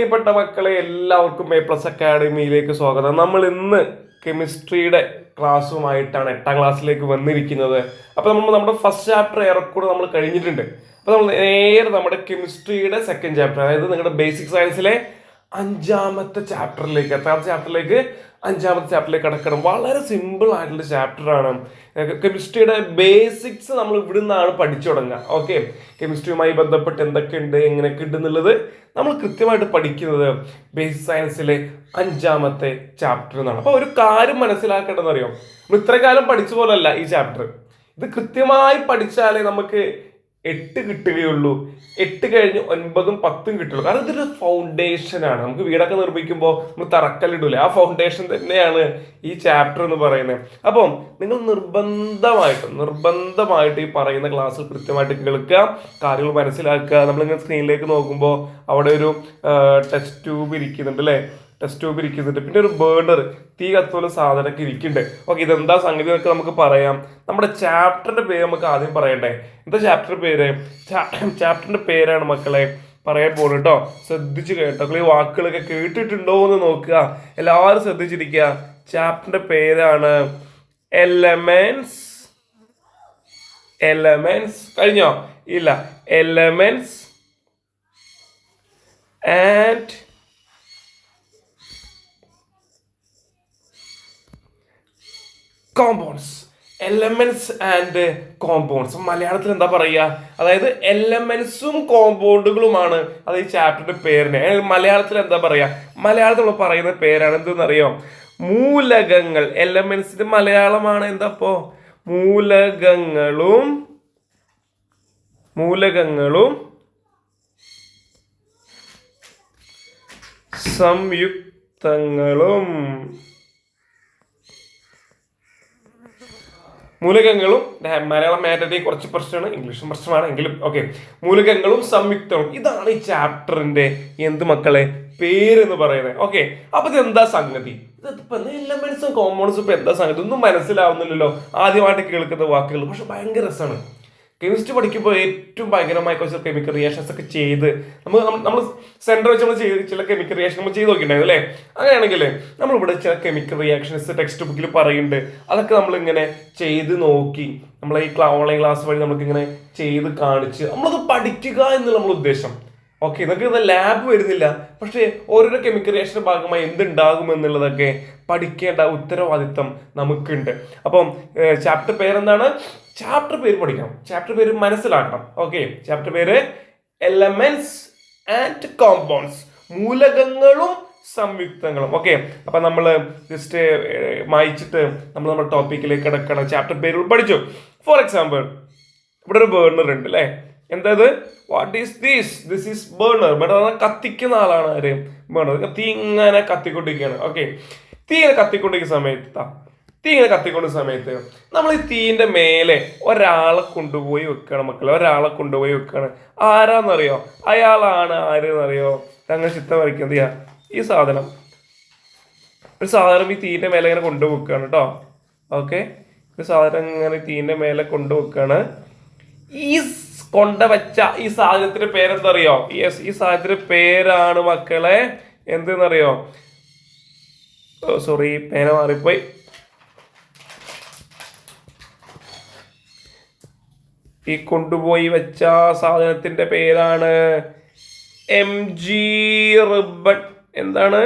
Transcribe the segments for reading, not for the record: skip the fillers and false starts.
പ്രിയപ്പെട്ട മക്കളെ, എല്ലാവർക്കും A+ അക്കാഡമിയിലേക്ക് സ്വാഗതം. നമ്മൾ ഇന്ന് കെമിസ്ട്രിയുടെ ക്ലാസ്സുമായിട്ടാണ് 8ാം ക്ലാസ്സിലേക്ക് വന്നിരിക്കുന്നത്. അപ്പോൾ നമ്മുടെ ഫസ്റ്റ് ചാപ്റ്റർ ഏറെക്കൂടെ നമ്മൾ കഴിഞ്ഞിട്ടുണ്ട്. അപ്പോൾ നമ്മൾ നേരെ നമ്മുടെ കെമിസ്ട്രിയുടെ സെക്കൻഡ് ചാപ്റ്റർ, അതായത് നിങ്ങളുടെ ബേസിക് സയൻസിലെ 5ാമത്തെ ചാപ്റ്ററിലേക്ക്, 5ാമത്തെ ചാപ്റ്ററിലേക്ക് കടക്കണം. വളരെ സിമ്പിൾ ആയിട്ടുള്ള ചാപ്റ്ററാണ്. കെമിസ്ട്രിയുടെ ബേസിക്സ് നമ്മൾ ഇവിടെ നിന്നാണ് പഠിച്ചു തുടങ്ങുക. ഓക്കെ, കെമിസ്ട്രിയുമായി ബന്ധപ്പെട്ട് എന്തൊക്കെയുണ്ട്, എങ്ങനെയൊക്കെ ഉണ്ട് എന്നുള്ളത് നമ്മൾ കൃത്യമായിട്ട് പഠിക്കുന്നത് ബേസിക് സയൻസിലെ 5ാമത്തെ ചാപ്റ്റർ എന്നാണ്. അപ്പോൾ ഒരു കാര്യം മനസ്സിലാക്കേണ്ടതെന്ന് അറിയാം, നമ്മൾ ഇത്ര കാലം പഠിച്ച പോലല്ല ഈ ചാപ്റ്റർ. ഇത് കൃത്യമായി പഠിച്ചാലേ നമുക്ക് 8 കിട്ടുകയുള്ളൂ. 8 കഴിഞ്ഞ് 9ഉം 10ഉം കിട്ടുള്ളൂ. കാരണം ഇതൊരു ഫൗണ്ടേഷനാണ്. നമുക്ക് വീടൊക്കെ നിർമ്മിക്കുമ്പോൾ നമ്മൾ തറക്കല്ലിടൂലേ, ആ ഫൗണ്ടേഷൻ തന്നെയാണ് ഈ ചാപ്റ്റർ എന്ന് പറയുന്നത്. അപ്പം നിങ്ങൾ നിർബന്ധമായിട്ട് ഈ പറയുന്ന ക്ലാസ്സിൽ കൃത്യമായിട്ട് കേൾക്കുക, കാര്യങ്ങൾ മനസ്സിലാക്കുക. നമ്മളിങ്ങനെ സ്ക്രീനിലേക്ക് നോക്കുമ്പോൾ അവിടെ ഒരു ടെസ്റ്റ് ട്യൂബ് ഇരിക്കുന്നുണ്ട് അല്ലേ, പിന്നെ ഒരു ബേണർ, തീ കത്തുന്ന സാധനമൊക്കെ ഇരിക്കുന്നുണ്ട്. ഓക്കെ, ഇതെന്താ സംഗതി എന്നൊക്കെ നമുക്ക് പറയാം. നമ്മുടെ ചാപ്റ്ററിന്റെ പേര് നമുക്ക് ആദ്യം പറയണ്ടേ. എന്താ ചാപ്റ്ററിന്റെ പേരാണ് മക്കളെ പറയാൻ പോകുന്നത് കേട്ടോ. ശ്രദ്ധിച്ച് കേട്ടോ, ഈ വാക്കുകളൊക്കെ കേട്ടിട്ടുണ്ടോ എന്ന് നോക്കുക. എല്ലാവരും ശ്രദ്ധിച്ചിരിക്കുക. ചാപ്റ്ററിന്റെ പേരാണ് എലമെന്റ്സ്. കഴിഞ്ഞോ? ഇല്ല, elements and compounds. Elements and compounds മലയാളത്തിൽ എന്താ പറയുക? അതായത് എലമെന്റ്സും കോമ്പൗണ്ടുകളുമാണ് അത് ഈ ചാപ്റ്ററിന്റെ പേരിന്. മലയാളത്തിൽ എന്താ പറയുക? മലയാളത്തിൽ നമ്മൾ പറയുന്ന പേരാണ് എന്തെന്നറിയോ? മൂലകങ്ങൾ. എലമെന്റ്സിന്റെ മലയാളമാണ് എന്താ? മൂലകങ്ങളും സംയുക്തങ്ങളും. മലയാളം മാറ്ററി കുറച്ച് പ്രശ്നമാണ്, ഇംഗ്ലീഷും പ്രശ്നമാണ് എങ്കിലും ഓക്കെ. മൂലകങ്ങളും സംയുക്തവും, ഇതാണ് ഈ ചാപ്റ്ററിന്റെ എന്ത് മക്കളെ പേരെന്ന് പറയുന്നത്. ഓക്കെ, അപ്പൊ ഇത് എന്താ സംഗതി? ഇതിപ്പോ എലമെന്റ്സും കോമ്പൗണ്ട്സും ഇപ്പൊ എന്താ സംഗതി ഒന്നും മനസ്സിലാവുന്നില്ലല്ലോ ആദ്യമായിട്ട് കേൾക്കുന്ന വാക്കുകൾ. പക്ഷെ ഭയങ്കര രസമാണ്. കെമിസ്ട്രി പഠിക്കുമ്പോൾ ഏറ്റവും ഭയങ്കരമായ കുറച്ച് കെമിക്കൽ റിയാക്ഷൻസ് ഒക്കെ ചെയ്ത് നമ്മൾ സെന്റർ വെച്ച് നമ്മൾ ചില കെമിക്കൽ റിയാക്ഷൻ നമ്മൾ ചെയ്ത് നോക്കിയിട്ടുണ്ടായിരുന്നു അല്ലേ. അങ്ങനെയാണെങ്കിൽ നമ്മളിവിടെ ചില കെമിക്കൽ റിയാക്ഷൻസ് ടെക്സ്റ്റ് ബുക്കിൽ പറയുന്നുണ്ട്. അതൊക്കെ നമ്മളിങ്ങനെ ചെയ്ത് നോക്കി, നമ്മളെ ഈ ഓൺലൈൻ ക്ലാസ് വഴി നമുക്കിങ്ങനെ ചെയ്ത് കാണിച്ച് നമ്മളത് പഠിക്കുക എന്നുള്ള നമ്മുടെ ഉദ്ദേശം. ഓക്കെ, നമുക്ക് ലാബ് വരുന്നില്ല, പക്ഷേ ഓരോരോ കെമിക്കൽ റിയാക്ഷന്റെ ഭാഗമായി എന്തുണ്ടാകും എന്നുള്ളതൊക്കെ പഠിക്കേണ്ട ഉത്തരവാദിത്തം നമുക്കുണ്ട്. അപ്പം ചാപ്റ്റർ പേരെന്താണ്? ചാപ്റ്റർ പേര് പഠിക്കണം, ചാപ്റ്റർ പേര് മനസ്സിലാക്കണം. ഓക്കെ, ചാപ്റ്റർ പേര് എലമെന്റ്സ് ആൻഡ് കോമ്പൗണ്ട്സ്, മൂലകങ്ങളും സംയുക്തങ്ങളും. ഓക്കെ, അപ്പൊ നമ്മൾ ജസ്റ്റ് മായിച്ചിട്ട് നമ്മുടെ ടോപ്പിക്കിലേക്ക് കിടക്കണം. ചാപ്റ്റർ പേര് പഠിച്ചു. ഫോർ എക്സാമ്പിൾ, ഇവിടെ ഒരു ബേർണർ ഉണ്ട് അല്ലേ. എന്താ ഇത്? What is this is burner. കത്തിക്കുന്ന ആളാണ് ആര്? ബേർണർ. തീ ഇങ്ങനെ കത്തിക്കൊണ്ടിരിക്കുകയാണ്. ഓക്കെ, തീ ഇങ്ങനെ കത്തിക്കൊണ്ടിരിക്കുന്ന സമയത്ത് നമ്മൾ ഈ തീന്റെ മേലെ ഒരാളെ കൊണ്ടുപോയി വെക്കണം മക്കളെ. ആരാന്നറിയോ? അയാളാണ് ആരെന്നറിയോ? തങ്ങൾ ചിത്രം വരയ്ക്കുന്നത് ഈ സാധനം, ഒരു സാധനം ഈ തീന്റെ മേലെ ഇങ്ങനെ കൊണ്ടുവെക്കുകയാണ് കേട്ടോ. ഓക്കെ, ഒരു സാധനം ഇങ്ങനെ തീന്റെ മേലെ കൊണ്ടുവെക്കുകയാണ്. ഈ കൊണ്ടുവച്ച ഈ സാധനത്തിന്റെ പേരെന്തറിയോ? യെസ്, ഈ സാധനത്തിന്റെ പേരാണ് മക്കളെ എന്തെന്നറിയോ? സോറി, പേന മാറിപ്പോയി. ഈ കൊണ്ടുപോയി വെച്ച സാധനത്തിന്റെ പേരാണ് mg റിബൺ. എന്താണ്?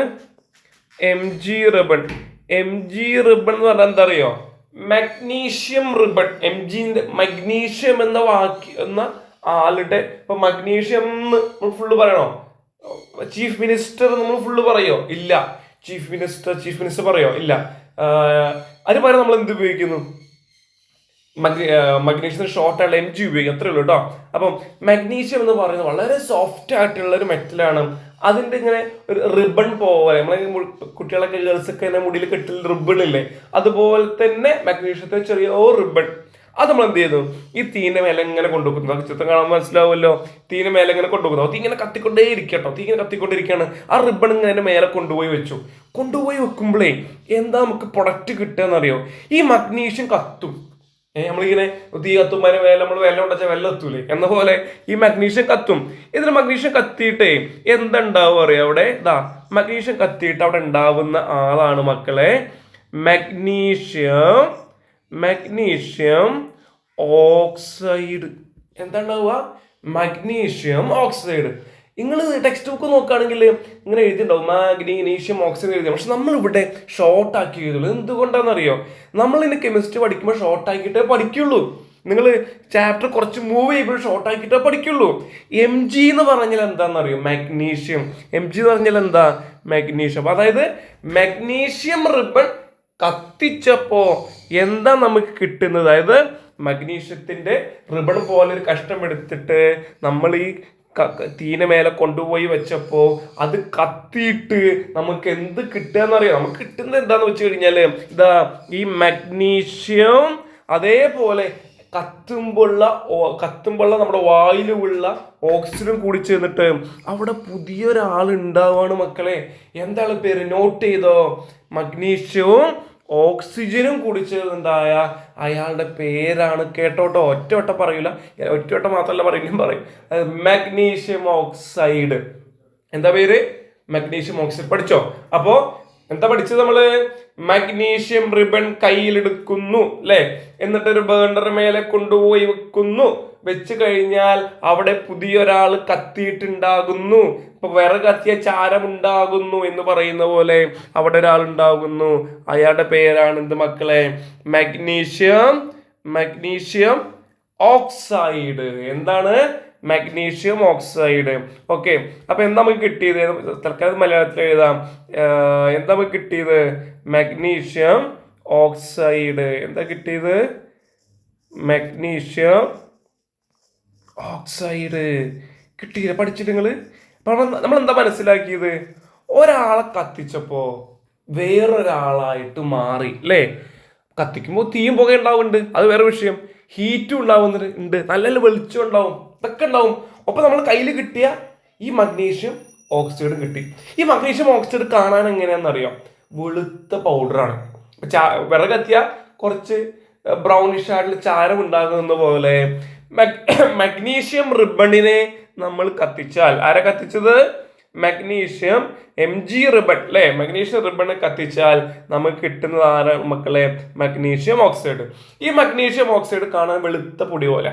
mg റിബൺ എന്ന് പറഞ്ഞാൽ എന്താ അറിയോ? Magnesium ribbon. മഗ്നീഷ്യം എന്ന ആളുടെ, ഇപ്പൊ മഗ്നീഷ്യം ഫുള്ള് പറയണോ? ചീഫ് മിനിസ്റ്റർ നമ്മൾ ഫുള്ള് പറയോ? ഇല്ല. ചീഫ് മിനിസ്റ്റർ പറയോ? ഇല്ല. അതിന് പകരം നമ്മൾ എന്ത് ഉപയോഗിക്കുന്നു? മഗ്നീഷ്യത്തിന് ഷോർട്ട് ആയിട്ടുള്ള mg ഉപയോഗിക്കും, അത്രേ ഉള്ളൂ കേട്ടോ. അപ്പം മഗ്നീഷ്യം എന്ന് പറയുന്നത് വളരെ സോഫ്റ്റ് ആയിട്ടുള്ള ഒരു മെറ്റലാണ്. അതിന്റെ ഇങ്ങനെ ഒരു റിബൺ പോലെ, നമ്മളെ കുട്ടികളൊക്കെ ഗേൾസൊക്കെ തന്നെ മുടിയിൽ കെട്ടിൽ റിബൺ ഇല്ലേ, അതുപോലെ തന്നെ മഗ്നീഷ്യത്തെ ചെറിയ റിബൺ. അത് നമ്മൾ എന്ത് ചെയ്തു? ഈ തീന്റെ മേലെ ഇങ്ങനെ കൊണ്ടുവെക്കുന്നു. ചിത്രം കാണാൻ മനസ്സിലാവുമല്ലോ. തീന്റെ മേലെ ഇങ്ങനെ കൊണ്ടുവെക്കുന്നു. തീ ഇങ്ങനെ കത്തിക്കൊണ്ടേ ഇരിക്കട്ടോ. തീ ഇങ്ങനെ കത്തിക്കൊണ്ടിരിക്കുകയാണ്. ആ റിബൺ ഇങ്ങനെ മേലെ കൊണ്ടുപോയി വെക്കുമ്പോഴേ എന്താ നമുക്ക് പ്രൊഡക്റ്റ് കിട്ടുക എന്നറിയോ? ഈ മഗ്നീഷ്യം കത്തും. നമ്മളിങ്ങനെ തീ കത്തുമ്പോൾ നമ്മൾ വെള്ളം ഉണ്ടച്ചാൽ വെള്ളം എത്തൂലേ എന്ന പോലെ ഈ മഗ്നീഷ്യം കത്തും. ഇതിന് മഗ്നീഷ്യം കത്തിയിട്ടേ എന്തുണ്ടാവും അറിയാം അവിടെ? മഗ്നീഷ്യം കത്തിയിട്ട് അവിടെ ഉണ്ടാവുന്ന ആളാണ് മക്കളെ മഗ്നീഷ്യം മഗ്നീഷ്യം ഓക്സൈഡ്. എന്താ ഉണ്ടാവുക? Magnesium oxide. നിങ്ങൾ ടെക്സ്റ്റ് ബുക്ക് നോക്കുകയാണെങ്കിൽ ഇങ്ങനെ എഴുതിണ്ടാവും മാഗ്നീഷ്യം ഓക്സൈഡ് എഴുതി. പക്ഷെ നമ്മളിവിടെ ഷോർട്ട് ആക്കി എഴുതുള്ളൂ. എന്തുകൊണ്ടാണെന്നറിയോ? നമ്മൾ ഇനി കെമിസ്ട്രി പഠിക്കുമ്പോൾ ഷോർട്ട് ആക്കിയിട്ടേ പഠിക്കുള്ളൂ. നിങ്ങൾ ചാപ്റ്റർ കുറച്ച് മൂവ് ചെയ്യുമ്പോൾ ഷോർട്ട് ആക്കിയിട്ടേ പഠിക്കുള്ളൂ. MG എന്ന് പറഞ്ഞാൽ എന്താണെന്നറിയോ? മാഗ്നീഷ്യം. MG എന്ന് പറഞ്ഞാൽ എന്താ? മാഗ്നീഷ്യം. അതായത് മഗ്നീഷ്യം റിബൺ കത്തിച്ചപ്പോ എന്താ നമുക്ക് കിട്ടുന്നത്? അതായത് മഗ്നീഷ്യത്തിന്റെ റിബൺ പോലെ ഒരു കഷ്ണം എടുത്തിട്ട് നമ്മൾ ഈ തീനെ മേലെ കൊണ്ടുപോയി വെച്ചപ്പോ അത് കത്തിയിട്ട് നമുക്ക് എന്ത് കിട്ടുകയെന്നറിയാം? നമുക്ക് കിട്ടുന്നത് എന്താന്ന് വെച്ച് കഴിഞ്ഞാല് ഈ മഗ്നീഷ്യം അതേപോലെ കത്തുമ്പോഴുള്ള നമ്മുടെ വായിലുള്ള ഓക്സിജൻ കൂടി ചേർന്നിട്ട് അവിടെ പുതിയൊരാൾ ഉണ്ടാവാണ് മക്കളെ. എന്താണ് പേര്? നോട്ട് ചെയ്തോ? മഗ്നീഷ്യവും ഓക്സിജനും കൂടി ചേർന്നുണ്ടായ അയാളുടെ പേരാണ്, കേട്ടോട്ടോ, ഒറ്റവട്ടം പറയൂല, ഒറ്റവട്ടം മാത്രമല്ല പറയും, മഗ്നീഷ്യം ഓക്സൈഡ്. എന്താ പേര്? Magnesium oxide. പഠിച്ചോ? അപ്പോ എന്താ പഠിച്ചത് നമ്മള്? മഗ്നീഷ്യം റിബൺ കയ്യിലെടുക്കുന്നു അല്ലെ, എന്നിട്ടൊരു ബേണർ മേലെ കൊണ്ടുപോയി വെക്കുന്നു. വെച്ച് കഴിഞ്ഞാൽ അവിടെ പുതിയൊരാൾ കത്തിയിട്ടുണ്ടാകുന്നു. ഇപ്പൊ വിറക് കത്തിയ ചാരമുണ്ടാകുന്നു എന്ന് പറയുന്ന പോലെ അവിടെ ഒരാൾ ഉണ്ടാകുന്നു. അയാളുടെ പേരാണ് എന്ത് മക്കളെ? Magnesium oxide. എന്താണ്? Magnesium oxide. ഓക്കെ, അപ്പൊ എന്താ നമുക്ക് കിട്ടിയത്? തൽക്കാലം മലയാളത്തിൽ എഴുതാം. എന്താ നമുക്ക് കിട്ടിയത്? Magnesium oxide. എന്താ കിട്ടിയത്? മഗ്നീഷ്യം ഓക്സൈഡ് കിട്ടിയില്ല. പഠിച്ചിട്ട് നിങ്ങള് നമ്മൾ എന്താ മനസ്സിലാക്കിയത്? ഒരാളെ കത്തിച്ചപ്പോ വേറൊരാളായിട്ട് മാറി അല്ലേ? കത്തിക്കുമ്പോൾ തീയും പുക ഉണ്ടാവുന്നുണ്ട്, അത് വേറെ വിഷയം. ഹീറ്റും ഉണ്ടാവുന്നുണ്ട്, നല്ല വെളിച്ചം ഉണ്ടാവും, ഇതൊക്കെ ഉണ്ടാവും. ഒപ്പം നമ്മൾ കയ്യിൽ കിട്ടിയ ഈ മഗ്നീഷ്യം ഓക്സൈഡും കിട്ടി. ഈ മഗ്നീഷ്യം ഓക്സൈഡ് കാണാൻ എങ്ങനെയാണെന്നറിയാം? വെളുത്ത പൗഡറാണ്. വിറക് കത്തിയ കുറച്ച് ബ്രൗണിഷ് ആയിട്ടുള്ള ചാരം ഉണ്ടാകുന്ന പോലെ മഗ്നീഷ്യം റിബണിനെ നമ്മൾ കത്തിച്ചാൽ, ആരാ കത്തിച്ചത്? മഗ്നീഷ്യം MG റിബൺ അല്ലെ, മഗ്നീഷ്യം റിബണ് കത്തിച്ചാൽ നമുക്ക് കിട്ടുന്നത് ആരാ മക്കളെ? Magnesium oxide. ഈ മഗ്നീഷ്യം ഓക്സൈഡ് കാണാൻ വെളുത്ത പൊടി പോലെ,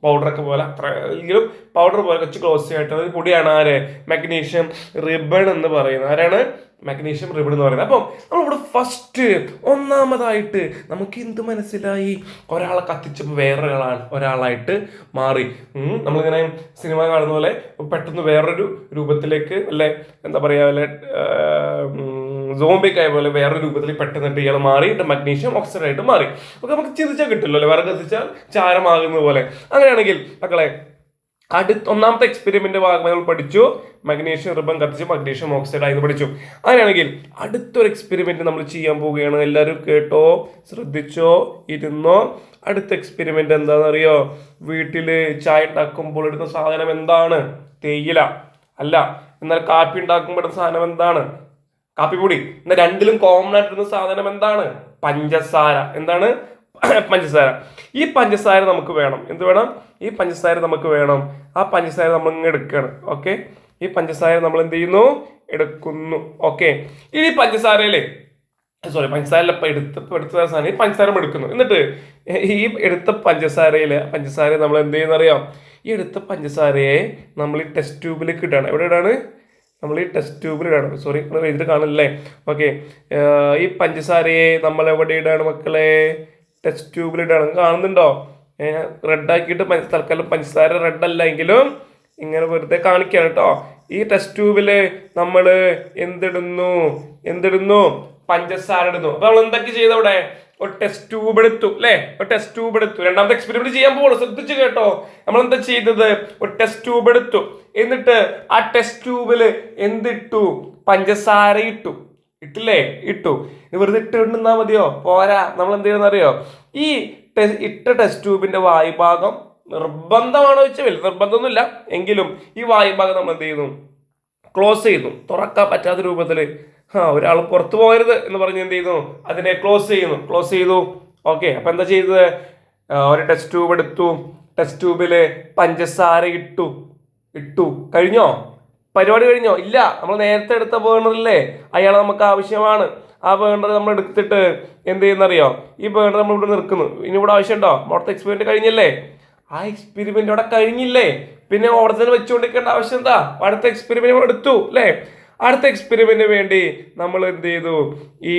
പൗഡറൊക്കെ പോലെ, അത്രയെങ്കിലും പൗഡർ പോലെ കുറച്ച് ക്ലോസി ആയിട്ട് പൊടിയാണ് ആര്? മഗ്നീഷ്യം റിബൺ എന്ന് പറയുന്നത്. ആരാണ്? മഗ്നീഷ്യം റിബൺ എന്ന് പറയുന്നത്. അപ്പം നമ്മളിവിടെ ഫസ്റ്റ് ഒന്നാമതായിട്ട് നമുക്ക് എന്ത് മനസ്സിലായി? ഒരാളെ കത്തിച്ചപ്പോൾ ഒരാളായിട്ട് മാറി. നമ്മളിങ്ങനെ സിനിമ കാണുന്ന പോലെ പെട്ടെന്ന് വേറൊരു രൂപത്തിലേക്ക് അല്ലെ, എന്താ പറയാ, അല്ലെ സോംബിക്കായ പോലെ വേറൊരു രൂപത്തിൽ പെട്ടെന്നിട്ട് ഇയാൾ മാറിയിട്ട് മഗ്നീഷ്യം ഓക്സൈഡ് ആയിട്ട് മാറി. അപ്പൊ നമുക്ക് ചിന്തിച്ചാൽ കിട്ടില്ലോ അല്ലെ, വിറക് കത്തിച്ചാൽ ചാരമാകുന്നത് പോലെ. അങ്ങനെയാണെങ്കിൽ മക്കളെ ഒന്നാമത്തെ എക്സ്പെരിമെന്റ് ഭാഗമായി നമ്മൾ പഠിച്ചു, മഗ്നീഷ്യം റിബൺ കത്തിച്ച് മഗ്നീഷ്യം ഓക്സൈഡ് ആയി പഠിച്ചു. അങ്ങനെയാണെങ്കിൽ അടുത്തൊരു എക്സ്പെരിമെന്റ് നമ്മൾ ചെയ്യാൻ പോവുകയാണ്. എല്ലാവരും കേട്ടോ, ശ്രദ്ധിച്ചോ, ഇരുന്നോ. അടുത്ത എക്സ്പെരിമെന്റ് എന്താണെന്നറിയോ? വീട്ടില് ചായ ഉണ്ടാക്കുമ്പോൾ ഇടുന്ന സാധനം എന്താണ്? തേയില അല്ല. എന്നാൽ കാപ്പി ഉണ്ടാക്കുമ്പോൾ ഇടുന്ന സാധനം എന്താണ്? കാപ്പിപ്പൊടി. എന്നാൽ രണ്ടിലും കോമൺ ആയിട്ടിരുന്ന സാധനം എന്താണ്? പഞ്ചസാര. എന്താണ്? പഞ്ചസാര. ഈ പഞ്ചസാര നമുക്ക് വേണം. എന്ത് വേണം? ഈ പഞ്ചസാര നമുക്ക് വേണം. ആ പഞ്ചസാര നമ്മൾ ഇങ്ങനെ എടുക്കുകയാണ്. ഓക്കെ, ഈ പഞ്ചസാര നമ്മൾ എന്ത് ചെയ്യുന്നു? എടുക്കുന്നു. ഓക്കെ, ഈ പഞ്ചസാരയിലെ പഞ്ചസാര എടുത്ത സാധനം ഈ പഞ്ചസാര എടുക്കുന്നു. എന്നിട്ട് ഈ എടുത്ത പഞ്ചസാര നമ്മൾ എന്ത് ചെയ്യുന്നറിയാം? ഈ എടുത്ത പഞ്ചസാരയെ നമ്മൾ ഈ ടെസ്റ്റ് ട്യൂബിലേക്ക് ഇടാണ്. എവിടെ ഇടാണ്? നമ്മൾ ഈ ടെസ്റ്റ് ട്യൂബിൽ ഇടാണ്. സോറി, നിങ്ങൾ എഴുതിട്ട് കാണില്ലേ? ഓക്കെ, ഈ പഞ്ചസാരയെ നമ്മൾ എവിടെ ഇടാണ് മക്കളെ? ടെസ്റ്റ് ട്യൂബിൽ ഇടാണ്. കാണുന്നുണ്ടോ? റെഡ് ആക്കിയിട്ട് തൽക്കാലം പഞ്ചസാര റെഡ് അല്ല എങ്കിലും ഇങ്ങനെ വെറുതെ കാണിക്കാണ് കേട്ടോ. ഈ ടെസ്റ്റ് ട്യൂബില് നമ്മൾ എന്തിടുന്നു? പഞ്ചസാര ഇടുന്നു. അപ്പൊ നമ്മൾ എന്തൊക്കെ ചെയ്തവിടെ? ഒരു ടെസ്റ്റ് ട്യൂബ് എടുത്തു അല്ലെ, ഒരു ടെസ്റ്റ് ട്യൂബ് എടുത്തു. രണ്ടാമത്തെ എക്സ്പെരിമെന്റ് ചെയ്യാൻ പോകുള്ളൂ, ശ്രദ്ധിച്ചു കേട്ടോ. നമ്മൾ എന്താ ചെയ്തത്? ഒരു ടെസ്റ്റ് ട്യൂബ് എടുത്തു. എന്നിട്ട് ആ ടെസ്റ്റ് ട്യൂബില് എന്തിട്ടു? പഞ്ചസാര ഇട്ടില്ലേ? ഇട്ടു. വെറുതെ ഇട്ടുകൊണ്ടിരുന്നാ മതിയോ? പോരാ. നമ്മൾ എന്ത് ചെയ്യുന്നറിയോ? ഈ ഇട്ട ടെസ്റ്റ് ട്യൂബിന്റെ വായുഭാഗം നിർബന്ധമാണോ വെച്ചാൽ വലിയ നിർബന്ധമൊന്നുമില്ല, എങ്കിലും ഈ വായുഭാഗം നമ്മൾ എന്ത് ചെയ്യുന്നു? ക്ലോസ് ചെയ്യുന്നു. തുറക്കാൻ പറ്റാത്ത രൂപത്തില് ഒരാൾ പുറത്തു പോകരുത് എന്ന് പറഞ്ഞ് എന്ത് ചെയ്യുന്നു? അതിനെ ക്ലോസ് ചെയ്തു. ഓക്കെ, അപ്പൊ എന്താ ചെയ്തത്? ഒരു ടെസ്റ്റ് ട്യൂബ് എടുത്തു, ടെസ്റ്റ് ട്യൂബില് പഞ്ചസാര ഇട്ടു ഇട്ടു കഴിഞ്ഞോ? പരിപാടി കഴിഞ്ഞോ? ഇല്ല. നമ്മൾ നേരത്തെ എടുത്ത ബേണറില്ലേ, അയാളെ നമുക്ക് ആവശ്യമാണ്. ആ ബേണർ നമ്മൾ എടുത്തിട്ട് എന്ത് ചെയ്യുന്നറിയോ? ഈ ബേണർ നമ്മൾ ഇവിടെ നിൽക്കുന്നു. ഇനി ഇവിടെ ആവശ്യമുണ്ടോ? അവിടുത്തെ എക്സ്പെരിമെന്റ് കഴിഞ്ഞല്ലേ? ആ എക്സ്പെരിമെന്റ് അവിടെ കഴിഞ്ഞില്ലേ? പിന്നെ അവിടെ തന്നെ വെച്ചുകൊണ്ടിരിക്കേണ്ട ആവശ്യം എന്താ? അടുത്ത എക്സ്പെരിമെന്റ് എടുത്തു അല്ലേ? അടുത്ത എക്സ്പെരിമെന്റിന് വേണ്ടി നമ്മൾ എന്ത് ചെയ്തു? ഈ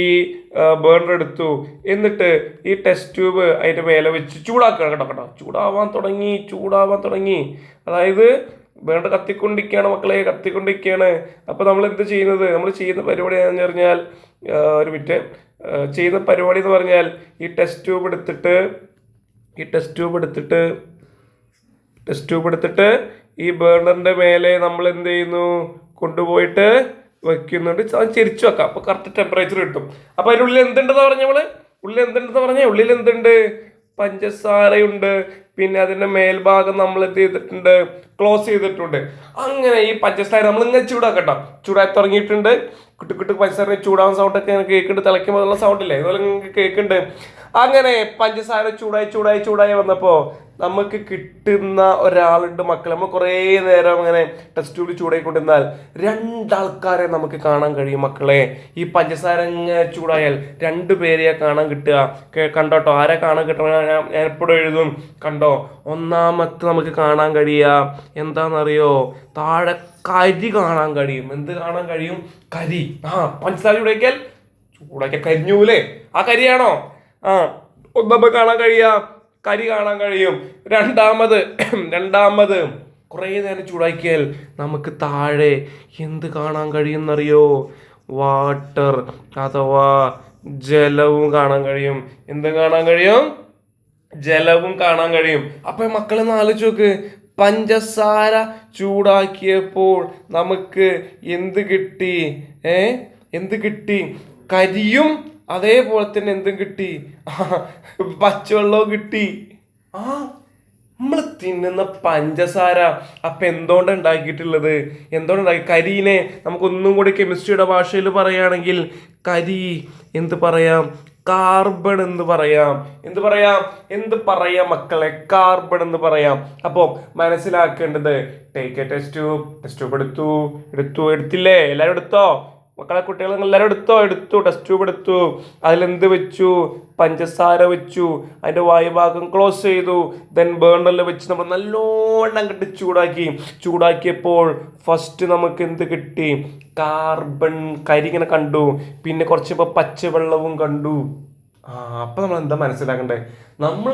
ബേണർ എടുത്തു. എന്നിട്ട് ഈ ടെസ്റ്റ് ട്യൂബ് അതിന്റെ മേലെ വെച്ച് ചൂടാക്കണം. കേട്ടോ, ചൂടാവാൻ തുടങ്ങി. അതായത് ബേണർ കത്തിക്കൊണ്ടിരിക്കുകയാണ് മക്കളെ, കത്തിക്കൊണ്ടിരിക്കുകയാണ്. അപ്പൊ നമ്മൾ എന്ത് ചെയ്യുന്നത്? നമ്മൾ ചെയ്യുന്ന പരിപാടി എന്ന് പറഞ്ഞാൽ, ഒരു മിനിറ്റ്, ചെയ്യുന്ന പരിപാടി എന്ന് പറഞ്ഞാൽ ഈ ടെസ്റ്റ് ട്യൂബ് എടുത്തിട്ട് ഈ ബേണറിന്റെ മേലെ നമ്മൾ എന്ത് ചെയ്യുന്നു? കൊണ്ടുപോയിട്ട് വെക്കുന്നുണ്ട്. ചെരിച്ചു വെക്കാം. അപ്പൊ കറക്റ്റ് ടെമ്പറേച്ചർ കിട്ടും. അപ്പൊ അതിൻ്റെ ഉള്ളിൽ എന്തുണ്ടെന്ന് ഉള്ളിൽ എന്തുണ്ട്? പഞ്ചസാരയുണ്ട്. പിന്നെ അതിന്റെ മേൽഭാഗം നമ്മൾ എന്ത് ചെയ്തിട്ടുണ്ട്? ക്ലോസ് ചെയ്തിട്ടുണ്ട്. അങ്ങനെ ഈ പഞ്ചസാര നമ്മൾ ഇങ്ങനെ ചൂടാക്കട്ടോ. ചൂടാക്കി തുടങ്ങിയിട്ടുണ്ട്. കുട്ടി പഞ്ചസാര ചൂടാവുന്ന സൗണ്ടൊക്കെ കേൾക്കുന്നുണ്ട്. തിളയ്ക്കുമ്പോൾ സൗണ്ട് ഇല്ലേ, അതുപോലെ കേൾക്കുന്നുണ്ട്. അങ്ങനെ പഞ്ചസാര ചൂടായി വന്നപ്പോ നമുക്ക് കിട്ടുന്ന ഒരാളുണ്ട് മക്കളെ. നമ്മൾ കുറേ നേരം അങ്ങനെ ടെസ്റ്റ് ട്യൂബിൽ ചൂടായിക്കൊണ്ടിരുന്നാൽ രണ്ടാൾക്കാരെ നമുക്ക് കാണാൻ കഴിയും മക്കളെ. ഈ പഞ്ചസാര ഇങ്ങനെ ചൂടായാൽ 2 പേരെയാ കാണാൻ കിട്ടുക. കണ്ടോട്ടോ, ആരെ കാണാൻ കിട്ടണം ഞാൻ എപ്പോഴും എഴുതും. കണ്ടോ, ഒന്നാമത്തെ നമുക്ക് കാണാൻ കഴിയുക എന്താണെന്നറിയോ? താഴെ കരി കാണാൻ കഴിയും. എന്ത് കാണാൻ കഴിയും? കരി. പഞ്ചസാര ചൂടാക്കിയാൽ കരിഞ്ഞൂലേ? ആ കരിയാണോ? ഒന്നമ്മ കാണാൻ കഴിയുക, കരി കാണാൻ കഴിയും. രണ്ടാമത് കുറേ നേരം ചൂടാക്കിയാൽ നമുക്ക് താഴെ എന്ത് കാണാൻ കഴിയുമെന്നറിയോ? വാട്ടർ അഥവാ ജലവും കാണാൻ കഴിയും. എന്ത് കാണാൻ കഴിയും? ജലവും കാണാൻ കഴിയും. അപ്പൊ മക്കളെ ഒന്ന് ആലോചിച്ച് നോക്ക്. പഞ്ചസാര ചൂടാക്കിയപ്പോൾ നമുക്ക് എന്ത് കിട്ടി? എന്ത് കിട്ടി? കരിയും അതേപോലെ തന്നെ എന്തും കിട്ടി? പച്ചവെള്ളവും കിട്ടി. നമ്മൾ തിന്നുന്ന പഞ്ചസാര അപ്പൊ എന്തുകൊണ്ട് ഉണ്ടാക്കിയിട്ടുള്ളത്? കരിനെ നമുക്കൊന്നും കൂടി കെമിസ്ട്രിയുടെ ഭാഷയിൽ പറയുകയാണെങ്കിൽ കരി എന്ത് പറയാം? കാർബൺ എന്ന് പറയാം. എന്ത് പറയാം മക്കളെ? കാർബൺ എന്ന് പറയാം. അപ്പൊ മനസ്സിലാക്കേണ്ടത്, ടേക്ക് എ ടെസ്റ്റ് ട്യൂബ് എടുത്തില്ലേ? എല്ലാരും എടുത്തോ മക്കളെ? കുട്ടികൾ എല്ലാവരും എടുത്തു ടെസ്റ്റ് ട്യൂബ് എടുത്തു. അതിലെന്ത് വെച്ചു? പഞ്ചസാര വെച്ചു. അതിന്റെ വായുഭാഗം ക്ലോസ് ചെയ്തു. ദെൻ ബേണറിൽ വെച്ച് നമ്മൾ നല്ലോണം കണ്ട് ചൂടാക്കിയപ്പോൾ ഫസ്റ്റ് നമുക്ക് എന്ത് കിട്ടി? കാർബൺ, കരി ഇങ്ങനെ കണ്ടു. പിന്നെ കുറച്ച് പച്ചവെള്ളവും കണ്ടു. അപ്പൊ നമ്മൾ എന്താ മനസ്സിലാക്കണ്ടേ? നമ്മൾ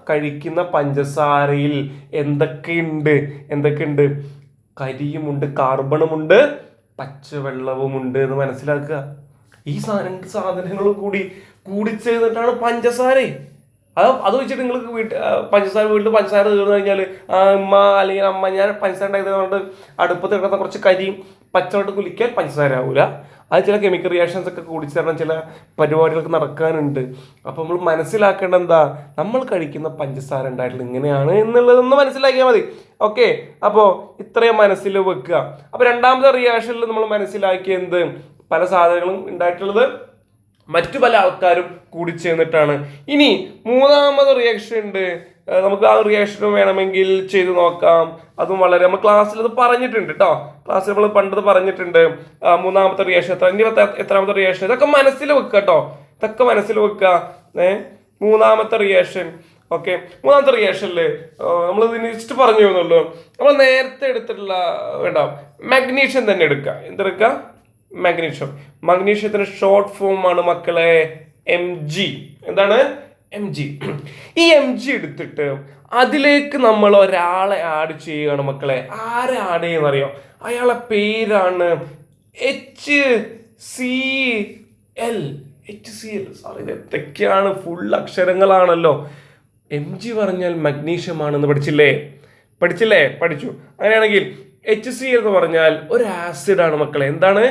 കഴിക്കുന്ന പഞ്ചസാരയിൽ എന്തൊക്കെയുണ്ട്? കരിയുമുണ്ട്, കാർബണുമുണ്ട്, പച്ചവെള്ളവുമുണ്ട് എന്ന് മനസ്സിലാക്കുക. ഈ സാധനങ്ങളും കൂടി ചേർന്നിട്ടാണ് പഞ്ചസാര. അത് വെച്ചിട്ട് നിങ്ങൾക്ക് വീട്ടിൽ പഞ്ചസാര തീർന്നു കഴിഞ്ഞാൽ അമ്മ അല്ലെങ്കിൽ അമ്മ ഞാൻ പഞ്ചസാര ഉണ്ടാക്കിയതുകൊണ്ട് അടുപ്പത്ത് കിടക്കുന്ന കുറച്ച് കരിയും പച്ചവെള്ളം കുലിക്കാൻ പഞ്ചസാര ആവൂല. അത് ചില കെമിക്കൽ റിയാക്ഷൻസ് ഒക്കെ കൂടിച്ചേർന്ന ചില പരിപാടികൾക്ക് നടക്കാനുണ്ട്. അപ്പൊ നമ്മൾ മനസ്സിലാക്കേണ്ട എന്താ? നമ്മൾ കഴിക്കുന്ന പഞ്ചസാര ഉണ്ടായിട്ടുള്ള ഇങ്ങനെയാണ് എന്നുള്ളതൊന്ന് മനസ്സിലാക്കിയാൽ മതി. ഓക്കെ, അപ്പോ ഇത്രയും മനസ്സിൽ വെക്കുക. അപ്പൊ രണ്ടാമത്തെ റിയാക്ഷനിൽ നമ്മൾ മനസ്സിലാക്കിയ പല സാധനങ്ങളും ഉണ്ടായിട്ടുള്ളത് മറ്റു പല ആൾക്കാരും കൂടി ചേർന്നിട്ടാണ്. ഇനി മൂന്നാമത് റിയാക്ഷൻ ഉണ്ട്. നമുക്ക് ആ റിയാക്ഷൻ വേണമെങ്കിൽ ചെയ്ത് നോക്കാം. അതും വളരെ നമ്മൾ ക്ലാസ്സിൽ അത് പറഞ്ഞിട്ടുണ്ട് കേട്ടോ. ക്ലാസ്സിൽ നമ്മൾ പണ്ടത് പറഞ്ഞിട്ടുണ്ട്. മൂന്നാമത്തെ റിയാക്ഷൻ എത്രാമത്തെ റിയാക്ഷൻ, ഇതൊക്കെ മനസ്സിൽ വെക്കുക കേട്ടോ. ഇതൊക്കെ മനസ്സിൽ വെക്കുക. മൂന്നാമത്തെ റിയാക്ഷൻ. ഓക്കെ, മൂന്നാമത്തെ റിയാക്ഷനില് നമ്മൾ ഇതിന് പറഞ്ഞു തന്നുള്ളൂ. നമ്മൾ നേരത്തെ എടുത്തിട്ടുള്ള മാഗ്നീഷ്യം തന്നെ എടുക്കുക. എന്തെടുക്കുക? മഗ്നീഷ്യത്തിന് ഷോർട്ട് ഫോം ആണ് മക്കളെ Mg. എന്താണ്? Mg. ഈ Mg എടുത്തിട്ട് അതിലേക്ക് നമ്മൾ ഒരാളെ ആഡ് ചെയ്യുകയാണ് മക്കളെ. ആരെ ആഡ് ചെയ്യുന്നറിയോ? അയാളെ പേരാണ് HCl. സാർ ഇത് എന്തൊക്കെയാണ്? ഫുൾ അക്ഷരങ്ങളാണല്ലോ. Mg പറഞ്ഞാൽ മഗ്നീഷ്യം ആണെന്ന് പഠിച്ചു. അങ്ങനെയാണെങ്കിൽ HCl എന്ന് പറഞ്ഞാൽ ഒരു ആസിഡ് ആണ് മക്കളെ. എന്താണ്?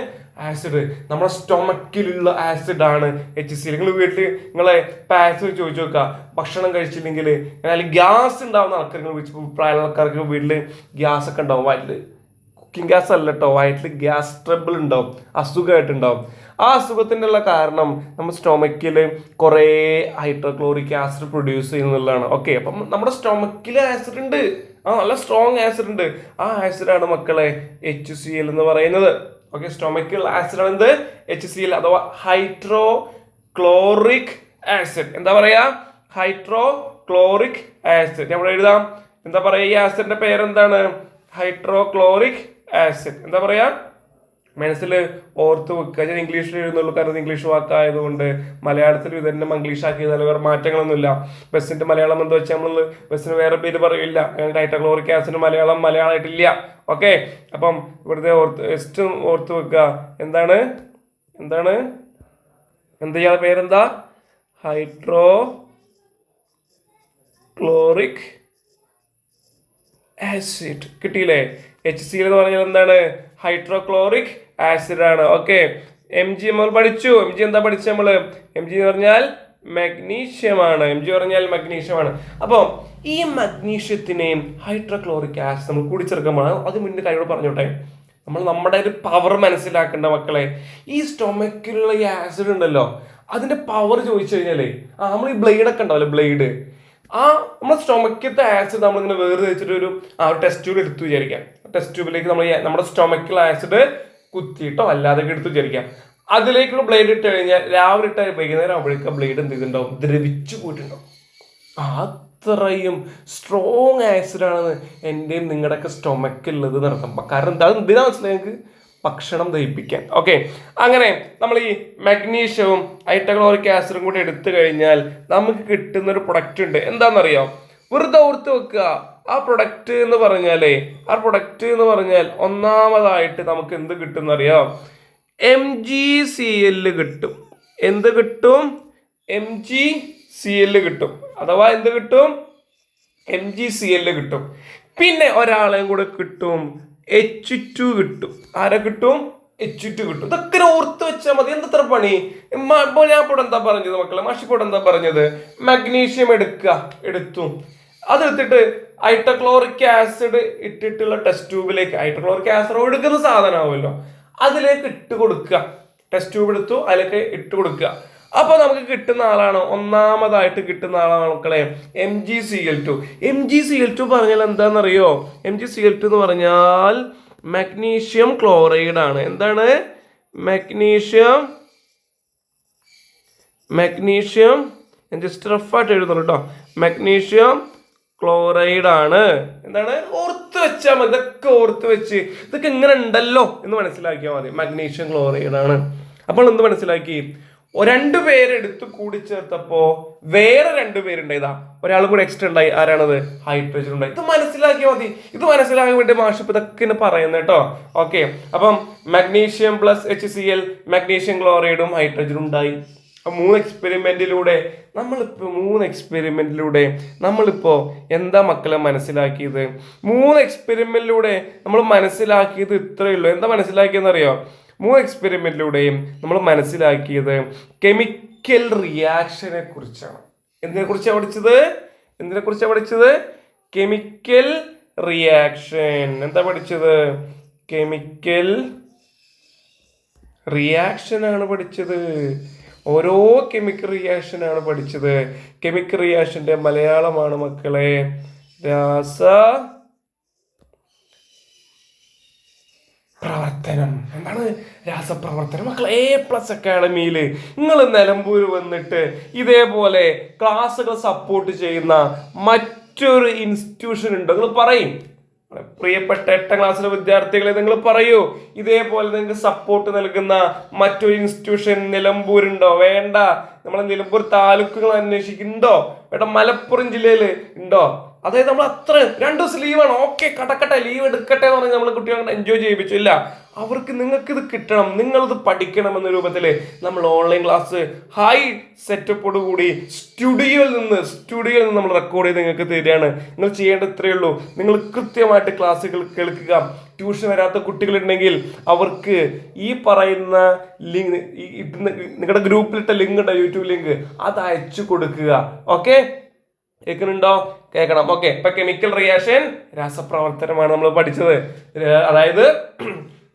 ആസിഡ്. നമ്മുടെ സ്റ്റൊമക്കിലുള്ള ആസിഡ് ആണ് HCl. നിങ്ങൾ വീട്ടിൽ നിങ്ങളെ പാരൻസ് ചോദിച്ചു നോക്കുക, ഭക്ഷണം കഴിച്ചില്ലെങ്കിൽ അല്ലെങ്കിൽ ഗ്യാസ് ഉണ്ടാവുന്ന ആൾക്കാർ, പ്രായമുള്ള ആൾക്കാർക്ക് വീട്ടിൽ ഗ്യാസ് ഒക്കെ ഉണ്ടാവും, വയറ്റിൽ കുക്കിംഗ് ഗ്യാസ് അല്ല കേട്ടോ, വയറ്റിൽ ഗ്യാസ് ട്രബിൾ ഉണ്ടാവും, അസുഖമായിട്ടുണ്ടാവും. ആ അസുഖത്തിൻ്റെ ഉള്ള കാരണം നമ്മുടെ സ്റ്റൊമക്കിൽ കുറേ ഹൈഡ്രോക്ലോറിക് ആസിഡ് പ്രൊഡ്യൂസ് ചെയ്യുന്നതാണ്. ഓക്കെ, അപ്പം നമ്മുടെ സ്റ്റൊമക്കിൽ ആസിഡ് ഉണ്ട്, നല്ല സ്ട്രോങ് ആസിഡ് ഉണ്ട്. ആ ആസിഡാണ് മക്കളെ HCl എന്ന് പറയുന്നത്. ഓക്കെ, സ്റ്റൊമക്കിൽ ആസിഡ് ആണ് എന്ത്? HCl അഥവാ ഹൈഡ്രോക്ലോറിക് ആസിഡ്. എന്താ പറയാ? Hydrochloric acid. നമ്മൾ എഴുതാം. എന്താ പറയാ? ഈ ആസിഡിന്റെ പേരെന്താണ്? Hydrochloric acid. എന്താ പറയാ? മനസ്സിൽ ഓർത്ത് വെക്കുക. ഞാൻ ഇംഗ്ലീഷിൽ എഴുതുന്നുള്ളൂ, കാരണം ഇംഗ്ലീഷ് വാക്കായതുകൊണ്ട്. മലയാളത്തിൽ ഇത് തന്നെ ഇംഗ്ലീഷ് ആക്കിയതല്ല, വേറെ മാറ്റങ്ങളൊന്നുമില്ല. ബസ്സിന്റെ മലയാളം എന്താ വെച്ചാൽ നമ്മൾ ബസ്സിന് വേറെ പേര് പറയില്ല. Hydrochloric acid മലയാളമായിട്ടില്ല. ഓക്കെ, അപ്പം ഇവിടുത്തെ ഓർത്ത് വെക്കുക. എന്താണ് ഇയാളെ പേരെന്താ? Hydrochloric acid. കിട്ടിയില്ലേ? HCl എന്ന് പറഞ്ഞാൽ എന്താണ്? ഹൈഡ്രോക്ലോറിക് ആസിഡ് ആണ്. ഓക്കെ, Mg നമ്മൾ പഠിച്ചു. Mg എന്താ പഠിച്ച നമ്മള്? Mg എന്ന് പറഞ്ഞാൽ മഗ്നീഷ്യമാണ്. അപ്പോൾ ഈ മഗ്നീഷ്യത്തിനെയും ഹൈഡ്രോക്ലോറിക് ആസിഡ് നമ്മൾ കൂടിച്ചേർക്കുമ്പോൾ, അത് മുന്നേ കാര്യങ്ങൾ പറഞ്ഞോട്ടെ, നമ്മൾ നമ്മുടെ ഒരു പവർ മനസ്സിലാക്കേണ്ട മക്കളെ. ഈ സ്റ്റൊമക്കിലുള്ള ഈ ആസിഡ് ഉണ്ടല്ലോ, അതിന്റെ പവർ ചോദിച്ചു കഴിഞ്ഞാലേ, നമ്മൾ ഈ ബ്ലേഡൊക്കെ ഉണ്ടാവില്ലേ, ബ്ലേഡ്, നമ്മുടെ സ്റ്റൊമക്കിലത്തെ ആസിഡ് നമ്മളിങ്ങനെ വേറെ വെച്ചിട്ട് ഒരു ടെസ്റ്റ് ട്യൂബ് എടുത്തു വിചാരിക്കാം. ടെസ്റ്റ് ട്യൂബിലേക്ക് നമ്മുടെ സ്റ്റൊമക്കിൽ ആസിഡ് കുത്തിയിട്ടോ അല്ലാതെ എടുത്തു വിചാരിക്കാം. അതിലേക്കുള്ള ബ്ലേഡ് ഇട്ട് കഴിഞ്ഞാൽ രാവിലെ ഇട്ട് വൈകുന്നേരം ആവുമ്പോഴേക്കും ബ്ലേഡ് എന്ത് ചെയ്തിട്ടുണ്ടാവും? ദ്രവിച്ചു പോയിട്ടുണ്ടാവും. അത്രയും സ്ട്രോങ് ആസിഡാണ് എൻ്റെയും നിങ്ങളുടെയൊക്കെ സ്റ്റൊമക്കുള്ളത് നടത്തും. കാരണം എന്താ? എന്തിനാ മനസ്സിലായി നിങ്ങൾക്ക്? ഭക്ഷണം ദഹിപ്പിക്കാൻ. ഓക്കെ, അങ്ങനെ നമ്മൾ ഈ മഗ്നീഷ്യവും ഹൈഡ്രോക്ലോറിക് ആസിഡും കൂടി എടുത്തു കഴിഞ്ഞാൽ നമുക്ക് കിട്ടുന്ന ഒരു പ്രൊഡക്റ്റ് ഉണ്ട്. എന്താണെന്നറിയാം? വെറുതെ ഓർത്ത് വെക്കുക. ആ പ്രൊഡക്റ്റ് എന്ന് പറഞ്ഞാൽ ഒന്നാമതായിട്ട് നമുക്ക് എന്ത് കിട്ടും എന്നറിയാം? MgCl കിട്ടും. എന്ത് കിട്ടും? MgCl കിട്ടും. അഥവാ എന്ത് കിട്ടും? MgCl കിട്ടും. പിന്നെ ഒരാളെയും കൂടെ കിട്ടും, H2 കിട്ടും. ആരെ കിട്ടും? H2 കിട്ടും. ഇതൊക്കെ ഓർത്ത് വെച്ചാൽ മതി. എന്തത്ര പണി? ഞാൻ ഇപ്പോൾ എന്താ പറഞ്ഞത് മക്കളെ? മാഷിപ്പോടെ എന്താ പറഞ്ഞത്? മഗ്നീഷ്യം എടുത്തു. അതെടുത്തിട്ട് ഹൈഡ്രോക്ലോറിക് ആസിഡ് ഇട്ടിട്ടുള്ള ടെസ്റ്റ് ട്യൂബിലേക്ക്, ഹൈഡ്രോക്ലോറിക് ആസിഡ് ഒഴുകുന്ന സാധനമാവുമല്ലോ, അതിലേക്ക് ഇട്ട് കൊടുക്കുക. ടെസ്റ്റ് ട്യൂബ് എടുത്തു, അതിലേക്ക് ഇട്ട് കൊടുക്കുക. അപ്പൊ നമുക്ക് കിട്ടുന്ന ആളാണ്, ഒന്നാമതായിട്ട് കിട്ടുന്ന ആളാണ് മക്കളെ MgCl2. MgCl2 പറഞ്ഞാൽ എന്താണെന്നറിയോ? MgCl2 എന്ന് പറഞ്ഞാൽ മഗ്നീഷ്യം ക്ലോറൈഡ് ആണ്. എന്താണ്? മഗ്നീഷ്യം ജസ്റ്റ് റഫായിട്ട് എഴുതുന്നു കേട്ടോ. മഗ്നീഷ്യം ക്ലോറൈഡ് ആണ്. എന്താണ്? ഓർത്ത് വെച്ചാൽ മതി. ഇതൊക്കെ ഓർത്ത് വെച്ച് ഇതൊക്കെ ഇങ്ങനെ ഉണ്ടല്ലോ എന്ന് മനസ്സിലാക്കിയാൽ മതി. മഗ്നീഷ്യം ക്ലോറൈഡ് ആണ്. അപ്പോൾ എന്ത് മനസ്സിലാക്കി? രണ്ടുപേരെടുത്ത് കൂടിച്ചേർത്തപ്പോ വേറെ രണ്ടുപേരുണ്ടായതാ, ഒരാൾ കൂടെ എക്സ്ട്രാ ഉണ്ടായി. ആരാണത്? ഹൈഡ്രജൻ ഉണ്ടായി. ഇത് മനസ്സിലാക്കിയാൽ മതി. ഇത് മനസ്സിലാക്കാൻ വേണ്ടി മാഷിപ്പ് ഇതൊക്കെ പറയുന്നത് കേട്ടോ. ഓക്കെ, അപ്പം മഗ്നീഷ്യം പ്ലസ് HCl, മഗ്നീഷ്യം ക്ലോറൈഡും ഹൈഡ്രജനും ഉണ്ടായി. 3 എക്സ്പെരിമെന്റിലൂടെ നമ്മളിപ്പോ എന്താ മക്കളെ മനസ്സിലാക്കിയത്? 3 എക്സ്പെരിമെന്റിലൂടെ നമ്മൾ മനസ്സിലാക്കിയത് ഇത്രയേ ഉള്ളൂ. എന്താ മനസ്സിലാക്കിയെന്നറിയോ? 3 എക്സ്പെരിമെന്റിലൂടെയും നമ്മൾ മനസ്സിലാക്കിയത് കെമിക്കൽ റിയാക്ഷനെ കുറിച്ചാണ്. എന്തിനെ കുറിച്ചാണ് പഠിച്ചത്? Chemical reaction. എന്താ പഠിച്ചത്? കെമിക്കൽ റിയാക്ഷൻ ആണ് പഠിച്ചത്. ഓരോ കെമിക്കൽ റിയാക്ഷൻ ആണ് പഠിച്ചത്. കെമിക്കൽ റിയാക്ഷന്റെ മലയാളമാണ് മക്കളെ പ്രവർത്തനം. എന്താണ് രാസപ്രവർത്തനം? മക്കളെ A+ അക്കാഡമിയിൽ നിങ്ങൾ നിലമ്പൂർ വന്നിട്ട് ഇതേപോലെ ക്ലാസ്സുകൾ സപ്പോർട്ട് ചെയ്യുന്ന മറ്റൊരു ഇൻസ്റ്റിറ്റ്യൂഷൻ ഉണ്ടോ? നിങ്ങൾ പറയും. പ്രിയപ്പെട്ട 8ാം ക്ലാസ്സിലെ വിദ്യാർത്ഥികളെ, നിങ്ങൾ പറയൂ, ഇതേപോലെ നിങ്ങൾക്ക് സപ്പോർട്ട് നൽകുന്ന മറ്റൊരു ഇൻസ്റ്റിറ്റ്യൂഷൻ നിലമ്പൂരുണ്ടോ? വേണ്ട. നമ്മളെ നിലമ്പൂർ താലൂക്കുകൾ അന്വേഷിക്കുന്നുണ്ടോ? വേണ്ട. മലപ്പുറം ജില്ലയിൽ ഉണ്ടോ? അതായത് നമ്മൾ അത്ര 2 ദിവസം ലീവാണ്, ഓക്കെ കടക്കട്ടെ, ലീവ് എടുക്കട്ടെ എന്ന് പറഞ്ഞാൽ നമ്മൾ കുട്ടികളെ എൻജോയ് ചെയ്യിപ്പിച്ചു. ഇല്ല, അവർക്ക് നിങ്ങൾക്ക് ഇത് കിട്ടണം, നിങ്ങളിത് പഠിക്കണം എന്ന രൂപത്തിൽ നമ്മൾ ഓൺലൈൻ ക്ലാസ് ഹൈ സെറ്റപ്പോട് കൂടി സ്റ്റുഡിയോയിൽ നിന്ന് നമ്മൾ റെക്കോർഡ് ചെയ്ത് നിങ്ങൾക്ക് തരികയാണ്. നിങ്ങൾ ചെയ്യേണ്ടത് ഇത്രയേ ഉള്ളൂ. നിങ്ങൾ കൃത്യമായിട്ട് ക്ലാസ്സുകൾ കേൾക്കുക. ട്യൂഷൻ വരാത്ത കുട്ടികളുണ്ടെങ്കിൽ അവർക്ക് ഈ പറയുന്ന ലിങ്ക്, നിങ്ങളുടെ ഗ്രൂപ്പിലിട്ട ലിങ്ക് ഉണ്ടോ, യൂട്യൂബ് ലിങ്ക്, അത് അയച്ചു കൊടുക്കുക. ഓക്കെ, കേൾക്കുന്നുണ്ടോ? കേൾക്കണം. ഓക്കെ, ഇപ്പൊ കെമിക്കൽ റിയാക്ഷൻ രാസപ്രവർത്തനമാണ് നമ്മൾ പഠിച്ചത്. അതായത്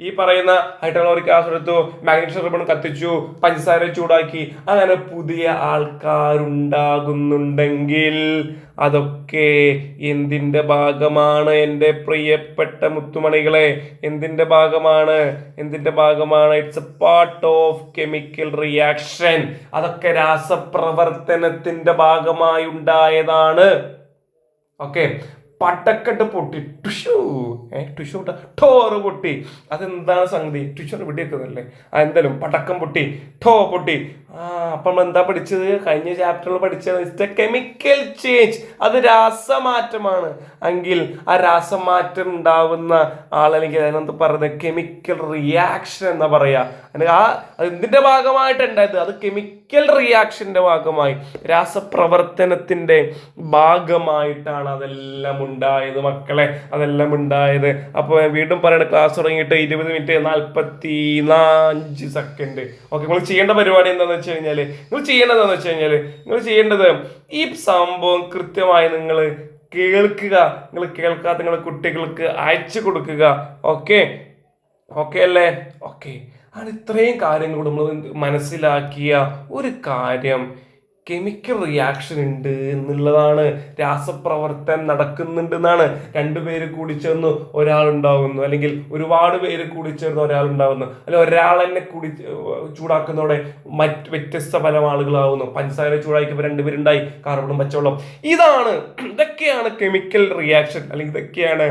ഈ പറയുന്ന ഹൈഡ്രോക്ലോറിക് ആസിഡ് എടുത്തു, മാഗ്നീഷ്യം റിബൺ കത്തിച്ചു, പഞ്ചസാര ചൂടാക്കി, അങ്ങനെ പുതിയ ആൾക്കാരുണ്ടാകുന്നുണ്ടെങ്കിൽ അതൊക്കെ എന്തിന്റെ ഭാഗമാണ് എൻ്റെ പ്രിയപ്പെട്ട മുത്തുമണികളെ? എന്തിന്റെ ഭാഗമാണ്? It's A part of chemical reaction. അതൊക്കെ രാസപ്രവർത്തനത്തിന്റെ ഭാഗമായി ഉണ്ടായതാണ്. ഓക്കെ, പടക്കെട്ട് പൊട്ടി, ടുഷു ടോറ് പൊട്ടി. അതെന്താണ് സംഗതി? ടുഷു വെടിവെക്കുന്നല്ലേ? എന്തായാലും പടക്കം പൊട്ടി, പൊട്ടി. അപ്പം എന്താ പഠിച്ചത്? കഴിഞ്ഞ ചാപ്റ്ററിൽ പഠിച്ചത് കെമിക്കൽ ചേഞ്ച്. അത് രാസമാറ്റമാണ്. എങ്കിൽ ആ രാസമാറ്റം ഉണ്ടാവുന്ന ആളല്ലെങ്കിൽ അതിനെന്ത് പറയുന്നത്? കെമിക്കൽ റിയാക്ഷൻ എന്നാ പറയാ. അത് എന്തിന്റെ ഭാഗമായിട്ട് ഉണ്ടായത്? അത് കെമിക്കൽ റിയാക്ഷന്റെ ഭാഗമായി, രാസപ്രവർത്തനത്തിന്റെ ഭാഗമായിട്ടാണ് അതെല്ലാം ഉണ്ടായത് മക്കളെ, അതെല്ലാം ഉണ്ടായത്. അപ്പോൾ വീണ്ടും പറയണ, ക്ലാസ് തുടങ്ങിയിട്ട് 20 മിനിറ്റ് 45 സെക്കൻഡ്. ഓക്കെ, നിങ്ങൾ ചെയ്യേണ്ട പരിപാടി എന്താണെന്ന് വെച്ച് കഴിഞ്ഞാൽ, നിങ്ങൾ ചെയ്യേണ്ടത് ഈ സംഭവം കൃത്യമായി നിങ്ങൾ കേൾക്കുക. നിങ്ങൾ കേൾക്കാത്ത നിങ്ങളുടെ കുട്ടികൾക്ക് അയച്ചു കൊടുക്കുക. ഓക്കെ അല്ലേ? ഓക്കെ, ആണ് ഇത്രയും കാര്യങ്ങൾ നമ്മൾ മനസ്സിലാക്കിയ ഒരു കാര്യം. കെമിക്കൽ റിയാക്ഷൻ ഉണ്ട് എന്നുള്ളതാണ്, രാസപ്രവർത്തനം നടക്കുന്നുണ്ട് എന്നാണ്. രണ്ടുപേര് കൂടി ചേർന്ന് ഒരാളുണ്ടാവുന്നു, അല്ലെങ്കിൽ ഒരുപാട് പേര് കൂടി ചേർന്ന് ഒരാളുണ്ടാവുന്നു, അല്ലെങ്കിൽ ഒരാൾ തന്നെ കൂടി ചൂടാക്കുന്നതോടെ വ്യത്യസ്ത പല ആളുകളാവുന്നു. പഞ്ചസാര ചൂടാക്കിയപ്പോൾ രണ്ടുപേരുണ്ടായി, കാർബണും പച്ചവെള്ളം. ഇതൊക്കെയാണ് കെമിക്കൽ റിയാക്ഷൻ, അല്ലെങ്കിൽ ഇതൊക്കെയാണ്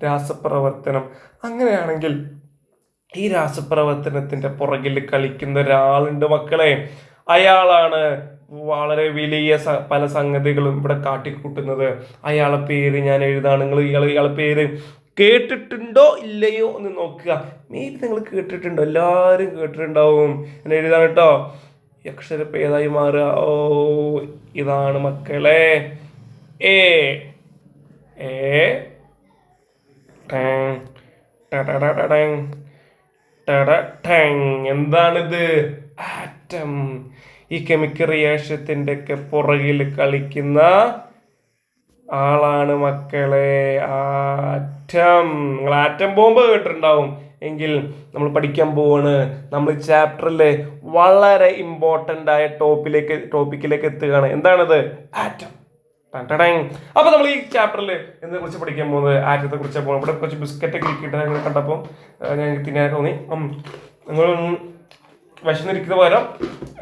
രാസപ്രവർത്തനം. അങ്ങനെയാണെങ്കിൽ ഈ രാസപ്രവർത്തനത്തിന്റെ പുറകിൽ കളിക്കുന്ന ഒരാളുണ്ട് മക്കളെ. അയാളാണ് വളരെ വലിയ പല സംഗതികളും ഇവിടെ കാട്ടിക്കൂട്ടുന്നത്. അയാളെ പേര് ഞാൻ എഴുതാണ്. നിങ്ങൾ ഇയാളെ പേര് കേട്ടിട്ടുണ്ടോ ഇല്ലയോ എന്ന് നോക്കുക. മേബി നിങ്ങൾ കേട്ടിട്ടുണ്ടോ? എല്ലാവരും കേട്ടിട്ടുണ്ടാവും. ഞാൻ എഴുതാണ് കേട്ടോ. അക്ഷരം ഏതായി മാറുക? ഇതാണ് മക്കളെ, എ. എന്താണിത്? ആറ്റം. ഈ കെമിക്കൽ റിയാക്ഷത്തിന്റെ ഒക്കെ പുറകിൽ കളിക്കുന്ന ആളാണ് മക്കളെ ആറ്റം. നിങ്ങൾ ആറ്റം ബോംബ് കേട്ടിട്ടുണ്ടാവും. എങ്കിൽ നമ്മൾ പഠിക്കാൻ പോവാണ്. നമ്മൾ ചാപ്റ്ററിലെ വളരെ ഇമ്പോർട്ടൻ്റ് ആയ ടോപ്പിക്കിലേക്ക് എത്തുകയാണ്. എന്താണത്? ആറ്റം. അപ്പൊ നമ്മൾ ഈ ചാപ്റ്ററിൽ എന്തിനെ കുറിച്ച് പഠിക്കാൻ പോകുന്നത്? ആറ്റത്തെ കുറിച്ച് പോകണം. ഇവിടെ കുറച്ച് ബിസ്ക്കറ്റ് ഒക്കെ ഇരിക്കട്ടെ ഞങ്ങൾ കണ്ടപ്പോൾ ഞാൻ തിന്നാൻ തോന്നി. നിങ്ങൾ വിശന്നിരിക്കുന്ന പകരം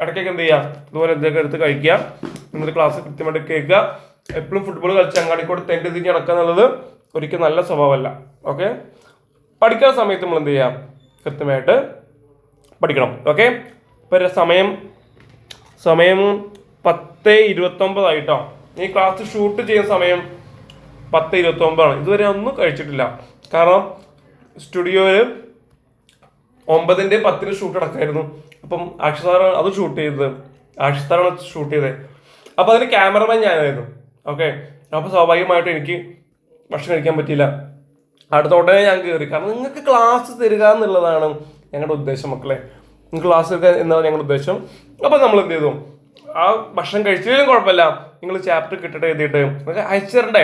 ഇടയ്ക്കൊക്കെ എന്ത് ചെയ്യുക, ഇതുപോലെ എന്തൊക്കെ എടുത്ത് കഴിക്കുക. എന്നിട്ട് ക്ലാസ് കൃത്യമായിട്ട് കേൾക്കുക. എപ്പോഴും ഫുട്ബോൾ കളിച്ച് അങ്ങാടിക്കൂടെ തെണ്ടി തിരിഞ്ഞ് നടക്കുക എന്നുള്ളത് ഒരിക്കലും നല്ല സ്വഭാവമല്ല. ഓക്കെ, പഠിക്കുന്ന സമയത്ത് നമ്മൾ എന്ത് ചെയ്യാം? കൃത്യമായിട്ട് പഠിക്കണം. ഓക്കെ, ഇപ്പം സമയം 10:29 ഈ ക്ലാസ് ഷൂട്ട് ചെയ്യുന്ന സമയം 10:29. ഇതുവരെ ഒന്നും കഴിച്ചിട്ടില്ല. കാരണം സ്റ്റുഡിയോയിൽ 9:10 ഷൂട്ട് നടക്കായിരുന്നു. അപ്പം ആഷിഷ് സാറാണ് അത് ഷൂട്ട് ചെയ്തത്. അപ്പൊ അതിന് ക്യാമറമാൻ ഞാനായിരുന്നു. ഓക്കെ, അപ്പൊ സ്വാഭാവികമായിട്ടും എനിക്ക് ഭക്ഷണം കഴിക്കാൻ പറ്റിയില്ല. അടുത്ത ഉടനെ ഞാൻ കയറി. കാരണം നിങ്ങൾക്ക് ക്ലാസ് തരിക എന്നുള്ളതാണ് ഞങ്ങളുടെ ഉദ്ദേശം മക്കളെ. ക്ലാസ് തരിക എന്നാണ് ഞങ്ങളുടെ ഉദ്ദേശം. അപ്പൊ നമ്മൾ എന്ത് ചെയ്തു? ആ ഭക്ഷണം കഴിച്ചില്ലെങ്കിലും കുഴപ്പമില്ല, നിങ്ങൾ ചാപ്റ്റർ കിട്ടട്ടെ എഴുതിയിട്ട് നിങ്ങൾക്ക് അയച്ചു തരണ്ടേ.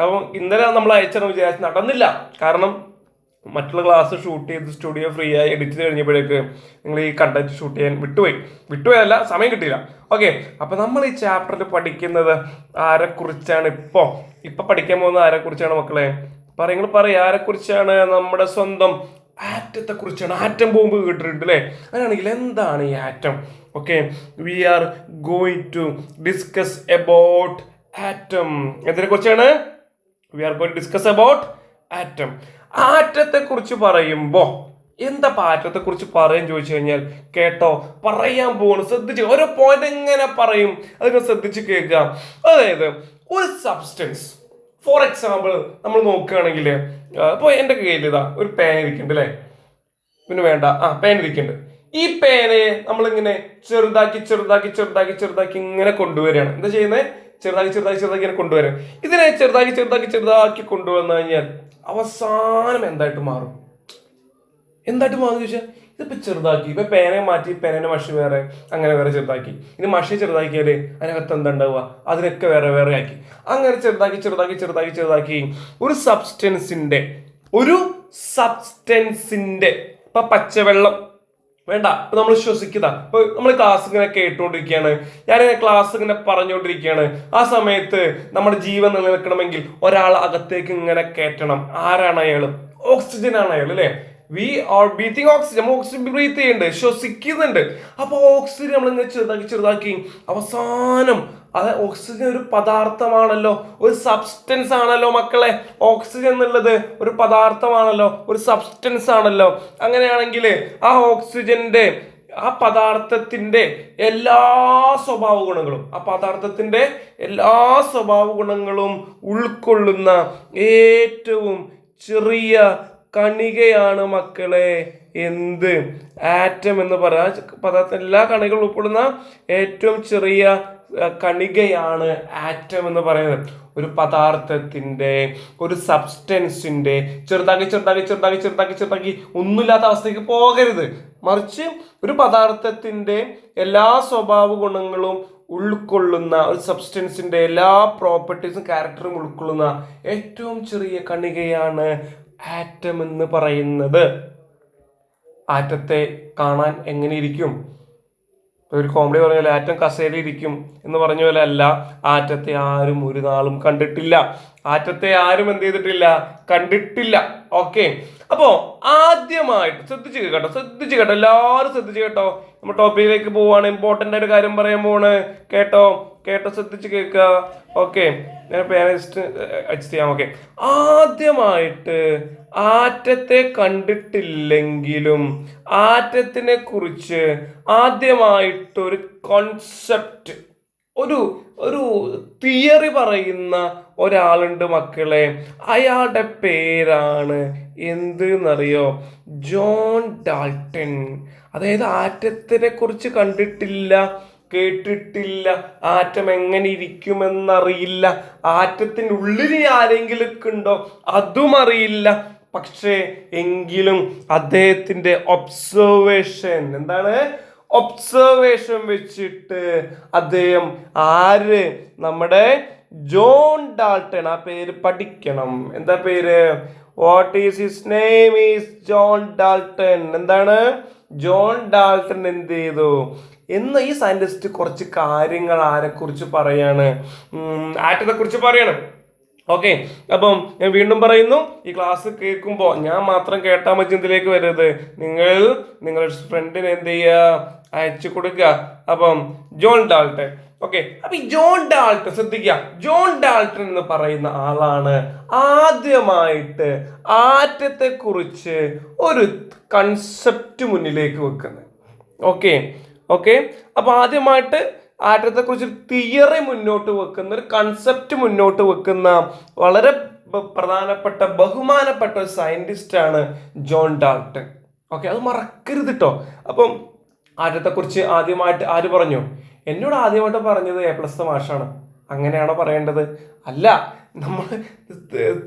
അപ്പം ഇന്നലെ നമ്മൾ അയച്ചെന്ന് വിചാരിച്ച് നടന്നില്ല. കാരണം മറ്റുള്ള ക്ലാസ് ഷൂട്ട് ചെയ്ത് സ്റ്റുഡിയോ ഫ്രീ ആയി എഡിറ്റ് ചെയ്ത് കഴിഞ്ഞപ്പോഴേക്ക് നിങ്ങൾ ഈ കണ്ടന്റ് ഷൂട്ട് ചെയ്യാൻ വിട്ടുപോയതല്ല, സമയം കിട്ടിയില്ല. ഓക്കെ, അപ്പൊ നമ്മൾ ഈ ചാപ്റ്ററിൽ പഠിക്കുന്നത് ആരെക്കുറിച്ചാണ്? ഇപ്പൊ പഠിക്കാൻ പോകുന്നത് ആരെക്കുറിച്ചാണ് മക്കളെ? പറയാ ആരെക്കുറിച്ചാണ്? നമ്മുടെ സ്വന്തം ആറ്റത്തെ കുറിച്ചാണ്. ആറ്റം ബോംബ് കേട്ടിട്ടുണ്ട് അല്ലേ? അങ്ങനെയാണെങ്കിൽ എന്താണ് ഈ ആറ്റം? Okay, we are going to discuss about atom. എന്തിനെ കുറിച്ചാണ്? We are going to discuss about atom. ആറ്റത്തെ കുറിച്ച് പറയുമ്പോ എന്താ ആറ്റത്തെ കുറിച്ച് പറയാൻ ചോദിച്ചു കഴിഞ്ഞാൽ, കേട്ടോ, പറയാൻ പോകണം, ശ്രദ്ധിച്ച് ഓരോ പോയിന്റ് എങ്ങനെ പറയും അതിനെ ശ്രദ്ധിച്ച് കേൾക്കുക. അതായത് ഒരു സബ്സ്റ്റൻസ്, ഫോർ എക്സാമ്പിൾ നമ്മൾ നോക്കുകയാണെങ്കിൽ, ഇപ്പോൾ എൻ്റെ കയ്യിൽ ഇതാ ഒരു പേന ഇരിക്കുന്നുണ്ട് അല്ലേ? പിന്നെ വേണ്ട, പേന ഇരിക്കുന്നുണ്ട്. ഈ പേനയെ നമ്മളിങ്ങനെ ചെറുതാക്കി ഇങ്ങനെ കൊണ്ടുവരികയാണ്. എന്താ ചെയ്യുന്നത്? ചെറുതാക്കി ഇങ്ങനെ കൊണ്ടുവരാം. ഇതിനെ ചെറുതാക്കി കൊണ്ടുവന്നു കഴിഞ്ഞാൽ അവസാനം എന്തായിട്ട് മാറും ചോദിച്ചാൽ ഇതിപ്പോ ചെറുതാക്കി, ഇപ്പൊ പേനയെ മാറ്റി പേനയുടെ മഷി വേറെ, അങ്ങനെ വേറെ ചെറുതാക്കി. ഇനി മഷി ചെറുതാക്കിയാല് അതിനകത്ത് എന്താ ഉണ്ടാവുക, അതിനൊക്കെ വേറെ വേറെ ആക്കി. അങ്ങനെ ചെറുതാക്കി ചെറുതാക്കി ചെറുതാക്കി ചെറുതാക്കി ഒരു സബ്സ്റ്റൻസിന്റെ ഇപ്പൊ പച്ചവെള്ളം വേണ്ട, ഇപ്പൊ നമ്മൾ ശ്വസിക്കുന്ന, ഇപ്പൊ നമ്മൾ ക്ലാസ് ഇങ്ങനെ കേട്ടുകൊണ്ടിരിക്കുകയാണ്, ഞാനിങ്ങനെ ക്ലാസ് ഇങ്ങനെ പറഞ്ഞുകൊണ്ടിരിക്കുകയാണ്. ആ സമയത്ത് നമ്മുടെ ജീവൻ നിലനിൽക്കണമെങ്കിൽ ഒരാൾ അകത്തേക്ക് ഇങ്ങനെ കയറ്റണം. ആരാണ് അയാൾ? ഓക്സിജൻ ആണ് അയാൾ, അല്ലെ? We are breathing oxygen. നമ്മൾ ഓക്സിജൻ ബ്രീത്ത് ചെയ്യുന്നുണ്ട്, ശ്വസിക്കുന്നുണ്ട്. അപ്പൊ ഓക്സിജൻ നമ്മളിങ്ങനെ ചെറുതാക്കി ചെറുതാക്കി അവസാനം അത് ഓക്സിജൻ ഒരു പദാർത്ഥമാണല്ലോ, ഒരു സബ്സ്റ്റൻസ് ആണല്ലോ മക്കളെ. ഓക്സിജൻ എന്നുള്ളത് ഒരു പദാർത്ഥമാണല്ലോ, ഒരു സബ്സ്റ്റൻസ് ആണല്ലോ. അങ്ങനെയാണെങ്കിൽ ആ ഓക്സിജന്റെ, ആ പദാർത്ഥത്തിന്റെ എല്ലാ സ്വഭാവ ഗുണങ്ങളും ഉൾക്കൊള്ളുന്ന ഏറ്റവും ചെറിയ കണികയാണ് മക്കളെ എന്ത്? ആറ്റം എന്ന് പറയാം. പദാർത്ഥം എല്ലാ കണികളും ഉൾപ്പെടുന്ന ഏറ്റവും ചെറിയ കണികയാണ് ആറ്റം എന്ന് പറയുന്നത്. ഒരു പദാർത്ഥത്തിന്റെ, ഒരു സബ്സ്റ്റൻസിന്റെ ചെറുതാക്കി ചെറുതാക്കി ചെറുതാക്കി ചെറുതാക്കി ചെറുതാക്കി ഒന്നുമില്ലാത്ത അവസ്ഥയ്ക്ക് പോകരുത്. മറിച്ച് ഒരു പദാർത്ഥത്തിന്റെ എല്ലാ സ്വഭാവ ഗുണങ്ങളും ഉൾക്കൊള്ളുന്ന, ഒരു സബ്സ്റ്റൻസിന്റെ എല്ലാ പ്രോപ്പർട്ടീസും ക്യാരക്ടറും ഉൾക്കൊള്ളുന്ന ഏറ്റവും ചെറിയ കണികയാണ് ആറ്റം എന്ന് പറയുന്നത്. ആറ്റത്തെ കാണാൻ എങ്ങനെ ഇരിക്കും? ഒരു കോമഡി പറഞ്ഞ പോലെ ആറ്റം കസേരയിരിക്കും എന്ന് പറഞ്ഞ പോലെ അല്ല, ആറ്റത്തെ ആരും ഒരു നാളും കണ്ടിട്ടില്ല. ആറ്റത്തെ ആരും എന്ത് ചെയ്തിട്ടില്ല? കണ്ടിട്ടില്ല. ഓക്കെ, അപ്പോ ആദ്യമായിട്ട് ശ്രദ്ധിച്ചു കേട്ടോ, എല്ലാവരും ശ്രദ്ധിച്ചു കേട്ടോ. നമ്മൾ ടോപ്പിക്കിലേക്ക് പോവാണ്, ഇമ്പോർട്ടന്റ് ആയിട്ട് കാര്യം പറയാൻ പോവാണ്. കേട്ടോ, ശ്രദ്ധിച്ച് കേൾക്കുക. ഓക്കെ, ഞാൻ പേനലിസ്റ്റ് അഡ്ജസ്റ്റ് ചെയ്യാം. ഓക്കെ, ആദ്യമായിട്ട് ആറ്റത്തെ കണ്ടിട്ടില്ലെങ്കിലും ആറ്റത്തിനെ കുറിച്ച് ആദ്യമായിട്ടൊരു കോൺസെപ്റ്റ്, ഒരു തിയറി പറയുന്ന ഒരാളുണ്ട് മക്കളെ. അയാളുടെ പേരാണ് എന്തെന്നറിയോ? John Dalton. അതായത് ആറ്റത്തിനെ കുറിച്ച് കണ്ടിട്ടില്ല, കേട്ടിട്ടില്ല, ആറ്റം എങ്ങനെ ഇരിക്കുമെന്നറിയില്ല, ആറ്റത്തിൻ്റെ ഉള്ളിൽ ആരെങ്കിലും ഉണ്ടോ അതും അറിയില്ല. പക്ഷേ എങ്കിലും അദ്ദേഹത്തിന്റെ ഒബ്സർവേഷൻ എന്താണ്? ഒബ്സർവേഷൻ വെച്ചിട്ട് അദ്ദേഹം നമ്മുടെ ജോൺ ഡാൾട്ടൺ, ആ പേര് പഠിക്കണം. എന്താ പേര്? What is his name? Is John Dalton. എന്താണ്? ജോൺ ഡാൾട്ടൺ എന്ത് ചെയ്തു എന്ന് ഈ സയന്റിസ്റ്റ് കുറച്ച് കാര്യങ്ങൾ ആരെക്കുറിച്ച് പറയാണ്? ആറ്റത്തെ കുറിച്ച് പറയാണ്. ഓക്കെ, അപ്പം ഞാൻ വീണ്ടും പറയുന്നു, ഈ ക്ലാസ് കേൾക്കുമ്പോൾ ഞാൻ മാത്രം കേട്ടാൽ മതി ഇതിലേക്ക് വരരുത്. നിങ്ങളുടെ ഫ്രണ്ടിന് എന്ത് ചെയ്യുക? അയച്ചു കൊടുക്കുക. അപ്പം ജോൺ ഡാൾട്ടൺ. ഓക്കെ, അപ്പൊ ഈ ജോൺ ഡാൾട്ടൺ ശ്രദ്ധിക്കുക. ജോൺ ഡാൾട്ടൺ എന്ന് പറയുന്ന ആളാണ് ആദ്യമായിട്ട് ആറ്റത്തെ കുറിച്ച് ഒരു കൺസെപ്റ്റ് മുന്നിലേക്ക് വെക്കുന്നത്. ഓക്കെ, അപ്പൊ ആദ്യമായിട്ട് ആറ്റത്തെ കുറിച്ച് തിയറി മുന്നോട്ട് വെക്കുന്ന, ഒരു കൺസെപ്റ്റ് മുന്നോട്ട് വെക്കുന്ന വളരെ പ്രധാനപ്പെട്ട, ബഹുമാനപ്പെട്ട ഒരു സയന്റിസ്റ്റ് ആണ് ജോൺ ഡാൾട്ടൺ. ഓക്കെ, അത് മറക്കരുത് കേട്ടോ. അപ്പം ആറ്റത്തെ കുറിച്ച് ആദ്യമായിട്ട് ആര് പറഞ്ഞു? എന്നോട് ആദ്യമായിട്ട് പറഞ്ഞത് A+ മാഷാണ്. അങ്ങനെയാണോ പറയേണ്ടത്? അല്ല, നമ്മൾ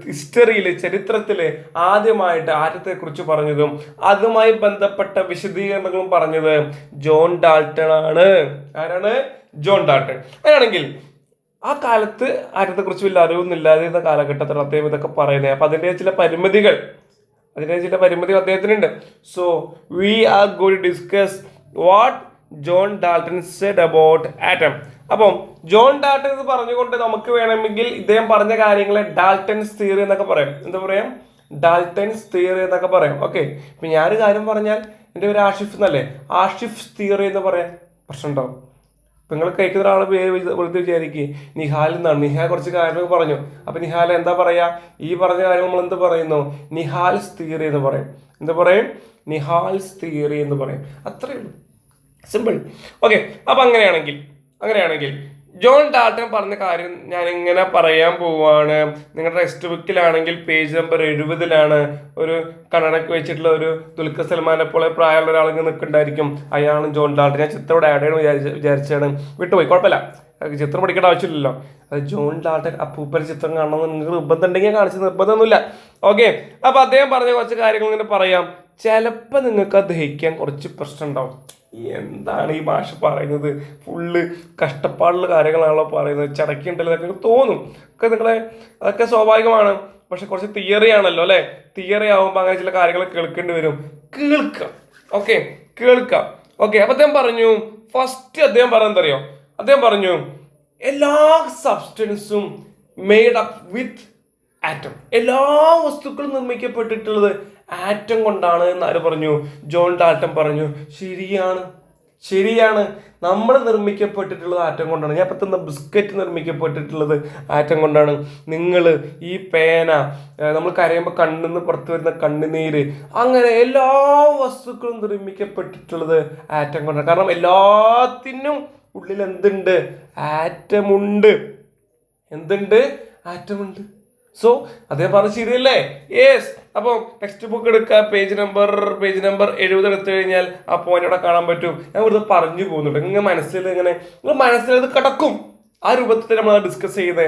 ഹിസ്റ്ററിയില്, ചരിത്രത്തില് ആദ്യമായിട്ട് ആറ്റത്തെ കുറിച്ച് പറഞ്ഞതും അതുമായി ബന്ധപ്പെട്ട വിശദീകരണങ്ങളും പറഞ്ഞത് ജോൺ ഡാൾട്ടൺ ആണ്. ആരാണ്? John Dalton. അങ്ങനെയാണെങ്കിൽ ആ കാലത്ത് ആറ്റത്തെ കുറിച്ച് വലിയ അറിവൊന്നും ഇല്ലാതിരുന്ന കാലഘട്ടത്തിൽ അദ്ദേഹം ഇതൊക്കെ പറയുന്നത്. അപ്പൊ അതിന്റെ ചില പരിമിതികൾ അദ്ദേഹത്തിനുണ്ട്. So we are going to discuss what John Dalton said about atom. അപ്പം ജോൺ ഡാൾട്ടൺ എന്ന് പറഞ്ഞുകൊണ്ട് നമുക്ക് വേണമെങ്കിൽ ഇദ്ദേഹം പറഞ്ഞ കാര്യങ്ങളെ ഡാൾട്ടൺസ് തിയറി എന്നൊക്കെ പറയാം. എന്താ പറയാം? ഡാൾട്ടൺസ് തിയറി എന്നൊക്കെ പറയാം. ഓക്കെ, ഇപ്പൊ ഞാനൊരു കാര്യം പറഞ്ഞാൽ എൻ്റെ പേര് ആഷിഫ് എന്നല്ലേ, ആഷിഫ് തിയറി എന്ന് പറയാൻ പ്രശ്നമുണ്ടോ? നിങ്ങൾ കേൾക്കുന്ന ഒരാളെ പേര് വെറുതെ വിചാരിക്കുക നിഹാൽ എന്നാണ്. നിഹാൽ കുറച്ച് കാര്യങ്ങൾ പറഞ്ഞു. അപ്പൊ നിഹാൽ എന്താ പറയാ? ഈ പറഞ്ഞ കാര്യം നമ്മൾ എന്ത് പറയുന്നു? നിഹാൽസ് തിയറി എന്ന് പറയും. എന്താ പറയും? നിഹാൽസ് തിയറി എന്ന് പറയും. അത്രയേ ഉള്ളൂ, സിമ്പിൾ. ഓക്കെ, അപ്പൊ അങ്ങനെയാണെങ്കിൽ ജോൺ ഡാൾട്ടൺ പറഞ്ഞ കാര്യം ഞാൻ ഇങ്ങനെ പറയാൻ പോവാണ്. നിങ്ങളുടെ ടെക്സ്റ്റ് ബുക്കിലാണെങ്കിൽ പേജ് നമ്പർ 70 ഒരു കണ്ണടക്ക് വെച്ചിട്ടുള്ള ഒരു ദുൽഖർ സൽമാനെ പോലെ പ്രായമുള്ള ഒരാളിങ്ങനെ നിൽക്കുന്നുണ്ടായിരിക്കും. അയാളാണ് ജോൺ ഡാൾട്ടൺ. ഞാൻ ചിത്രം ആഡ് ചെയ്യണം വിചാരിച്ചാണ്, വിട്ടുപോയി. കുഴപ്പമില്ല, ചിത്രം പഠിക്കേണ്ട ആവശ്യമില്ലല്ലോ. അത് ജോൺ ഡാൾട്ടൺ അപ്പൂപ്പൻ ചിത്രം കാണണമെന്ന് നിങ്ങൾക്ക് നിർബന്ധം ഉണ്ടെങ്കിൽ കാണിച്ച് നിർബന്ധമൊന്നുമില്ല. ഓക്കെ, അപ്പൊ അദ്ദേഹം പറഞ്ഞ കുറച്ച് കാര്യങ്ങൾ ഇങ്ങനെ പറയാം. ചിലപ്പോൾ നിങ്ങൾക്ക് അത് ദഹിക്കാൻ കുറച്ച് പ്രശ്നം ഉണ്ടാവും. എന്താണ് ഈ ഭാഷ പറയുന്നത്, ഫുള്ള് കഷ്ടപ്പാടുള്ള കാര്യങ്ങളാണല്ലോ പറയുന്നത്, ചടക്കിയുണ്ടല്ലോ എന്നൊക്കെ തോന്നും. ഒക്കെ നിങ്ങളെ അതൊക്കെ സ്വാഭാവികമാണ്. പക്ഷെ കുറച്ച് തിയറി ആണല്ലോ അല്ലെ, തിയറി ആവുമ്പോൾ അങ്ങനെ ചില കാര്യങ്ങൾ കേൾക്കേണ്ടി വരും. കേൾക്കാം, ഓക്കെ, കേൾക്കാം. ഓക്കെ, അപ്പൊ അദ്ദേഹം പറഞ്ഞു, ഫസ്റ്റ് അദ്ദേഹം പറയുന്നതറിയോ, അദ്ദേഹം പറഞ്ഞു എല്ലാ സബ്സ്റ്റൻസും മെയ്ഡ് അപ്പ് വിത്ത് ആറ്റം. എല്ലാ വസ്തുക്കളും നിർമ്മിക്കപ്പെട്ടിട്ടുള്ളത് ആറ്റം കൊണ്ടാണ് എന്ന് ആര് പറഞ്ഞു? ജോൺ ഡാൾട്ടൺ പറഞ്ഞു. ശരിയാണ്, ശരിയാണ്. നമ്മൾ നിർമ്മിക്കപ്പെട്ടിട്ടുള്ളത് ആറ്റം കൊണ്ടാണ്. ഞാൻ പറ്റുന്ന ബിസ്ക്കറ്റ് നിർമ്മിക്കപ്പെട്ടിട്ടുള്ളത് ആറ്റം കൊണ്ടാണ്. നിങ്ങൾ ഈ പേന, നമ്മൾ കരയുമ്പോൾ കണ്ണിൽ നിന്ന് പുറത്തു വരുന്ന കണ്ണുനീര്, അങ്ങനെ എല്ലാ വസ്തുക്കളും നിർമ്മിക്കപ്പെട്ടിട്ടുള്ളത് ആറ്റം കൊണ്ടാണ്. കാരണം എല്ലാത്തിനും ഉള്ളിൽ എന്തുണ്ട്? ആറ്റമുണ്ട്. എന്തുണ്ട്? ആറ്റമുണ്ട്. സോ അദ്ദേഹം പറഞ്ഞ ശരിയല്ലേ? യെസ്. അപ്പോൾ ടെക്സ്റ്റ് ബുക്ക് എടുക്കുക, പേജ് നമ്പർ 70 എടുത്തു കഴിഞ്ഞാൽ ആ പോയിന്റ് അവിടെ കാണാൻ പറ്റും. ഞാൻ ഇവിടുന്ന് പറഞ്ഞു പോകുന്നുണ്ട്, നിങ്ങൾ മനസ്സിൽ ഇത് കിടക്കും. ആ രൂപത്തിൽ നമ്മൾ ഡിസ്കസ് ചെയ്യുന്നത്.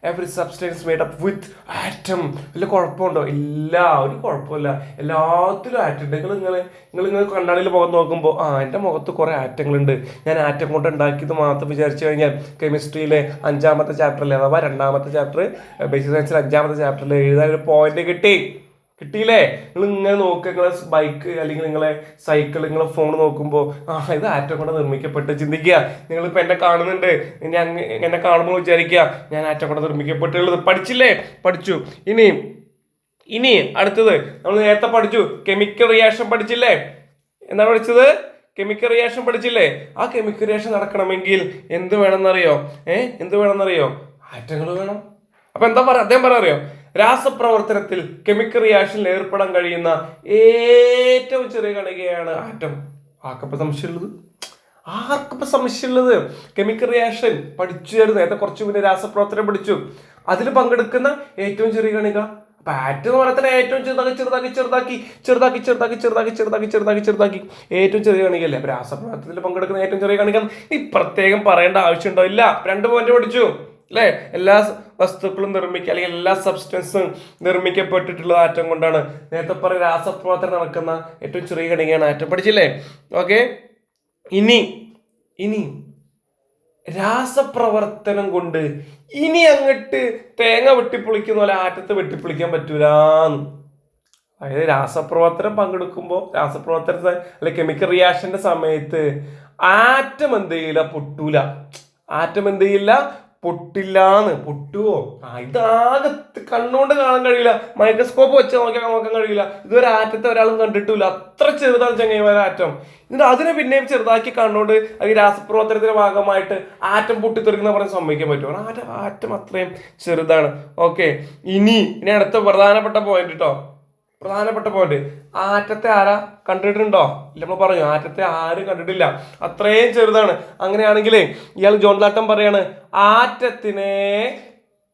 Every substance made up with atom. വലിയ കുഴപ്പമുണ്ടോ? ഇല്ല, ഒരു കുഴപ്പമില്ല. എല്ലാത്തിലും ആറ്റം ഉണ്ട്. നിങ്ങൾ കണ്ണാടിയിൽ മുഖം നോക്കുമ്പോൾ എൻ്റെ മുഖത്ത് കുറേ ആറ്റങ്ങളുണ്ട്, ഞാൻ ആറ്റം കൊണ്ട് ഉണ്ടാക്കിയത് മാത്രം വിചാരിച്ചു കഴിഞ്ഞാൽ കെമിസ്ട്രിയിലെ 5ാമത്തെ ചാപ്റ്ററിൽ, അഥവാ 2ാമത്തെ ചാപ്റ്റർ, ബേസിക് സയൻസിലെ 5ാമത്തെ ചാപ്റ്ററിൽ എഴുതാൻ ഒരു പോയിന്റ് കിട്ടിയില്ലേ? നിങ്ങൾ ഇങ്ങനെ നോക്കുക, നിങ്ങളെ ബൈക്ക് അല്ലെങ്കിൽ നിങ്ങളെ സൈക്കിൾ, നിങ്ങളെ ഫോൺ നോക്കുമ്പോൾ ഇത് ആറ്റം കൊണ്ട് നിർമ്മിക്കപ്പെട്ട് ചിന്തിക്കുക. നിങ്ങളിപ്പോൾ എന്നെ കാണുന്നുണ്ട്, എന്നെ കാണുമ്പോൾ വിചാരിക്കുക ഞാൻ ആറ്റം കൊണ്ട് നിർമ്മിക്കപ്പെട്ടുള്ളത്. പഠിച്ചില്ലേ? പഠിച്ചു. ഇനി അടുത്തത് നമ്മൾ നേരത്തെ പഠിച്ചു, കെമിക്കൽ റിയാക്ഷൻ പഠിച്ചില്ലേ? എന്താണ് പഠിച്ചത്? കെമിക്കൽ റിയാക്ഷൻ പഠിച്ചില്ലേ? ആ കെമിക്കൽ റിയാക്ഷൻ നടക്കണമെങ്കിൽ എന്ത് വേണമെന്നറിയോ? എന്ത് വേണമെന്നറിയോ? ആറ്റങ്ങൾ വേണം. അപ്പൊ എന്താ പറയാ അദ്ദേഹം പറയാറിയോ? രാസപ്രവർത്തനത്തിൽ കെമിക്കൽ റിയാക്ഷനിൽ ഏർപ്പെടാൻ കഴിയുന്ന ഏറ്റവും ചെറിയ കണികയാണ് ആറ്റം. ആർക്കപ്പം സംശയമുള്ളത്? കെമിക്കൽ റിയാക്ഷൻ പഠിച്ചു നേരത്തെ കുറച്ചു മുന്നേ രാസപ്രവർത്തനം പഠിച്ചു. അതിൽ പങ്കെടുക്കുന്ന ഏറ്റവും ചെറിയ കണിക. അപ്പൊ ആറ്റം എന്ന് പറഞ്ഞാൽ ഏറ്റവും ചെറുതാക്കി ഏറ്റവും ചെറിയ കണികയല്ലേ? അപ്പൊ രാസപ്രവർത്തനത്തിൽ പങ്കെടുക്കുന്ന ഏറ്റവും ചെറിയ കണിക ഈ പ്രത്യേകം പറയേണ്ട ആവശ്യമുണ്ടോ? ഇല്ല. 2 പോയിന്റ് പഠിച്ചു അല്ലെ? എല്ലാ വസ്തുക്കളും അല്ലെങ്കിൽ എല്ലാ സബ്സ്റ്റൻസും നിർമ്മിക്കപ്പെട്ടിട്ടുള്ളത് ആറ്റം കൊണ്ടാണ്. നേരത്തെ പറഞ്ഞ രാസപ്രവർത്തനം നടക്കുന്ന ഏറ്റവും ചെറിയ കണികയാണ് ആറ്റം. പഠിച്ചില്ലേ? ഓക്കെ. ഇനി രാസപ്രവർത്തനം കൊണ്ട് ഇനി അങ്ങോട്ട് തേങ്ങ വെട്ടിപ്പൊളിക്കുന്ന പോലെ ആറ്റത്തെ വെട്ടിപ്പൊളിക്കാൻ പറ്റൂലാന്ന്. അതായത് രാസപ്രവർത്തനം പങ്കെടുക്കുമ്പോൾ, രാസപ്രവർത്തന അല്ലെങ്കിൽ കെമിക്കൽ റിയാക്ഷന്റെ സമയത്ത് ആറ്റം എന്ത് ചെയ്യില്ല? പൊട്ടൂല. ആറ്റം എന്ത് ചെയ്യില്ല? പൊട്ടില്ലാന്ന്. പൊട്ടുവോ? ഇതാകെ കണ്ണുകൊണ്ട് കാണാൻ കഴിയില്ല, മൈക്രോസ്കോപ്പ് വെച്ച് നോക്കാൻ കഴിയില്ല. ഇതുവരെ ആറ്റത്തെ ഒരാളും കണ്ടിട്ടില്ല. അത്ര ചെറുതാണ് ചങ്ങായിമാരെ ആറ്റം. എന്നിട്ട് അതിനെ പിന്നെയും ചെറുതാക്കി കണ്ണുകൊണ്ട് അല്ലെങ്കിൽ രാസപ്രവർത്തനത്തിന്റെ ഭാഗമായിട്ട് ആറ്റം പൊട്ടിത്തെറിക്കുന്ന പറഞ്ഞ് സമ്മതിക്കാൻ പറ്റുമോ? ആറ്റം അത്രയും ചെറുതാണ്. ഓക്കെ, ഇനി അടുത്ത പ്രധാനപ്പെട്ട പോയിന്റ് പ്രധാനപ്പെട്ട പോയിന്റ്. ആറ്റത്തെ ആരാ കണ്ടിട്ടുണ്ടോ? ഇല്ല, നമ്മൾ പറഞ്ഞു ആറ്റത്തെ ആരും കണ്ടിട്ടില്ല, അത്രയും ചെറുതാണ്. അങ്ങനെയാണെങ്കിൽ ഇയാൾ ജോൺ ഡാൾട്ടൺ പറയാണ്, ആറ്റത്തിനെ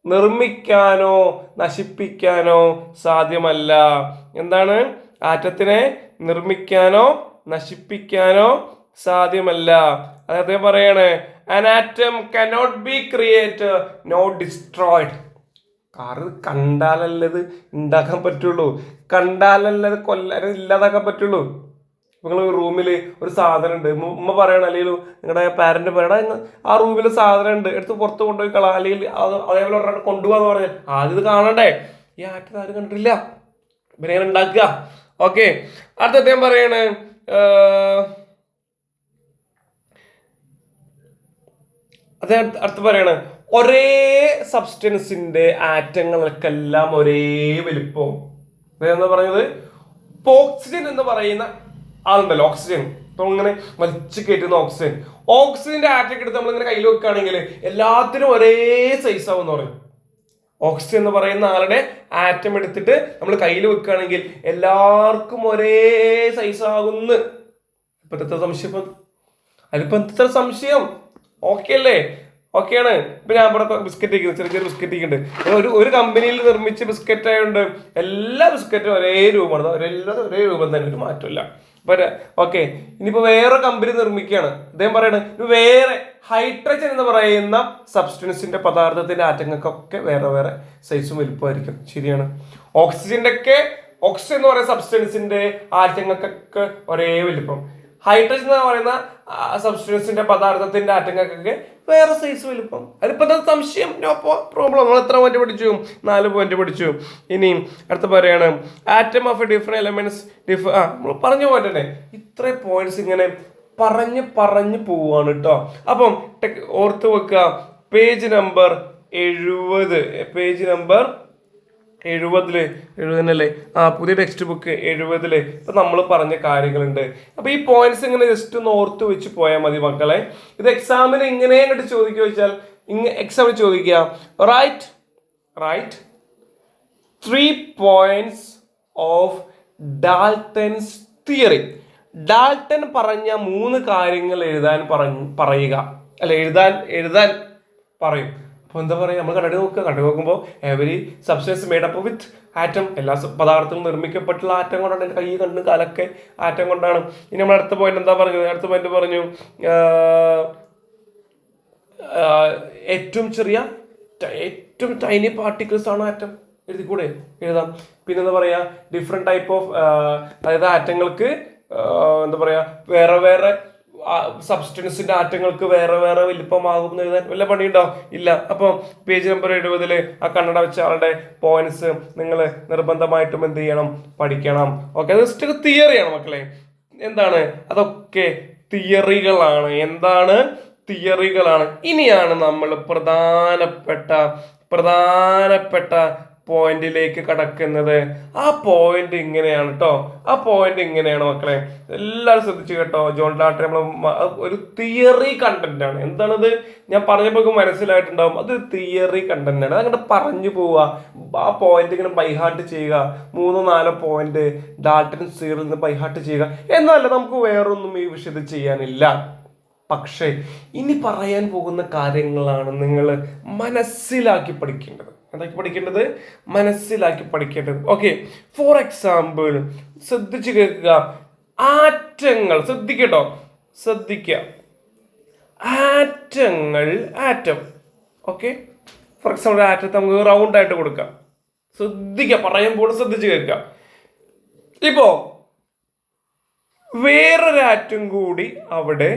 നിർമ്മിക്കാനോ നശിപ്പിക്കാനോ സാധ്യമല്ല. എന്താണ്? ആറ്റത്തിനെ നിർമ്മിക്കാനോ നശിപ്പിക്കാനോ സാധ്യമല്ല. അദ്ദേഹം പറയാണ്, an atom cannot be created nor destroyed. കണ്ടാലല്ലത് ഉണ്ടാക്കാൻ പറ്റുള്ളൂ, കണ്ടാലല്ലത് ഇല്ലാതാക്കാൻ പറ്റുള്ളൂ. നിങ്ങൾ റൂമിൽ ഒരു സാധനം ഉണ്ട്, ഉമ്മ പറയണം അല്ലെങ്കിൽ നിങ്ങളുടെ പാരന്റ് പറയണം, ആ റൂമിൽ സാധനം ഉണ്ട്, എടുത്ത് പുറത്ത് കൊണ്ടുപോയി കളാം, അല്ലെങ്കിൽ അതേപോലെ ഒരാൾ കൊണ്ടുപോകാന്ന് പറഞ്ഞാൽ ആദ്യം ഇത് കാണണ്ടേ? ഈ ആറ്റം ആരും കണ്ടിട്ടില്ല, പിന്നെ എങ്ങനെ ഉണ്ടാക്കുക? ഓക്കെ, അടുത്ത അദ്ദേഹം പറയാണ്, അദ്ദേഹം അടുത്ത് പറയാണ്, ഒരേ സബ്സ്റ്റൻസിന്റെ ആറ്റങ്ങൾക്കെല്ലാം ഒരേ വലിപ്പം. എന്താ പറയുന്നത്? ഓക്സിജൻ എന്ന് പറയുന്ന ആളുണ്ടല്ലോ, ഓക്സിജൻ ഇങ്ങനെ വലിച്ചു കയറ്റുന്ന ഓക്സിജന്റെ ആറ്റം എടുത്ത് നമ്മളിങ്ങനെ കയ്യിൽ വെക്കുകയാണെങ്കിൽ എല്ലാത്തിനും ഒരേ സൈസ് ആവും എന്ന് പറയും. ഓക്സിജൻ എന്ന് പറയുന്ന ആളുടെ ആറ്റം എടുത്തിട്ട് നമ്മൾ കയ്യിൽ വെക്കുകയാണെങ്കിൽ എല്ലാവർക്കും ഒരേ സൈസ് ആകുന്നു. ഇപ്പൊ എത്ര സംശയം? അതിലിപ്പോ എത്ര സംശയം? ഓക്കെ അല്ലേ? ഓക്കെയാണ്. ഇപ്പൊ ഞാൻ ഇവിടെ ബിസ്ക്കറ്റ് ചെറിയ ബിസ്ക്കറ്റ് ഉണ്ട്. ഒരു കമ്പനിയിൽ നിർമ്മിച്ച ബിസ്ക്കറ്റ് ആയതുകൊണ്ട് എല്ലാ ബിസ്ക്കറ്റും ഒരേ രൂപമാണ്, ഒരേ രൂപം തന്നെ, ഒരു മാറ്റമില്ല. ഓക്കെ, ഇനിയിപ്പോ വേറെ കമ്പനി നിർമ്മിക്കുകയാണ്. അദ്ദേഹം പറയണത് വേറെ ഹൈഡ്രജൻ എന്ന് പറയുന്ന സബ്സ്റ്റൻസിന്റെ പദാർത്ഥത്തിന്റെ ആറ്റങ്ങൾക്കൊക്കെ വേറെ വേറെ സൈസും വലുപ്പമായിരിക്കും. ശരിയാണ്. ഓക്സിജന്റെ ഒക്കെ ഓക്സിജൻ എന്ന് പറയുന്ന സബ്സ്റ്റൻസിന്റെ ആറ്റങ്ങൾക്കൊക്കെ ഒരേ വലിപ്പം. ഹൈഡ്രജൻ എന്ന് പറയുന്ന സബ്സ്റ്റൻസിന്റെ പദാർത്ഥത്തിന്റെ ആറ്റങ്ങൾക്കൊക്കെ വേറെ സൈസ് വലിപ്പം. അതിലിപ്പോ എന്താ സംശയം? No problem. നമ്മൾ എത്ര പോയിന്റ് പഠിച്ചു? 4 പോയിന്റ് പഠിച്ചു. ഇനി അടുത്ത പറയാണ് ആറ്റം ഓഫ് ഡിഫറെന്റ് എലമെന്റ്സ് നമ്മൾ പറഞ്ഞ പോലെ തന്നെ ഇത്ര പോയിന്റ്സ് ഇങ്ങനെ പറഞ്ഞു പോവാണ് കേട്ടോ. അപ്പം ഓർത്ത് വെക്കുക, പേജ് നമ്പർ 70, പേജ് നമ്പർ 70 പുതിയ ടെക്സ്റ്റ് ബുക്ക് 70 ഇപ്പൊ നമ്മൾ പറഞ്ഞ കാര്യങ്ങളുണ്ട്. അപ്പൊ ഈ പോയിന്റ്സ് ഇങ്ങനെ ജസ്റ്റ് ഒന്ന് ഓർത്ത് വെച്ച് പോയാൽ മതി മക്കളെ. ഇത് എക്സാമിന് ഇങ്ങനെ അങ്ങോട്ട് ചോദിക്കുക വെച്ചാൽ എക്സാമിന് ചോദിക്കുക right 3 points of Dalton's theory. Dalton പറഞ്ഞ 3 കാര്യങ്ങൾ എഴുതാൻ പറയുക, അല്ല എഴുതാൻ പറയും. അപ്പോൾ എന്താ പറയുക, നമ്മൾ കണ്ടു നോക്കുമ്പോൾ every substance made up with atom, എല്ലാ പദാർത്ഥങ്ങളും നിർമ്മിക്കപ്പെട്ടുള്ള ആറ്റം കൊണ്ടാണ്. എൻ്റെ കൈ കണ്ണും കാലൊക്കെ ആറ്റം കൊണ്ടാണ്. ഇനി നമ്മൾ അടുത്ത പോയിന്റ് എന്താ പറഞ്ഞത്? അടുത്ത പോയിന്റ് പറഞ്ഞു ഏറ്റവും ടൈനി പാർട്ടിക്കിൾസ് ആണ് ആറ്റം. എഴുതിക്കൂടെ? എഴുതാം. പിന്നെ എന്താ പറയാ, ഡിഫറെന്റ് ടൈപ്പ് ഓഫ്, അതായത് ആറ്റങ്ങൾക്ക് എന്താ പറയാ, വേറെ സബ്സ്റ്റൻസിന്റെ ആറ്റങ്ങൾക്ക് വേറെ വലിപ്പമാകും എന്ന് എഴുതാൻ വല്ല പണിയുണ്ടോ? ഇല്ല. അപ്പം പേജ് നമ്പർ 70 ആ കണ്ണട വെച്ച ആളുടെ പോയിന്റ്സ് നിങ്ങൾ നിർബന്ധമായിട്ടും എന്ത് ചെയ്യണം? പഠിക്കണം. ഓക്കെ, അത് ജസ്റ്റ് തിയറിയാണ് മക്കളെ. എന്താണ്? അതൊക്കെ തിയറികളാണ്. എന്താണ്? തിയറികളാണ്. ഇനിയാണ് നമ്മൾ പ്രധാനപ്പെട്ട പോയിന്റിലേക്ക് കടക്കുന്നത്. ആ പോയിന്റ് ഇങ്ങനെയാണ് കേട്ടോ. ആ പോയിന്റ് ഇങ്ങനെയാണ് മക്കളെ, എല്ലാവരും ശ്രദ്ധിച്ചു കേട്ടോ. ജോൺ ഡാൾട്ടൻ നമ്മൾ ഒരു തിയറി കണ്ടന്റ് ആണ്. എന്താണത്? ഞാൻ പറഞ്ഞപ്പോൾ മനസ്സിലായിട്ടുണ്ടാവും. അത് തിയറി കണ്ടന്റ് ആണ്. അതങ്ങോട്ട് പറഞ്ഞു പോവുക. ആ പോയിന്റ് ഇങ്ങനെ ബൈഹാർട്ട് ചെയ്യുക. 3-4 പോയിന്റ് ഡാൾട്ടൻ തിയറിയിൽ നിന്ന് ബൈഹാർട്ട് ചെയ്യുക. എന്നല്ല, നമുക്ക് വേറൊന്നും ഈ വിഷയത്തിൽ ചെയ്യാനില്ല. പക്ഷേ ഇനി പറയാൻ പോകുന്ന കാര്യങ്ങളാണ് നിങ്ങൾ മനസ്സിലാക്കി പഠിക്കേണ്ടത്. മനസ്സിലാക്കി പഠിക്കേണ്ടത്. ഓക്കെ, ഫോർ എക്സാമ്പിൾ ശ്രദ്ധിച്ചു കേൾക്കുക. ആറ്റങ്ങൾ ശ്രദ്ധിക്കുക. ആറ്റം. ഓക്കെ, ഫോർ എക്സാമ്പിൾ ആറ്റത്തെ നമുക്ക് റൗണ്ട് ആയിട്ട് കൊടുക്കാം. ശ്രദ്ധിക്കുക, പറയുമ്പോൾ ശ്രദ്ധിച്ചു കേൾക്കുക. ഇപ്പോ വേറൊരു ആറ്റം കൂടി അവിടെ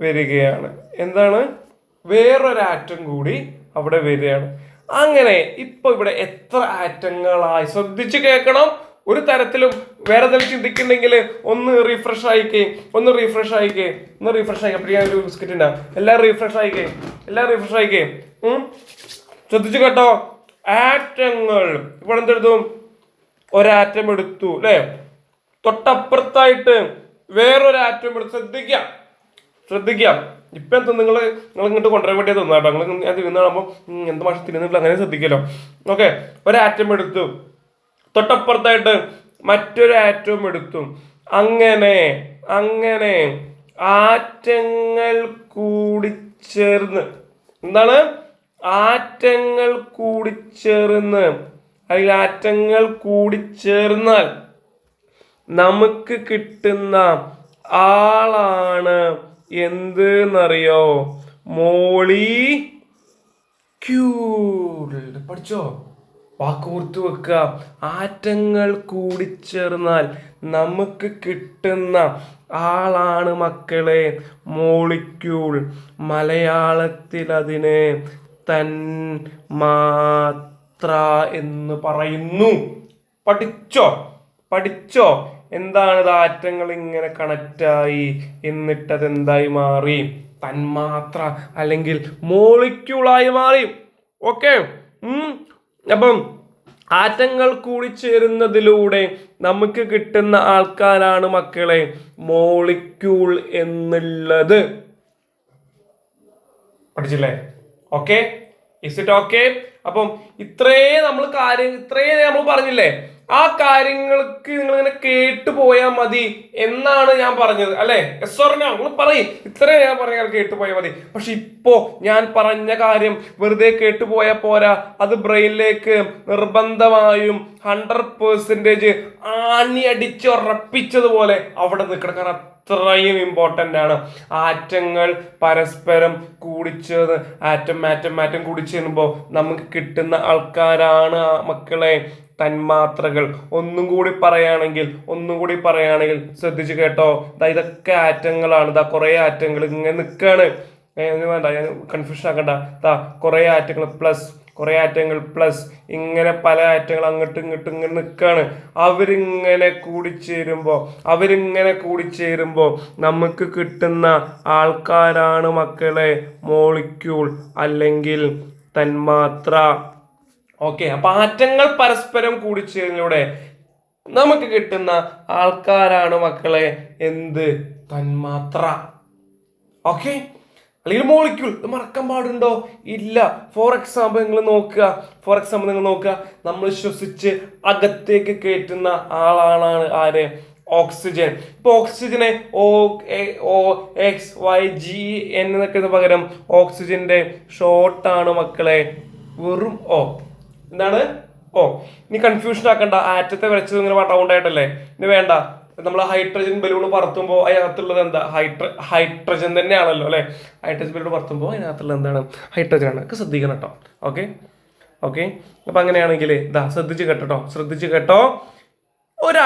വരികയാണ്. എന്താണ്? വേറൊരു ആറ്റം കൂടി അവിടെ വരികയാണ്. അങ്ങനെ ഇപ്പൊ ഇവിടെ എത്ര ആറ്റങ്ങളായി? ശ്രദ്ധിച്ചു കേൾക്കണം. ഒരു തരത്തിലും വേറെ തരം ചിന്തിക്കുന്നുണ്ടെങ്കിൽ ഒന്ന് റീഫ്രഷ് ആയിക്കേ. അപ്പൊ ഞാൻ ഒരു ബിസ്ക്കറ്റ് ഉണ്ടാവും. എല്ലാം റീഫ്രഷ് ആയിക്കേ. ശ്രദ്ധിച്ചു കേട്ടോ. ആറ്റങ്ങൾ ഇപ്പോൾ എന്തെടുത്തു? ഒരാറ്റം എടുത്തു അല്ലെ, തൊട്ടപ്പുറത്തായിട്ട് വേറൊരു ആറ്റം എടുത്തു. ശ്രദ്ധിക്കാം. ഇപ്പൊ എന്താ നിങ്ങൾ ഇങ്ങോട്ട് കൊണ്ടുവരാൻ വേണ്ടി തന്നാട്ടോ. ഞാൻ തിരുന്നാകുമ്പോൾ എന്ത് മാഷം തിരുന്നില്ല, അങ്ങനെ ശ്രദ്ധിക്കല്ലോ. ഓക്കെ, ഒരാറ്റം എടുത്തു, തൊട്ടപ്പുറത്തായിട്ട് മറ്റൊരു ആറ്റവും എടുത്തു. അങ്ങനെ ആറ്റങ്ങൾ കൂടിച്ചേർന്ന്, എന്താണ്? ആറ്റങ്ങൾ കൂടിച്ചേർന്നാൽ നമുക്ക് കിട്ടുന്ന ആളാണ് എന്തെന്നറിയോ? മോളിക്യൂൾ. പഠിച്ചോ? വാക്കോർത്ത് വെക്കുക. ആറ്റങ്ങൾ കൂടിച്ചേർന്നാൽ നമുക്ക് കിട്ടുന്ന ആളാണ് മക്കളെ മോളിക്യൂൾ. മലയാളത്തിൽ അതിനെ തന്മാത്ര എന്ന് പറയുന്നു. പഠിച്ചോ? എന്താണ്? ആറ്റങ്ങൾ ഇങ്ങനെ കണക്റ്റായി എന്നിട്ട് അതെന്തായി മാറി? തന്മാത്ര അല്ലെങ്കിൽ മോളിക്യൂളായി മാറി. ഓക്കെ, അപ്പം ആറ്റങ്ങൾ കൂടിച്ചേരുന്നതിലൂടെ നമുക്ക് കിട്ടുന്ന ആൾക്കാരാണ് മക്കളെ മോളിക്യൂൾ എന്നുള്ളത്. പഠിച്ചില്ലേ? Okay, is it okay? അപ്പം ഇത്രയും നമ്മൾ പറഞ്ഞില്ലേ? ആ കാര്യങ്ങൾക്ക് നിങ്ങൾ ഇങ്ങനെ കേട്ടു പോയാൽ മതി എന്നാണ് ഞാൻ പറഞ്ഞത്, അല്ലെ? Yes or no? നിങ്ങൾ പറയും. ഇത്രയും ഞാൻ പറഞ്ഞ കേട്ടുപോയാൽ മതി. പക്ഷെ ഇപ്പോ ഞാൻ പറഞ്ഞ കാര്യം വെറുതെ കേട്ടുപോയാൽ പോരാ. അത് ബ്രെയിനിലേക്ക് നിർബന്ധമായും 100% ആണി അടിച്ചുറപ്പിച്ചതുപോലെ അവിടെ നിൽക്കണം. കാരണം അത്രയും ഇമ്പോർട്ടൻ്റ് ആണ്. ആറ്റങ്ങൾ പരസ്പരം കൂടിച്ചേർന്ന് ആറ്റം കൂടിച്ചേരുമ്പോൾ നമുക്ക് കിട്ടുന്ന ആൾക്കാരാണ് മക്കളെ തന്മാത്രകൾ. ഒന്നും കൂടി പറയുകയാണെങ്കിൽ ശ്രദ്ധിച്ചു കേട്ടോ. ഇതൊക്കെ ആറ്റങ്ങളാണ്. കുറെ ആറ്റങ്ങൾ ഇങ്ങനെ നിൽക്കാണ്. വേണ്ട, കൺഫ്യൂഷൻ ആക്കണ്ട. കുറെ ആറ്റങ്ങൾ പ്ലസ് ഇങ്ങനെ പല ആറ്റങ്ങൾ അങ്ങോട്ടും ഇങ്ങോട്ടും ഇങ്ങനെ നിൽക്കാണ്. അവരിങ്ങനെ കൂടിച്ചേരുമ്പോ നമുക്ക് കിട്ടുന്ന ആൾക്കാരാണ് മക്കളെ മോളിക്യൂൾ അല്ലെങ്കിൽ തന്മാത്ര. ഓക്കെ, അപ്പൊ ആറ്റങ്ങൾ പരസ്പരം കൂടിച്ചേരുന്നതിലൂടെ നമുക്ക് കിട്ടുന്ന ആൾക്കാരാണ് മക്കളെ തന്മാത്ര. ഓക്കെ, അല്ലെങ്കിൽ മോളിക്യൂൾ. ഇത് മറക്കാൻ പാടുണ്ടോ? ഇല്ല. ഫോർ എക്സാമ്പിൾ നിങ്ങൾ നോക്കുക. നമ്മൾ ശ്വസിച്ച് അകത്തേക്ക് കയറ്റുന്ന ആളാണ് ആര്? ഓക്സിജൻ. ഇപ്പൊ ഓക്സിജനെ OXYGN എന്നൊക്കെ പകരം ഓക്സിജന്റെ ഷോർട്ടാണ് മക്കളെ വെറും O. എന്താണ്? O. ഇനി കൺഫ്യൂഷൻ ആക്കണ്ട. ആറ്റത്തെ വരച്ചത് ഇങ്ങനെ റൗണ്ട് ആയിട്ടല്ലേ? ഇനി വേണ്ട. നമ്മൾ ഹൈഡ്രജൻ ബലൂൺ പറത്തുമ്പോൾ അതിനകത്തുള്ളത് എന്താ? ഹൈഡ്രജൻ തന്നെയാണല്ലോ അല്ലെ? ഹൈഡ്രജൻ ബലൂൺ പറത്തുമ്പോൾ അതിനകത്തുള്ളത് എന്താണ്? ഹൈഡ്രജൻ ആണ്. ഒക്കെ ശ്രദ്ധിക്കണം കേട്ടോ. ഓക്കെ. അപ്പൊ അങ്ങനെയാണെങ്കിൽ ശ്രദ്ധിച്ച് കേട്ടോ. ഒരു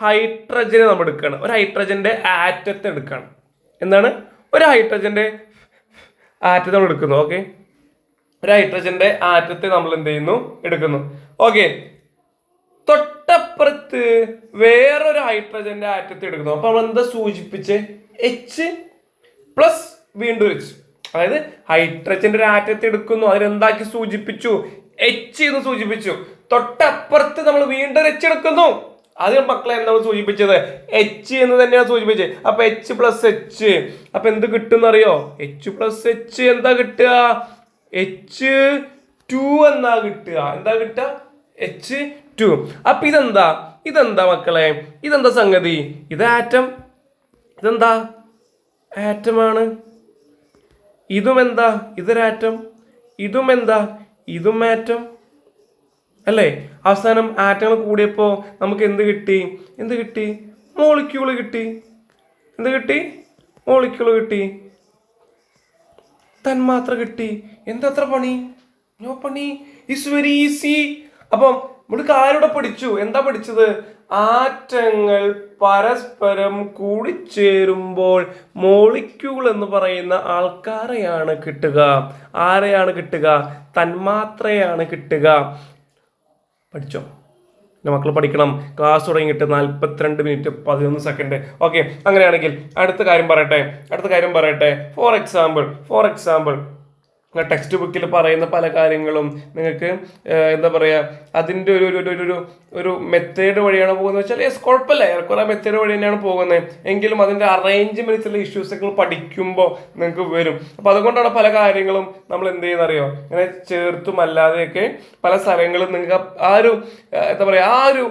ഹൈഡ്രജനെ നമ്മൾ എടുക്കുകയാണ്. ഒരു ഹൈഡ്രജന്റെ ആറ്റത്തെ എടുക്കുകയാണ്. എന്താണ്? ഒരു ഹൈഡ്രജന്റെ ആറ്റത്തെ നമ്മൾ എടുക്കുന്നു. ഓക്കെ, ഒരു ഹൈഡ്രജന്റെ ആറ്റത്തെ നമ്മൾ എടുക്കുന്നു. ഓക്കെ, തൊട്ടപ്പുറത്ത് വേറൊരു ഹൈഡ്രജന്റെ ആറ്റത്തെ എടുക്കുന്നു. അപ്പൊ നമ്മൾ എന്താ സൂചിപ്പിച്ച്? H പ്ലസ് വീണ്ടും H. അതായത് ഹൈഡ്രജന്റെ ഒരു ആറ്റത്തെ എടുക്കുന്നു, അതിനെന്താക്കി സൂചിപ്പിച്ചു? H എന്ന് സൂചിപ്പിച്ചു. തൊട്ടപ്പുറത്ത് നമ്മൾ വീണ്ടും H എടുക്കുന്നു. ആദ്യം മക്കളെ എന്താണ് സൂചിപ്പിച്ചത്? H എന്ന് തന്നെയാണ് സൂചിപ്പിച്ചത്. അപ്പൊ H പ്ലസ് H. അപ്പൊ എന്ത് കിട്ടും അറിയോ? H പ്ലസ് H എന്താ കിട്ടുക? H2 എന്താ കിട്ടുക? H2. അപ്പൊ ഇതെന്താ മക്കളെ? ഇതെന്താ സംഗതി? ഇത് ആറ്റം. ഇതെന്താ? ആറ്റമാണ്. ഇതും എന്താ? ഇതൊരാറ്റം. ഇതും എന്താ? ഇതും ആറ്റം അല്ലേ? അവസാനം ആറ്റങ്ങൾ കൂടിയപ്പോ നമുക്ക് എന്ത് കിട്ടി? മോളിക്യൂള് കിട്ടി. മോളിക്യൂള് കിട്ടി. തന്മാത്ര കിട്ടി. എന്താ പണി? നോ പണി. It's very easy. അപ്പം നമ്മൾ കാര്യവിടെ പഠിച്ചു. എന്താ പഠിച്ചത്? ആറ്റങ്ങൾ പരസ്പരം കൂടിച്ചേരുമ്പോൾ മോളിക്യൂൾ എന്ന് പറയുന്ന ആൾക്കാരെയാണ് കിട്ടുക. ആരെയാണ് കിട്ടുക? തന്മാത്രയാണ് കിട്ടുക. പഠിച്ചോ? മക്കൾ പഠിക്കണം. ക്ലാസ് തുടങ്ങിയിട്ട് 42 മിനിറ്റ് 11 സെക്കൻഡ്. ഓക്കെ, അങ്ങനെയാണെങ്കിൽ അടുത്ത കാര്യം പറയട്ടെ. ഫോർ എക്സാമ്പിൾ ടെക്സ്റ്റ് ബുക്കിൽ പറയുന്ന പല കാര്യങ്ങളും നിങ്ങൾക്ക് എന്താ പറയുക, അതിൻ്റെ ഒരു മെത്തേഡ് വഴിയാണ് പോകുന്നത് വെച്ചാൽ കുഴപ്പമില്ല, ഏറെക്കുറെ മെത്തേഡ് വഴി തന്നെയാണ് പോകുന്നത്. എങ്കിലും അതിൻ്റെ അറേഞ്ച്മെന്റ്സിലെ ഇഷ്യൂസൊക്കെ പഠിക്കുമ്പോൾ നിങ്ങൾക്ക് വരും. അപ്പം അതുകൊണ്ടാണ് പല കാര്യങ്ങളും നമ്മൾ എന്ത് ചെയ്യുന്ന അറിയോ, ഇങ്ങനെ ചേർത്തും അല്ലാതെയൊക്കെ പല സ്ഥലങ്ങളും നിങ്ങൾക്ക് എന്താ പറയുക ആ ഒരു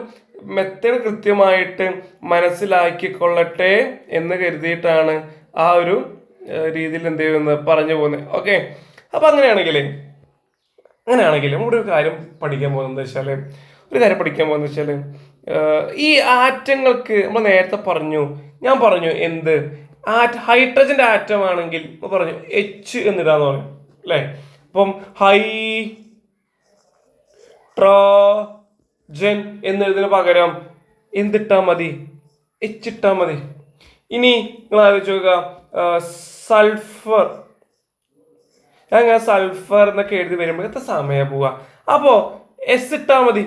മെത്തേഡ് കൃത്യമായിട്ട് മനസ്സിലാക്കിക്കൊള്ളട്ടെ എന്ന് കരുതിയിട്ടാണ് ആ ഒരു രീതിയിൽ എന്ത് ചെയ്യുന്നത് പറഞ്ഞു പോകുന്നത്. ഓക്കെ, അപ്പൊ അങ്ങനെയാണെങ്കിൽ നമ്മുടെ ഒരു കാര്യം പഠിക്കാൻ പോകുന്നത് വെച്ചാല് ഈ ആറ്റങ്ങൾക്ക് നമ്മൾ നേരത്തെ ഞാൻ പറഞ്ഞു എന്ത് ഹൈഡ്രജന്റെ ആറ്റം ആണെങ്കിൽ പറഞ്ഞു H എന്നിടാന്ന് പറയും അല്ലെ? അപ്പം ഹൈഡ്രോജൻ എന്നെഴുതിന് പകരം എന്തിട്ടാ മതി? H ഇട്ടാ മതി. ഇനി നിങ്ങൾ ആലോചിച്ച് നോക്കുക, സൾഫർ. അങ്ങനെ സൾഫർ എന്നൊക്കെ എഴുതി വരുമ്പോൾ എത്ര സമയം പോവുക? അപ്പോ S ഇട്ടാ മതി.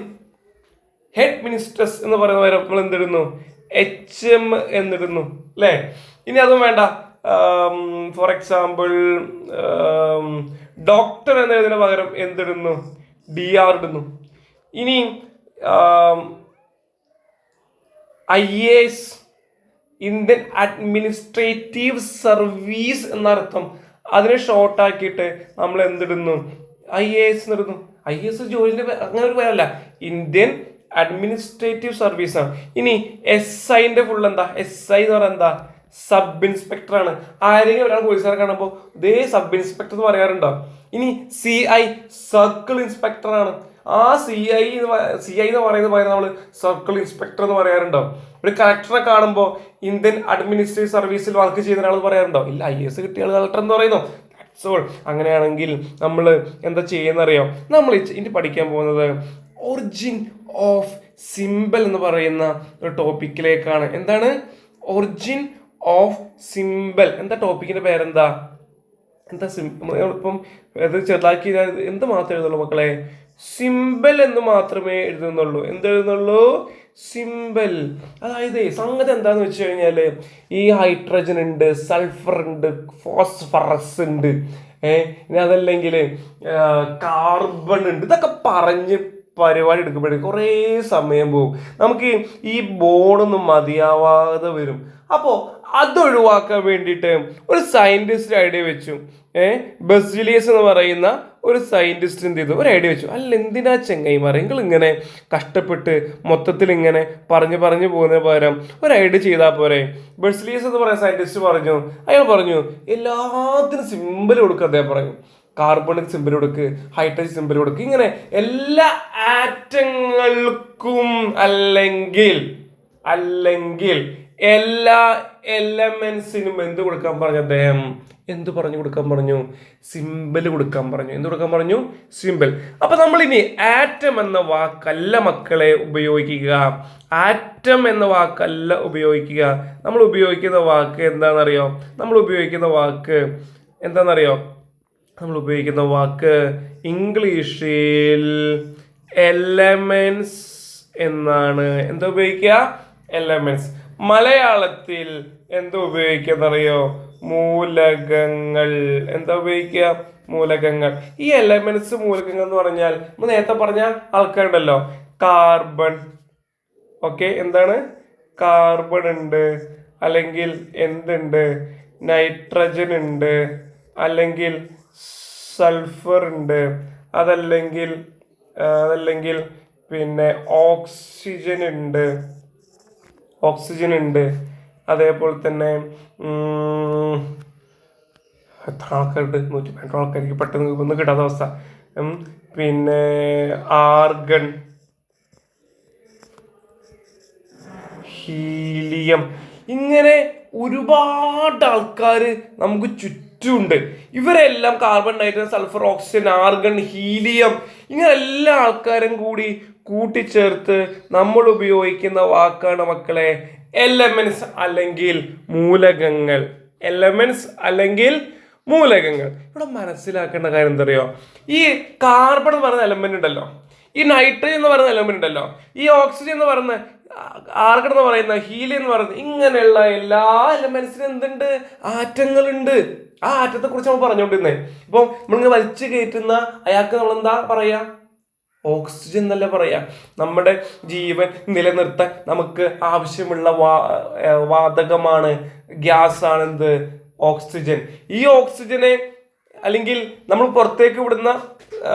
ഹെഡ് മിനിസ്റ്റസ് എന്ന് പറയുന്ന പകരം നമ്മൾ എന്തിടുന്നു? HM എന്നിടുന്നു അല്ലേ? ഇനി അതും വേണ്ട. ഫോർ എക്സാമ്പിൾ ഡോക്ടർ എന്നതിന് പകരം എന്തിടുന്നു? DR ഇടുന്നു. ഇനി IAS ഇന്ത്യൻ അഡ്മിനിസ്ട്രേറ്റീവ് സർവീസ് എന്നർത്ഥം, അതിനെ ഷോർട്ട് ആക്കിയിട്ട് നമ്മൾ എന്തിടുന്നു? IAS എന്നിടുന്നു. IAS ജോലിന്റെ അങ്ങനെ ഒരു പേരല്ല, ഇന്ത്യൻ അഡ്മിനിസ്ട്രേറ്റീവ് സർവീസ് ആണ്. ഇനി SIന്റെ ഫുൾ എന്താ? SI എന്ന് പറയുന്നത് എന്താ? സബ് ഇൻസ്പെക്ടർ ആണ്. ആരെങ്കിലും ഒരാൾ പോലീസുകാരെ കാണുമ്പോൾ ഇതേ സബ് ഇൻസ്പെക്ടർ എന്ന് പറയാറുണ്ടോ? ഇനി CI സർക്കിൾ ഇൻസ്പെക്ടർ ആണ്. ആ CI എന്ന് പറയുന്നത് നമ്മൾ സർക്കിൾ ഇൻസ്പെക്ടർ എന്ന് പറയാറുണ്ടോ? ഒരു കളക്ടറെ കാണുമ്പോൾ ഇന്ത്യൻ അഡ്മിനിസ്ട്രേറ്റീവ് സർവീസിൽ വർക്ക് ചെയ്യുന്ന ഒരാൾ പറയാറുണ്ടോ? ഇല്ല, IAS കിട്ടിയ കളക്ടർ എന്ന് പറയുന്നു. അങ്ങനെയാണെങ്കിൽ നമ്മൾ എന്താ ചെയ്യുന്നറിയോ? നമ്മൾ ഇനി പഠിക്കാൻ പോകുന്നത് ഓഫ് സിമ്പൽ എന്ന് പറയുന്ന ഒരു ടോപ്പിക്കിലേക്കാണ്. എന്താണ് ഒറിജിൻ ഓഫ് സിമ്പൽ? എന്താ ടോപ്പിക്കിന്റെ പേരെന്താ? എന്താ ഇപ്പം അത് ചെറുതാക്കി എന്ത് മാത്രമേ എഴുതുള്ളൂ മക്കളെ? സിമ്പൽ എന്ന് മാത്രമേ എഴുതുന്നുള്ളൂ. എന്ത് എഴുതുന്നുള്ളൂ? സിമ്പൽ. അതായത് സംഗതി എന്താന്ന് വെച്ച് കഴിഞ്ഞാല് ഈ ഹൈഡ്രജൻ ഉണ്ട്, സൾഫർ ഉണ്ട്, ഫോസ്ഫറസ് ഉണ്ട്, ഇനി അതല്ലെങ്കിൽ കാർബൺ ഉണ്ട്. ഇതൊക്കെ പറഞ്ഞ് പരിപാടി എടുക്കുമ്പോഴേക്കും കുറേ സമയം പോകും. നമുക്ക് ഈ ബോർഡൊന്നും മതിയാവാതെ വരും. അപ്പോൾ അതൊഴിവാക്കാൻ വേണ്ടിയിട്ട് ഒരു സയന്റിസ്റ്റ് ഐഡിയ വെച്ചു. ബെസിലിയസ് എന്ന് പറയുന്ന ഒരു സയന്റിസ്റ്റ് എന്ത് ചെയ്തു? ഒരു ഐഡിയ വെച്ചു. അല്ല, എന്തിനാ ചെങ്ങൈമാർ നിങ്ങൾ ഇങ്ങനെ കഷ്ടപ്പെട്ട് മൊത്തത്തിൽ ഇങ്ങനെ പറഞ്ഞു പോകുന്നതിന് പകരം ഒരു ഐഡിയ ചെയ്താൽ പോരെ? ബെസിലിയസ് എന്ന് പറയുന്ന സയന്റിസ്റ്റ് പറഞ്ഞു. അയാൾ പറഞ്ഞു എല്ലാത്തിനും സിമ്പിൾ കൊടുക്കുക. അദ്ദേഹം പറഞ്ഞു കാർബണിക് സിമ്പിൾ കൊടുക്ക്, ഹൈഡ്രജൻ സിമ്പിൾ കൊടുക്ക്, ഇങ്ങനെ എല്ലാ ആറ്റങ്ങൾക്കും അല്ലെങ്കിൽ എല്ലാ എലമെന്റ്സിനും എന്ത് കൊടുക്കാൻ പറഞ്ഞു? അദ്ദേഹം എന്ത് പറഞ്ഞു കൊടുക്കാൻ പറഞ്ഞു? സിമ്പിൾ കൊടുക്കാൻ പറഞ്ഞു. എന്ത് കൊടുക്കാൻ പറഞ്ഞു? സിമ്പിൾ. അപ്പൊ നമ്മൾ ഇനി ആറ്റം എന്ന വാക്കല്ല മക്കളെ ഉപയോഗിക്കുക. ആറ്റം എന്ന വാക്കല്ല ഉപയോഗിക്കുക. നമ്മൾ ഉപയോഗിക്കുന്ന വാക്ക് എന്താണെന്നറിയോ? നമ്മൾ ഉപയോഗിക്കുന്ന വാക്ക് ഇംഗ്ലീഷിൽ എലമെന്റ്സ് എന്നാണ്. എന്താ ഉപയോഗിക്കുക? എലമെന്റ്സ്. മലയാളത്തിൽ എന്താ ഉപയോഗിക്കുന്നറിയോ? മൂലകങ്ങൾ. എന്താ ഉപയോഗിക്കുക? മൂലകങ്ങൾ. ഈ എലമെന്റ്സ് മൂലകങ്ങൾ എന്ന് പറഞ്ഞാൽ നമ്മൾ നേരത്തെ പറഞ്ഞ ആൾക്കാരുണ്ടല്ലോ, കാർബൺ. ഓക്കെ, എന്താണ്? കാർബൺ ഉണ്ട്, അല്ലെങ്കിൽ എന്തുണ്ട്? നൈട്രജൻ ഉണ്ട്, അല്ലെങ്കിൽ സൾഫർ ഉണ്ട്, അതല്ലെങ്കിൽ പിന്നെ ഓക്സിജൻ ഉണ്ട്, അതേപോലെ തന്നെ എത്ര ആൾക്കാരുണ്ട്? 112 ആൾക്കാർക്ക് പെട്ടെന്ന് ഒന്നും കിട്ടാത്ത അവസ്ഥ. പിന്നെ ആർഗൺ, ഹീലിയം, ഇങ്ങനെ ഒരുപാട് ആൾക്കാർ നമുക്ക് ചുറ്റുമുണ്ട്. ഇവരെല്ലാം carbon, nitrogen, sulphur, oxygen, argon, helium, ഇങ്ങനെ എല്ലാ ആൾക്കാരും കൂടി കൂട്ടിച്ചേർത്ത് നമ്മൾ ഉപയോഗിക്കുന്ന വാക്കാണ് മക്കളെ എലമെന്റ്സ് അല്ലെങ്കിൽ മൂലകങ്ങൾ. എലമെന്റ്സ് അല്ലെങ്കിൽ മൂലകങ്ങൾ. ഇവിടെ മനസ്സിലാക്കേണ്ട കാര്യം എന്താ അറിയോ? ഈ കാർബൺ എന്ന് പറയുന്ന എലമെന്റ് ഉണ്ടല്ലോ, ഈ നൈട്രജൻ എന്ന് പറയുന്ന എലമെന്റ് ഉണ്ടല്ലോ, ഈ ഓക്സിജൻ എന്ന് പറയുന്ന, ആർഗൺ എന്ന് പറയുന്ന, ഹീലിയം എന്ന് പറയുന്നത്, ഇങ്ങനെയുള്ള എല്ലാ എലമെന്റ്സിനും എന്തുണ്ട്? ആറ്റങ്ങളുണ്ട്. ആ ആറ്റത്തെ കുറിച്ച് നമ്മൾ പറഞ്ഞുകൊണ്ടിരുന്നേ. ഇപ്പൊ നമ്മളിങ്ങനെ വലിച്ചു കയറ്റുന്ന അയാൾക്ക് നമ്മൾ എന്താ പറയാ? ഓക്സിജൻ എന്നല്ല പറയാ. നമ്മുടെ ജീവൻ നിലനിർത്താൻ നമുക്ക് ആവശ്യമുള്ള വാതകമാണ്, ഗ്യാസ് ആണ് എന്ത്? ഓക്സിജൻ. ഈ ഓക്സിജനെ അല്ലെങ്കിൽ നമ്മൾ പുറത്തേക്ക് വിടുന്ന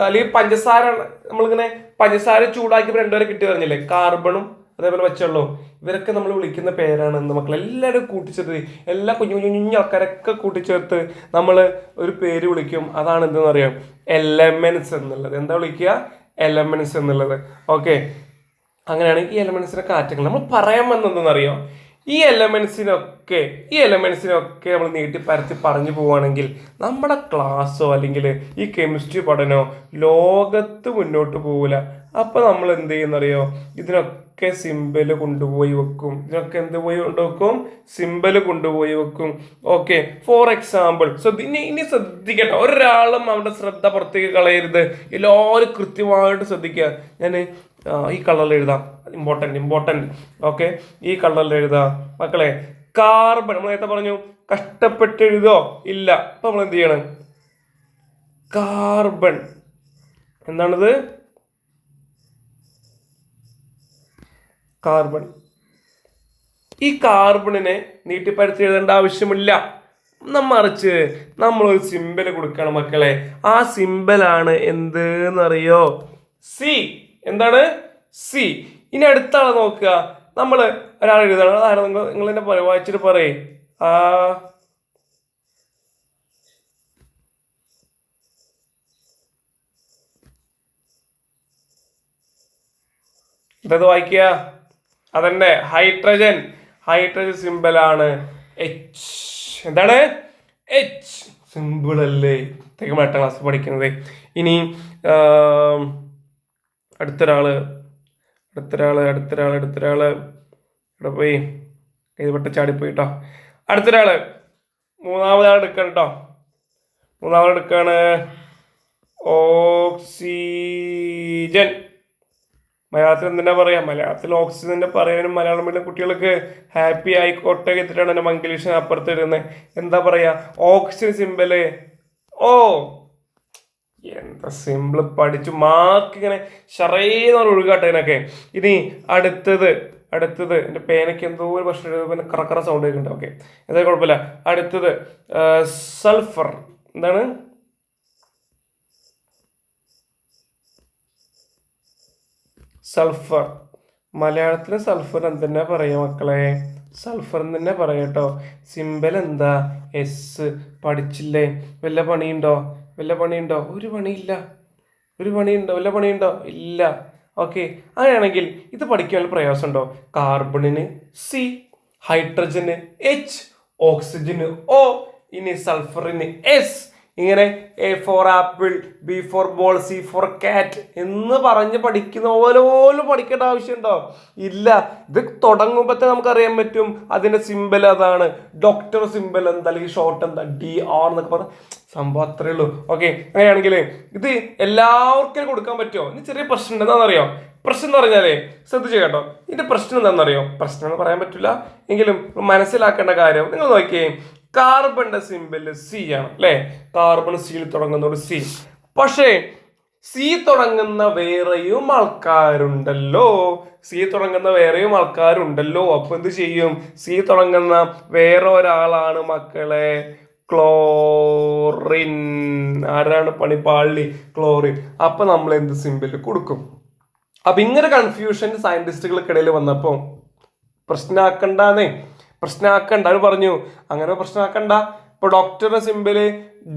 അല്ലെങ്കിൽ പഞ്ചസാര, നമ്മളിങ്ങനെ പഞ്ചസാര ചൂടാക്കി രണ്ടുപേരെ കിട്ടി പറഞ്ഞില്ലേ? കാർബണും അതേപോലെ വെച്ചുള്ളൂ. ഇവരൊക്കെ നമ്മൾ വിളിക്കുന്ന പേരാണ് എന്ത് മക്കൾ? എല്ലാവരും കൂട്ടിച്ചേർത്ത്, എല്ലാ കുഞ്ഞു കുഞ്ഞു ആൾക്കാരൊക്കെ കൂട്ടിച്ചേർത്ത് നമ്മൾ ഒരു പേര് വിളിക്കും. അതാണ് എന്തെന്ന് അറിയാം? എലമെന്റ്സ് എന്നുള്ളത്. എന്താ വിളിക്കുക? എലമെന്റ്സ് എന്നുള്ളത്. ഓക്കെ, അങ്ങനെയാണ് ഈ എലമെന്റ്സിനൊക്കെ ആറ്റങ്ങൾ. നമ്മൾ പറയാൻ വന്നതെന്നറിയോ? ഈ എലമെന്റ്സിനൊക്കെ നമ്മൾ നീട്ടി പരത്തി പറഞ്ഞു പോവുകയാണെങ്കിൽ നമ്മുടെ ക്ലാസ്സോ അല്ലെങ്കിൽ ഈ കെമിസ്ട്രി പഠനമോ ലോകത്ത് മുന്നോട്ട് പോകില്ല. അപ്പൊ നമ്മൾ എന്ത് ചെയ്യുന്നറിയോ? ഇതിനൊക്കെ സിമ്പല് കൊണ്ടുപോയി വെക്കും. സിമ്പല് കൊണ്ടുപോയി വെക്കും. ഓക്കെ, ഫോർ എക്സാമ്പിൾ ഇനി ശ്രദ്ധിക്കട്ടെ, ഒരാളും അവരുടെ ശ്രദ്ധ പുറത്തേക്ക് കളയരുത്. എല്ലാവരും കൃത്യമായിട്ട് ശ്രദ്ധിക്കുക. ഞാൻ ഈ കളറിൽ എഴുതാം, ഇമ്പോർട്ടൻറ്റ്. ഓക്കെ, ഈ കളറിൽ എഴുതാം മക്കളെ. കാർബൺ നമ്മൾ നേരത്തെ പറഞ്ഞു കഷ്ടപ്പെട്ട് എഴുതോ? ഇല്ല. അപ്പൊ നമ്മൾ എന്ത് ചെയ്യണം? കാർബൺ എന്താണിത്? കാർബൺ. ഈ കാർബണിനെ നീട്ടിപ്പരത്തി എഴുതേണ്ട ആവശ്യമില്ല. മറിച്ച് നമ്മളൊരു സിമ്പല് കൊടുക്കണം മക്കളെ. ആ സിമ്പലാണ് എന്തെന്നറിയോ? സി. എന്താണ്? സി. ഇനി അടുത്ത ആളെ നോക്കുക. നമ്മൾ ഒരാൾ എഴുതണം. അതാണ് നിങ്ങൾ എന്നെ വായിച്ചിട്ട് പറയേ. എന്തത് വായിക്കുക? അതന്നെ, ഹൈഡ്രജൻ. ഹൈഡ്രജൻ സിമ്പിളാണ് എച്ച്. എന്താണ്? എച്ച്. സിമ്പിൾ അല്ലേ? 8ാം ക്ലാസ് പഠിക്കുന്നത്. ഇനി അടുത്തൊരാള് അടുത്തൊരാള് ഇവിടെ പോയി കൈപെട്ട ചാടിപ്പോയി കേട്ടോ. അടുത്തൊരാള് മൂന്നാമതാൾ എടുക്കണം കേട്ടോ. മൂന്നാമതെടുക്കാണ് ഓക്സിജൻ. മലയാളത്തിൽ എന്തിനാ പറയാ? മലയാളത്തിൽ ഓക്സിജന്റെ പറയാനും മലയാളം മീഡിയം കുട്ടികൾക്ക് ഹാപ്പി ആയിക്കോട്ടെ എത്തിട്ടാണ് എൻ്റെ മംഗ്ലീഷിന് അപ്പുറത്ത് വരുന്നത്. എന്താ പറയാ? Oxygen symbol. ഓ എന്താ സിമ്പിള് പഠിച്ചു മാർക്ക് ഇങ്ങനെ ഷറേന്ന് ഒഴുകാട്ടതിനൊക്കെ. ഇനി അടുത്തത് എൻ്റെ പേനയ്ക്ക് എന്തോ ഒരു പ്രശ്നം, പിന്നെ കറക്കറ സൗണ്ട് കേൾക്കുന്നുണ്ട്. ഓക്കെ, എന്തായാലും കുഴപ്പമില്ല. അടുത്തത് സൾഫർ. എന്താണ്? സൾഫർ. മലയാളത്തിൽ സൾഫർ എന്തെന്നാ പറയാ മക്കളെ? സൾഫർ എന്ന് തന്നെ പറയാട്ടോ. സിമ്പൽ എന്താ? എസ്. പഠിച്ചില്ലേ? വല്ല പണിയുണ്ടോ? ഒരു പണിയില്ല. വല്ല പണിയുണ്ടോ? ഇല്ല. ഓക്കെ, അങ്ങനെയാണെങ്കിൽ ഇത് പഠിക്കാൻ പ്രയാസമുണ്ടോ? കാർബണിന് സി, ഹൈഡ്രജന് എച്ച്, ഓക്സിജന് ഓ, ഇനി സൾഫറിന് എസ്. ഇങ്ങനെ A for apple, B for ball, C for cat എന്ന് പറഞ്ഞ് പഠിക്കുന്ന പോലും പഠിക്കേണ്ട ആവശ്യമുണ്ടോ? ഇല്ല. ഇത് തുടങ്ങുമ്പോഴത്തെ നമുക്കറിയാൻ പറ്റും അതിന്റെ സിമ്പൽ അതാണ്. ഡോക്ടർ സിമ്പൽ എന്താ, അല്ലെങ്കിൽ ഷോർട്ട് എന്താ, DR എന്നൊക്കെ പറഞ്ഞ സംഭവം അത്രേ ഉള്ളൂ. ഓക്കെ, അങ്ങനെയാണെങ്കിൽ ഇത് എല്ലാവർക്കും കൊടുക്കാൻ പറ്റുമോ? ഇനി ചെറിയ പ്രശ്നം എന്താണെന്നറിയോ? പ്രശ്നം എന്ന് പറഞ്ഞാലേ ശ്രദ്ധിച്ചു കേട്ടോ. ഇതിന്റെ പ്രശ്നം എന്താണെന്നറിയോ? പ്രശ്നം എന്ന് പറയാൻ പറ്റില്ല എങ്കിലും മനസ്സിലാക്കേണ്ട കാര്യം നിങ്ങൾ നോക്കിയേ. കാർബണിന്റെ സിമ്പല് സി ആണ് അല്ലെ? കാർബൺ സിയിൽ തുടങ്ങുന്ന ഒരു സി. പക്ഷേ സി തുടങ്ങുന്ന വേറെയും ആൾക്കാരുണ്ടല്ലോ. അപ്പൊ എന്ത് ചെയ്യും? സി തുടങ്ങുന്ന വേറെ ഒരാളാണ് മക്കളെ ക്ലോറിൻ. ആരാണ് പണിപ്പാളി? ക്ലോറിൻ. അപ്പൊ നമ്മൾ എന്ത് സിമ്പിൾ കൊടുക്കും? അപ്പൊ ഇങ്ങനെ കൺഫ്യൂഷൻ സയന്റിസ്റ്റുകൾക്കിടയിൽ വന്നപ്പോ പ്രശ്നമാക്കണ്ട അവർ പറഞ്ഞു. അങ്ങനെ പ്രശ്നമാക്കണ്ട. ഇപ്പൊ ഡോക്ടറുടെ സിമ്പിള്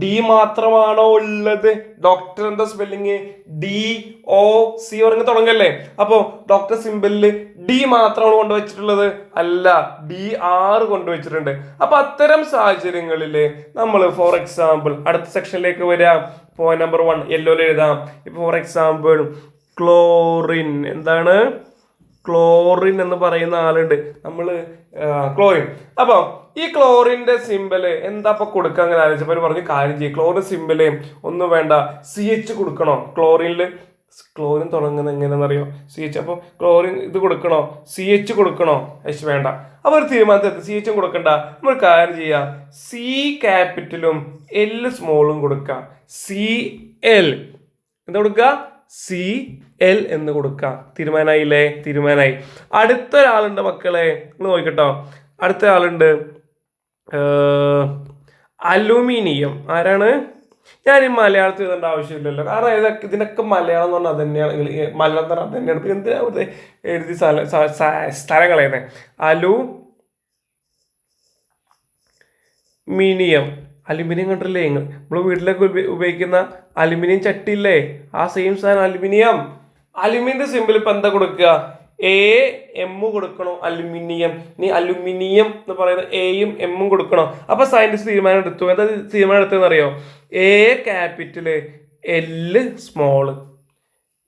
ഡി മാത്രമാണോ ഉള്ളത്? ഡോക്ടർ എന്താ സ്പെല്ലിങ്? DOC തുടങ്ങല്ലേ? അപ്പോ ഡോക്ടർ സിമ്പിളില് ഡി മാത്രമാണ് കൊണ്ടുവച്ചിട്ടുള്ളത്? അല്ല, DR കൊണ്ടുവച്ചിട്ടുണ്ട്. അപ്പൊ അത്തരം സാഹചര്യങ്ങളില് നമ്മൾ ഫോർ എക്സാമ്പിൾ അടുത്ത സെക്ഷനിലേക്ക് വരാം. പോയിന്റ് നമ്പർ 1 യെല്ലോയിൽ എഴുതാം. ഇപ്പൊ ഫോർ എക്സാമ്പിൾ ക്ലോറിൻ. എന്താണ്? ക്ലോറിൻ എന്ന് പറയുന്ന ആളുണ്ട്. ക്ലോറിൻ. അപ്പൊ ഈ ക്ലോറിന്റെ സിമ്പല് എന്താ ഇപ്പൊ കൊടുക്കുക? അങ്ങനെ ആലോചിച്ചപ്പോൾ പറഞ്ഞു കാര്യം ചെയ്യും. ക്ലോറിൻ സിമ്പല് ഒന്നും വേണ്ട, CH കൊടുക്കണോ ക്ലോറിനില്? ക്ലോറിൻ തുടങ്ങുന്നത് എങ്ങനെയാണെന്നറിയോ? CH. അപ്പൊ ക്ലോറിൻ ഇത് കൊടുക്കണോ? CH കൊടുക്കണോ? വേണ്ട. അപ്പൊ ഒരു തീരുമാനത്തിൽ CH കൊടുക്കണ്ട. നമ്മൾ കാര്യം ചെയ്യാം, C ക്യാപിറ്റലും L സ്മോളും കൊടുക്കാം. CL എന്താ കൊടുക്കുക? CL എന്ന് കൊടുക്കാം. തീരുമാനമായി. അടുത്ത ഒരാളുണ്ട് മക്കളെ, നിങ്ങൾ നോക്കിട്ടോ. അടുത്ത ആളുണ്ട് അലൂമിനിയം. ആരാണ്? ഞാൻ ഈ മലയാളത്തിൽ എഴുതേണ്ട ആവശ്യമില്ലല്ലോ, കാരണം ഇതിനൊക്കെ മലയാളം എന്ന് പറഞ്ഞാൽ അത് തന്നെയാണ്. മലയാളം എന്ന് പറഞ്ഞാൽ അത് തന്നെയാണ്. എന്തിനാ എഴുതി സ്ഥലം കളയുന്നത്? അലുമിനിയം കണ്ടില്ലേ? നമ്മൾ വീട്ടിലൊക്കെ ഉപയോഗിക്കുന്ന അലുമിനിയം ചട്ടിയില്ലേ? ആ സെയിം സാധനം അലുമിനിയം സിമ്പിൾ ഇപ്പൊ എന്താ കൊടുക്കുക? AM കൊടുക്കണോ? അലുമിനിയം. ഇനി അലുമിനിയം എന്ന് പറയുന്ന Aയും M കൊടുക്കണോ? അപ്പൊ സയന്റിസ്റ്റ് തീരുമാനം എടുത്തു. എന്താ തീരുമാനം എടുത്തതെന്നറിയോ? A capital L small.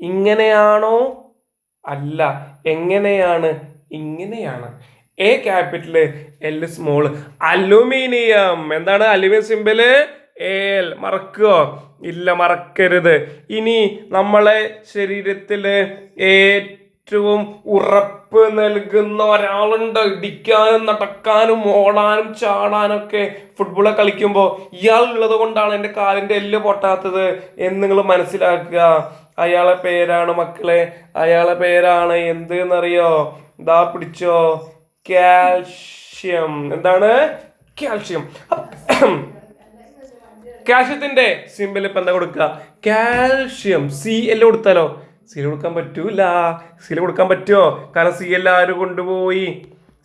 ഇങ്ങനെയാണോ? അല്ല. എങ്ങനെയാണ്? ഇങ്ങനെയാണ്. A capital L small. Aluminium. എന്താണ് അലുമിനിയം സിമ്പിള്? AL. മറക്കുവോ? ഇല്ല, മറക്കരുത്. ഇനി നമ്മളെ ശരീരത്തില് ഏറ്റവും ഉറപ്പ് നൽകുന്ന ഒരാളുണ്ട്. ഇടിക്കാനും നടക്കാനും ഓടാനും ചാടാനും ഒക്കെ ഫുട്ബോൾ കളിക്കുമ്പോൾ ഇയാൾ ഉള്ളത് കൊണ്ടാണ് എൻ്റെ കാലിന്റെ എല്ല് പൊട്ടാത്തത് എന്ന് നിങ്ങൾ മനസ്സിലാക്കുക. അയാളെ പേരാണ് മക്കളെ, അയാളെ പേരാണ് എന്ത് എന്നറിയോ? ദാ പിടിച്ചോ, കാൽഷ്യം. എന്താണ്? കാൽഷ്യം. കാൽഷ്യത്തിന്റെ സിമ്പിൾ ഇപ്പൊ എന്താ കൊടുക്കുക? കാൽഷ്യം. CL കൊടുത്താലോ? CL കൊടുക്കാൻ പറ്റൂല. CL കൊടുക്കാൻ പറ്റുമോ? കാരണം CL ആര് കൊണ്ടുപോയി?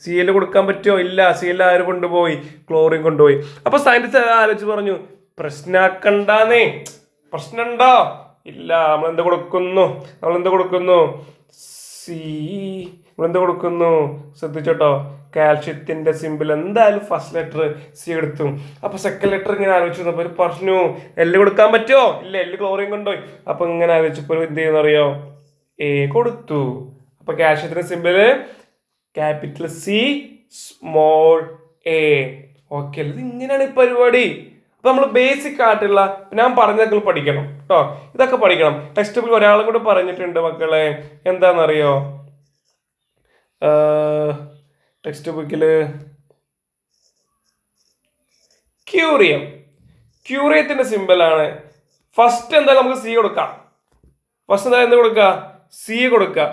CL കൊടുക്കാൻ പറ്റുമോ? ഇല്ല. CL ആര് കൊണ്ടുപോയി? ക്ലോറിൻ കൊണ്ടുപോയി. അപ്പൊ സയന്റിസ്റ്റ് ആലോചിച്ച് പറഞ്ഞു, പ്രശ്നമാക്കണ്ടേ? പ്രശ്നമുണ്ടോ? ഇല്ല. നമ്മളെന്ത് കൊടുക്കുന്നു? ശ്രദ്ധിച്ചോട്ടോ. കാൽഷ്യത്തിന്റെ സിമ്പിൾ എന്തായാലും ഫസ്റ്റ് ലെറ്റർ C എടുത്തു. അപ്പൊ സെക്കൻഡ് ലെറ്റർ ഇങ്ങനെ ആലോചിച്ചു പറഞ്ഞു, L കൊടുക്കാൻ പറ്റുമോ? ഇല്ല, L ക്ലോറിൻ കൊണ്ടുപോയി. അപ്പൊ ഇങ്ങനെ ആലോചിച്ചപ്പോൾ എന്ത് ചെയ്യുന്നറിയോ? A കൊടുത്തു. അപ്പൊ കാൽഷ്യത്തിന്റെ symbol capital C small A. Okay, ഇത് ഇങ്ങനെയാണ് ഈ പരിപാടി. അപ്പൊ നമ്മൾ ബേസിക് ആയിട്ടുള്ള ഞാൻ പറഞ്ഞതൊക്കെ പഠിക്കണം കേട്ടോ. ഇതൊക്കെ പഠിക്കണം. ടെക്സ്റ്റ് ബുക്കിൽ ഒരാളും കൂടെ പറഞ്ഞിട്ടുണ്ട് മക്കളെ, എന്താണെന്നറിയോ? ടെക്സ്റ്റ് ബുക്കില് ക്യൂറിയം, ക്യൂറിയത്തിന്റെ സിമ്പിളാണ്. ഫസ്റ്റ് എന്തായാലും നമുക്ക് സി കൊടുക്കാം. ഫസ്റ്റ് എന്തായാലും എന്ത് കൊടുക്കുക? സി കൊടുക്കുക.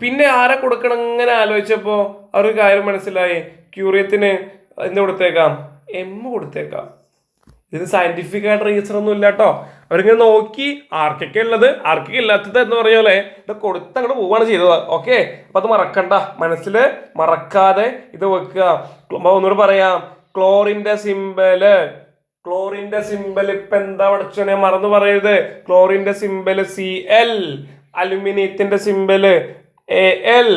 പിന്നെ ആരെ കൊടുക്കണം ഇങ്ങനെ ആലോചിച്ചപ്പോ ആ ഒരു കാര്യം മനസ്സിലായി. ക്യൂറിയത്തിന് എന്ത് കൊടുത്തേക്കാം? എം കൊടുത്തേക്കാം. ഇതിന് സയന്റിഫിക് ആയിട്ട് റീസൺ ഒന്നും ഇല്ല കേട്ടോ. അവരിങ്ങനെ നോക്കി ആർക്കൊക്കെ ഉള്ളത് ആർക്കൊക്കെ ഇല്ലാത്തത് എന്ന് പറഞ്ഞാലേ ഇത് കൊടുത്ത് അങ്ങോട്ട് പോവുകയാണ് ചെയ്തത്. ഓക്കെ, അപ്പൊ അത് മറക്കണ്ട, മനസ്സിൽ മറക്കാതെ ഇത് വെക്കുക. ഒന്നുകൂടെ പറയാം, ക്ലോറിന്റെ സിമ്പല്, ക്ലോറിന്റെ സിമ്പൽ ഇപ്പൊ എന്താ പഠിച്ചോനെ മറന്നു പറയരുത്. ക്ലോറിന്റെ സിമ്പല് Cl, അലുമിനിയത്തിന്റെ സിമ്പല് Al,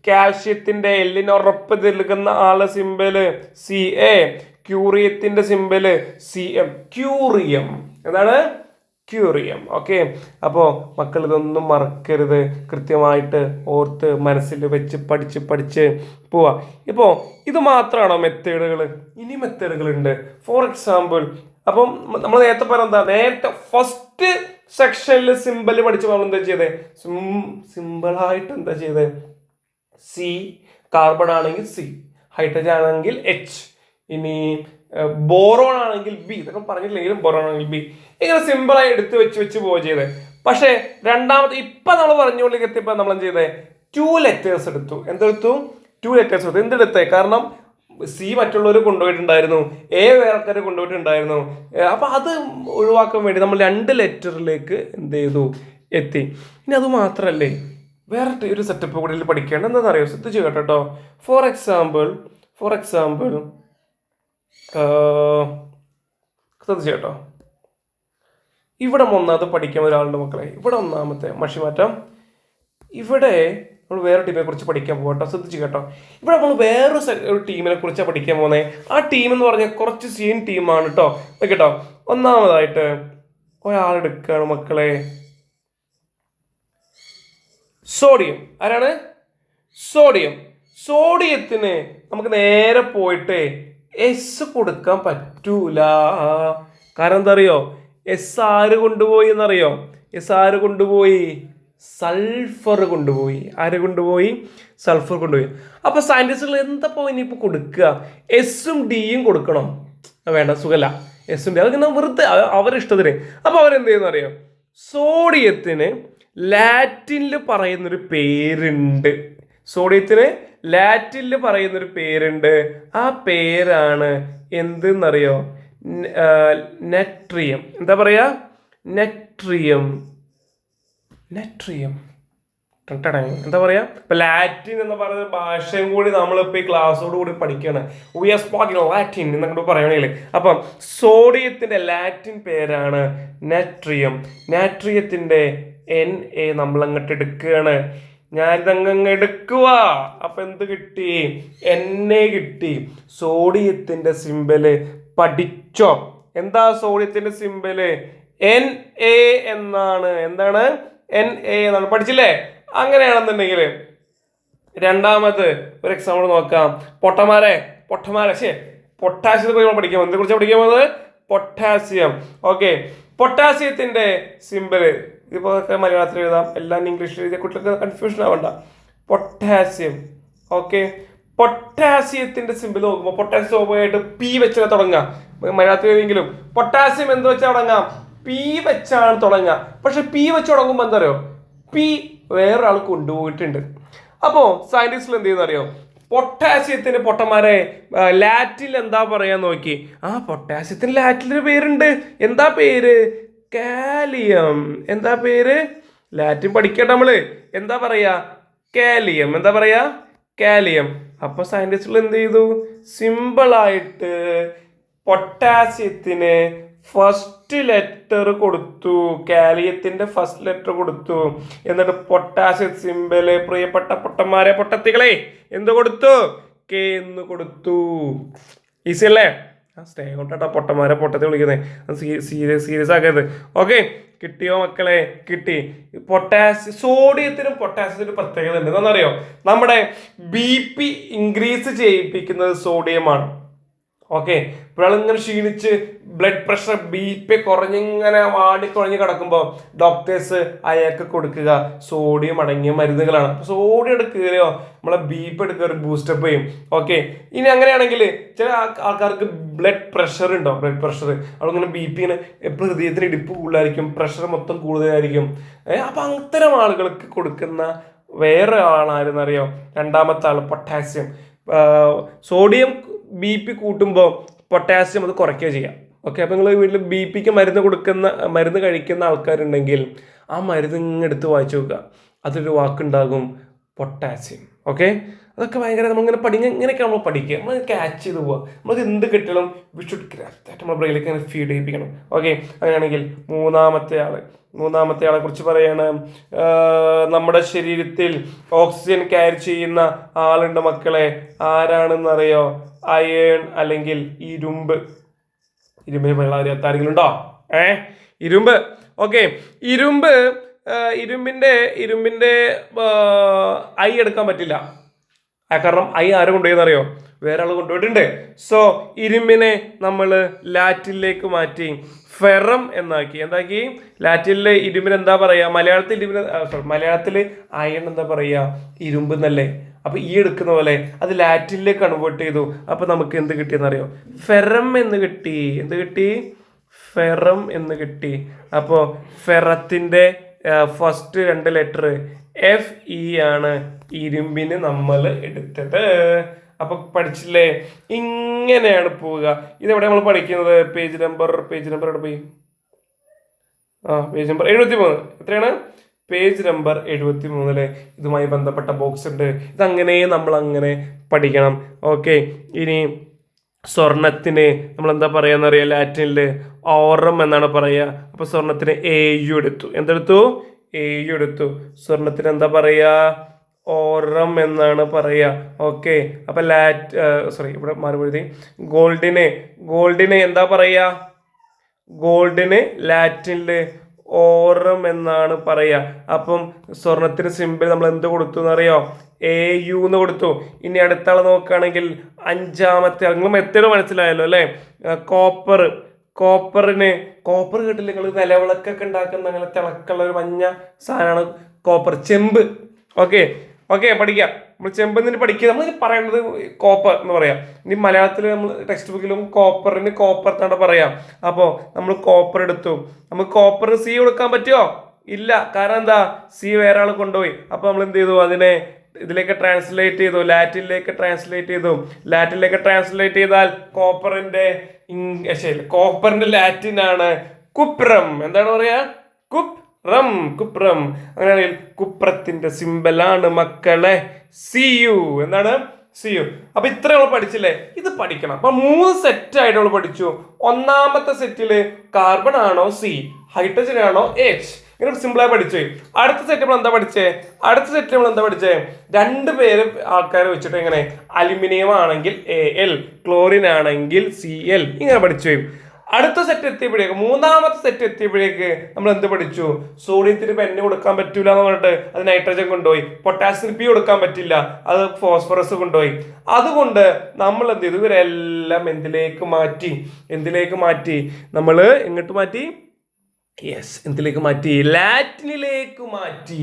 കാൽഷ്യത്തിന്റെ എല്ലിന് ഉറപ്പ് നൽകുന്ന ആളെ സിമ്പല് Ca, ക്യൂറിയത്തിന്റെ സിമ്പല് Cm, ക്യൂറിയം. എന്താണ്? ക്യൂറിയം. ഓക്കെ, അപ്പോൾ മക്കൾ ഇതൊന്നും മറക്കരുത്, കൃത്യമായിട്ട് ഓർത്ത് മനസ്സിൽ വെച്ച് പഠിച്ച് പോവാ. ഇപ്പോൾ ഇത് മാത്രമാണോ മെത്തേഡുകൾ? ഇനി മെത്തേഡുകളുണ്ട്. ഫോർ എക്സാമ്പിൾ, അപ്പം നമ്മൾ നേരത്തെ പറഞ്ഞ നേരത്തെ ഫസ്റ്റ് സെക്ഷനിൽ സിമ്പിൾ പഠിച്ച് നമ്മൾ എന്താ ചെയ്തത്? സിമ്പിളായിട്ട് എന്താ ചെയ്തത്? സി, കാർബൺ ആണെങ്കിൽ സി, ഹൈഡ്രജൻ ആണെങ്കിൽ H, ഇനി ബോറോൺ ആണെങ്കിൽ ബി. ഇതൊക്കെ പറഞ്ഞിട്ടില്ലെങ്കിലും ബോറോൺ ആണെങ്കിൽ ബി, ഇങ്ങനെ സിമ്പിളായി എടുത്ത് വെച്ച് പോവുക ചെയ്തത്. പക്ഷേ രണ്ടാമത്തെ ഇപ്പൊ നമ്മൾ പറഞ്ഞുകൊണ്ട് എത്തിയപ്പോൾ നമ്മൾ എന്ത് ചെയ്തത്? 2 ലെറ്റേഴ്സ് എടുത്തു. എന്തെടുത്തു? 2 ലെറ്റേഴ്സ് എടുത്തു. എന്തെടുത്തേ? കാരണം സി മറ്റുള്ളവർ കൊണ്ടുപോയിട്ടുണ്ടായിരുന്നു, എ വേറെ ആൾക്കാർ കൊണ്ടുപോയിട്ടുണ്ടായിരുന്നു. അപ്പൊ അത് ഒഴിവാക്കാൻ വേണ്ടി നമ്മൾ 2 ലെറ്ററിലേക്ക് എന്ത് ചെയ്തു? എത്തി. ഇനി അത് മാത്രല്ലേ, വേറെ ഒരു സെറ്റപ്പ് കൂടി പഠിക്കേണ്ട. എന്താണെന്ന് അറിയോ? ശ്രദ്ധിച്ചു കേട്ടോ. ഫോർ എക്സാമ്പിൾ ശ്രദ്ധിച്ചു കേട്ടോ. ഇവിടെ ഒന്നാമത് പഠിക്കാൻ ഒരാളുടെ മക്കളെ, ഇവിടെ ഒന്നാമത്തെ മഷിമാറ്റം. ഇവിടെ നമ്മൾ വേറെ ടീമിനെ കുറിച്ച് പഠിക്കാൻ പോകട്ടോ. ശ്രദ്ധിച്ചു കേട്ടോ. ഇവിടെ നമ്മൾ വേറൊരു ടീമിനെ കുറിച്ചാണ് പഠിക്കാൻ പോകുന്നത്. ആ ടീം എന്ന് പറഞ്ഞാൽ കുറച്ച് സീൻ ടീമാണ് കേട്ടോ. കേട്ടോ, ഒന്നാമതായിട്ട് ഒരാളെടുക്കുകയാണ് മക്കളെ, സോഡിയം. ആരാണ്? സോഡിയം. സോഡിയത്തിന് നമുക്ക് നേരെ പോയിട്ട് എസ് കൊടുക്കാൻ പറ്റൂല. കാരണം എന്താ അറിയോ? എസ് ആര് കൊണ്ടുപോയി എന്നറിയോ? എസ് ആര് കൊണ്ടുപോയി? സൾഫർ കൊണ്ടുപോയി. ആര് കൊണ്ടുപോയി? സൾഫർ കൊണ്ടുപോയി. അപ്പൊ സയന്റിസ്റ്റുകൾ എന്താ ഇനിയിപ്പോൾ കൊടുക്കുക? എസും ഡിയും കൊടുക്കണം? വേണ്ട, സുഖല്ല. എസും ഡി അതൊക്കെ വെറുതെ അവരിഷ്ടത്തിന്. അപ്പൊ അവരെന്ത് ചെയ്യുന്ന അറിയോ? സോഡിയത്തിന് ലാറ്റിനിൽ പറയുന്നൊരു പേരുണ്ട്. സോഡിയത്തിന് ലാറ്റിനിൽ പറയുന്നൊരു പേരുണ്ട്. ആ പേരാണ് എന്തെന്നറിയോ? നെട്രിയം. എന്താ പറയാ? നെട്രിയം. എന്താ പറയാ? ഇപ്പൊ ലാറ്റിൻ എന്ന് പറയുന്ന ഭാഷയും കൂടി നമ്മളിപ്പോ ഈ ക്ലാസ്സോട് കൂടി പഠിക്കുകയാണ്. വി ആർ സ്പോക്കിംഗ് ലാറ്റിൻ എന്നൊക്കെ പറയണെങ്കിൽ. അപ്പം സോഡിയത്തിന്റെ ലാറ്റിൻ പേരാണ് നെട്രിയം. നാട്രിയത്തിന്റെ Na നമ്മൾ അങ്ങോട്ട് എടുക്കുകയാണ്. ഞാനിതങ്ങ് എടുക്കുക. അപ്പൊ എന്ത് കിട്ടി? Na കിട്ടി. സോഡിയത്തിന്റെ സിമ്പല് പഠിച്ചോ? എന്താ സോഡിയത്തിന്റെ സിമ്പല്? Na എന്നാണ്. എന്താണ്? Na എന്നാണ്. പഠിച്ചില്ലേ? അങ്ങനെയാണെന്നുണ്ടെങ്കിൽ രണ്ടാമത് ഒരു എക്സാമ്പിൾ നോക്കാം. പൊട്ടാസ്യത്തെ കുറിച്ച് പഠിക്കാം. എന്തിനെ കുറിച്ച് പഠിക്കാൻ പോകുന്നത്? പൊട്ടാസ്യം. ഓക്കെ, പൊട്ടാസ്യത്തിന്റെ സിമ്പല് ഇതിപ്പോ മലയാളത്തിൽ എഴുതാം, എല്ലാം ഇംഗ്ലീഷിൽ എഴുതിയ കുട്ടികൾക്ക് കൺഫ്യൂഷൻ ആവണ്ട. പൊട്ടാസ്യം. ഓക്കെ, പൊട്ടാസ്യത്തിന്റെ സിമ്പിൾ നോക്കുമ്പോൾ പൊട്ടാസ്യം സ്വാഭാവികമായിട്ട് പി വെച്ചാൽ തുടങ്ങാം. മലയാളത്തിൽ എഴുതിയെങ്കിലും പൊട്ടാസ്യം എന്ത് വെച്ചാൽ തുടങ്ങാം? പി വെച്ചാണ് തുടങ്ങുക. പക്ഷെ പി വെച്ച് തുടങ്ങുമ്പോൾ എന്താ അറിയോ? പി വേറൊരാൾ കൊണ്ടുപോയിട്ടുണ്ട്. അപ്പോ സയന്റിസ്റ്റിൽ എന്ത് ചെയ്യുന്ന അറിയോ? പൊട്ടാസ്യത്തിന് പൊട്ടന്മാരെ ലാറ്റിൽ എന്താ പറയാ നോക്കി. ആ പൊട്ടാസ്യത്തിന് ലാറ്റിലൊരു പേരുണ്ട്. എന്താ പേര്? കാലിയം. എന്താ പേര്? ലാറ്റിൻ പഠിക്കട്ടെ നമ്മള്. എന്താ പറയാ? കാലിയം. എന്താ പറയാ? കാലിയം. അപ്പൊ സയന്റിസ്റ്റുകൾ എന്ത് ചെയ്തു? സിമ്പിളായിട്ട് പൊട്ടാസ്യത്തിന് ഫസ്റ്റ് ലെറ്റർ കൊടുത്തു, കാലിയത്തിന്റെ ഫസ്റ്റ് ലെറ്റർ കൊടുത്തു. എന്നിട്ട് പൊട്ടാസ്യം സിമ്പല് പ്രിയപ്പെട്ട പൊട്ടന്മാരെ, പൊട്ടത്തികളെ എന്ത് കൊടുത്തു? കെ എന്ന് കൊടുത്തു. ഈസി അല്ലേ? സ്നേഹം കൊണ്ടാ പൊട്ടന്മാരെ പൊട്ടത്തി വിളിക്കുന്നത്. സീരിയസ് ആക്കരുത്. ഓക്കെ, കിട്ടിയോ മക്കളെ? കിട്ടി. സോഡിയത്തിനും പൊട്ടാസ്യത്തിനും പ്രത്യേകത ഉണ്ട്. എന്താണെന്നറിയോ? നമ്മുടെ BP ഇൻക്രീസ് ചെയ്യിപ്പിക്കുന്നത് സോഡിയമാണ്. ഓക്കെ, ഇപ്പോഴിങ്ങനെ ക്ഷീണിച്ച് ബ്ലഡ് പ്രഷർ BP കുറഞ്ഞിങ്ങനെ വാടിക്കുറഞ്ഞ് കിടക്കുമ്പോൾ ഡോക്ടേഴ്സ് അയാൾക്ക് കൊടുക്കുക സോഡിയം അടങ്ങിയ മരുന്നുകളാണ്. സോഡിയം എടുക്കുകയോ നമ്മളെ BP എടുക്കുക ഒരു ബൂസ്റ്റപ്പ് ചെയ്യും. ഓക്കെ, ഇനി അങ്ങനെയാണെങ്കിൽ ചില ആൾക്കാർക്ക് ബ്ലഡ് പ്രഷർ ഉണ്ടോ? ബ്ലഡ് പ്രഷർ അവിടെ BP ഇങ്ങനെ എപ്പോഴും ഹൃദയത്തിന് ഇടിപ്പ് കൂടുതലായിരിക്കും, പ്രഷർ മൊത്തം കൂടുതലായിരിക്കും. അപ്പൊ അത്തരം ആളുകൾക്ക് കൊടുക്കുന്ന വേറെ ആളായിരുന്നറിയോ? രണ്ടാമത്തെ ആൾ പൊട്ടാസ്യം. സോഡിയം BP കൂട്ടുമ്പോൾ പൊട്ടാസ്യം അത് കുറയ്ക്കുക ചെയ്യാം. ഓക്കെ, അപ്പോൾ നിങ്ങൾ വീട്ടിൽ BPക്ക് മരുന്ന് കഴിക്കുന്ന ആൾക്കാരുണ്ടെങ്കിൽ ആ മരുന്ന് എടുത്ത് വായിച്ചു നോക്കുക. അതൊരു വാക്കുണ്ടാകും, പൊട്ടാസ്യം. ഓക്കെ, അതൊക്കെ ഭയങ്കര നമ്മളിങ്ങനെ ഇങ്ങനെയൊക്കെ നമ്മൾ പഠിക്കുക, നമ്മൾ ക്യാച്ച് ചെയ്ത് പോവുക. നമ്മൾക്ക് എന്ത് കിട്ടണം, വി ഷുഡ് ഗ്രാസ്പ് നമ്മുടെ ബ്രെയിനിലേക്ക് അങ്ങനെ ഫീഡ് ചെയ്യിപ്പിക്കണം. ഓക്കെ, അങ്ങനെയാണെങ്കിൽ മൂന്നാമത്തെ ആളെ കുറിച്ച് പറയാണ്. നമ്മുടെ ശരീരത്തിൽ ഓക്സിജൻ ക്യാരി ചെയ്യുന്ന ആളുണ്ട് മക്കളെ. ആരാണെന്നറിയോ? അയേൺ അല്ലെങ്കിൽ ഇരുമ്പ്. ഇരുമ്പിന് വെള്ളം അറിയാത്ത ആരെങ്കിലും ഉണ്ടോ? ഇരുമ്പ്. ഓക്കെ, ഇരുമ്പിന്റെ ഐ എടുക്കാൻ പറ്റില്ല. കാരണം ഐ ആരും കൊണ്ടുപോയെന്നറിയോ? വേറെ ആൾ കൊണ്ടുപോയിട്ടുണ്ട്. സോ ഇരുമ്പിനെ നമ്മൾ ലാറ്റിനിലേക്ക് മാറ്റി ഫെറം എന്താക്കി? ലാറ്റിനിലെ ഇരുമ്പിന് എന്താ പറയാ? മലയാളത്തിൽ അയൺ എന്താ പറയാ? ഇരുമ്പ് എന്നല്ലേ? അപ്പൊ ഈ എടുക്കുന്ന പോലെ അത് ലാറ്റിനിലേക്ക് കൺവേർട്ട് ചെയ്തു. അപ്പൊ നമുക്ക് എന്ത് കിട്ടിയെന്നറിയോ? ഫെറം എന്ന് കിട്ടി. ഫെറം എന്ന് കിട്ടി. അപ്പോ ഫെറത്തിന്റെ ഫസ്റ്റ് 2 ലെറ്റർ FE ആണ് ഇരുമ്പിന് നമ്മൾ എടുത്തത്. അപ്പൊ പഠിച്ചില്ലേ? ഇങ്ങനെയാണ് പോവുക. ഇതെവിടെ നമ്മൾ പഠിക്കുന്നത്? പേജ് നമ്പർ എവിടെ പോയി? Page number 73. എത്രയാണ്? പേജ് നമ്പർ 73 ഇതുമായി ബന്ധപ്പെട്ട ബോക്സ് ഉണ്ട്. ഇതങ്ങനെ നമ്മൾ അങ്ങനെ പഠിക്കണം. ഓക്കെ, ഇനി സ്വർണത്തിന് നമ്മൾ എന്താ പറയാന്നറിയാം? ലാറ്റിനില് ഓറം എന്നാണ് പറയാ. അപ്പൊ സ്വർണത്തിന് AU എടുത്തു. എന്തെടുത്തു? AU എടുത്തു. സ്വർണത്തിന് എന്താ പറയാ? ഓറം എന്നാണ് പറയാ. ഓക്കെ, അപ്പൊ ഇവിടെ മറുപടി ഗോൾഡിന് എന്താ പറയാ? ഗോൾഡിന് ലാറ്റിനില് ഓറം എന്നാണ് പറയാ. അപ്പം സ്വർണത്തിന് സിമ്പിൾ നമ്മൾ എന്ത് കൊടുത്തു എന്നറിയോ? AU എന്ന് കൊടുത്തു. ഇനി അടുത്ത ആളെ നോക്കുകയാണെങ്കിൽ 5ാമത്തെ ആൾ. നിങ്ങൾ മെത്തേഡ് മനസ്സിലായല്ലോ അല്ലെ? കോപ്പർ കേട്ടില്ല നിങ്ങൾ? നിലവിളക്കൊക്കെ ഉണ്ടാക്കുന്ന അങ്ങനെ തിളക്കുള്ള ഒരു മഞ്ഞ സാധനമാണ് കോപ്പർ. ചെമ്പ്. ഓക്കെ പഠിക്കാം. നമ്മൾ ചെമ്പെന്നിന് പഠിക്കുക. നമ്മൾ പറയുന്നത് കോപ്പർ എന്ന് പറയാം. ഇനി മലയാളത്തിൽ നമ്മൾ ടെക്സ്റ്റ് ബുക്കിലും കോപ്പറിന് കോപ്പർ എന്നാണ് പറയാം. അപ്പോൾ നമ്മൾ കോപ്പർ എടുത്തു. നമുക്ക് കോപ്പറിന് C കൊടുക്കാൻ പറ്റുമോ? ഇല്ല. കാരണം എന്താ? C വേറെ ആൾ കൊണ്ടുപോയി. അപ്പൊ നമ്മൾ എന്ത് ചെയ്തു? അതിനെ ഇതിലേക്ക് ട്രാൻസ്ലേറ്റ് ചെയ്തു. ലാറ്റിനിലേക്ക് ട്രാൻസ്ലേറ്റ് ചെയ്താൽ കോപ്പറിന്റെ ലാറ്റിൻ ആണ് കുപ്രം. എന്താണ് പറയാ? കുപ്രം. അങ്ങനെയാണെങ്കിൽ കുപ്രത്തിന്റെ സിമ്പലാണ് മക്കളെ CU. എന്താണ്? CU. അപ്പൊ ഇത്ര നമ്മൾ പഠിച്ചില്ലേ? ഇത് പഠിക്കണം. അപ്പൊ 3 സെറ്റ് ആയിട്ട് നമ്മൾ പഠിച്ചു. ഒന്നാമത്തെ സെറ്റില് കാർബൺ ആണോ C, ഹൈഡ്രജൻ ആണോ H, ഇങ്ങനെ സിമ്പിളായി പഠിച്ചു. അടുത്ത സെറ്റ് നമ്മൾ എന്താ പഠിച്ചേ? 2 പേര് ആൾക്കാരെ വെച്ചിട്ട് എങ്ങനെ? അലുമിനിയം ആണെങ്കിൽ Al, ക്ലോറിൻ ആണെങ്കിൽ Cl, ഇങ്ങനെ പഠിച്ചു. അടുത്ത സെറ്റ് എത്തിയപ്പോഴേക്ക്, 3ാമത്തെ സെറ്റ് എത്തിയപ്പോഴേക്ക് നമ്മൾ എന്ത് പഠിച്ചു? സോഡിയത്തിന് പെന്ന് കൊടുക്കാൻ പറ്റൂല എന്ന് പറഞ്ഞിട്ട് അത് നൈട്രജൻ കൊണ്ടുപോയി. പൊട്ടാസ്യം P കൊടുക്കാൻ പറ്റില്ല, അത് ഫോസ്ഫറസ് കൊണ്ടുപോയി. അതുകൊണ്ട് നമ്മൾ എന്ത് ചെയ്തു? ഇവരെല്ലാം എന്തിലേക്ക് മാറ്റി? നമ്മൾ എങ്ങോട്ട് മാറ്റി? എന്തിലേക്ക് മാറ്റി? ലാറ്റിനിലേക്ക് മാറ്റി.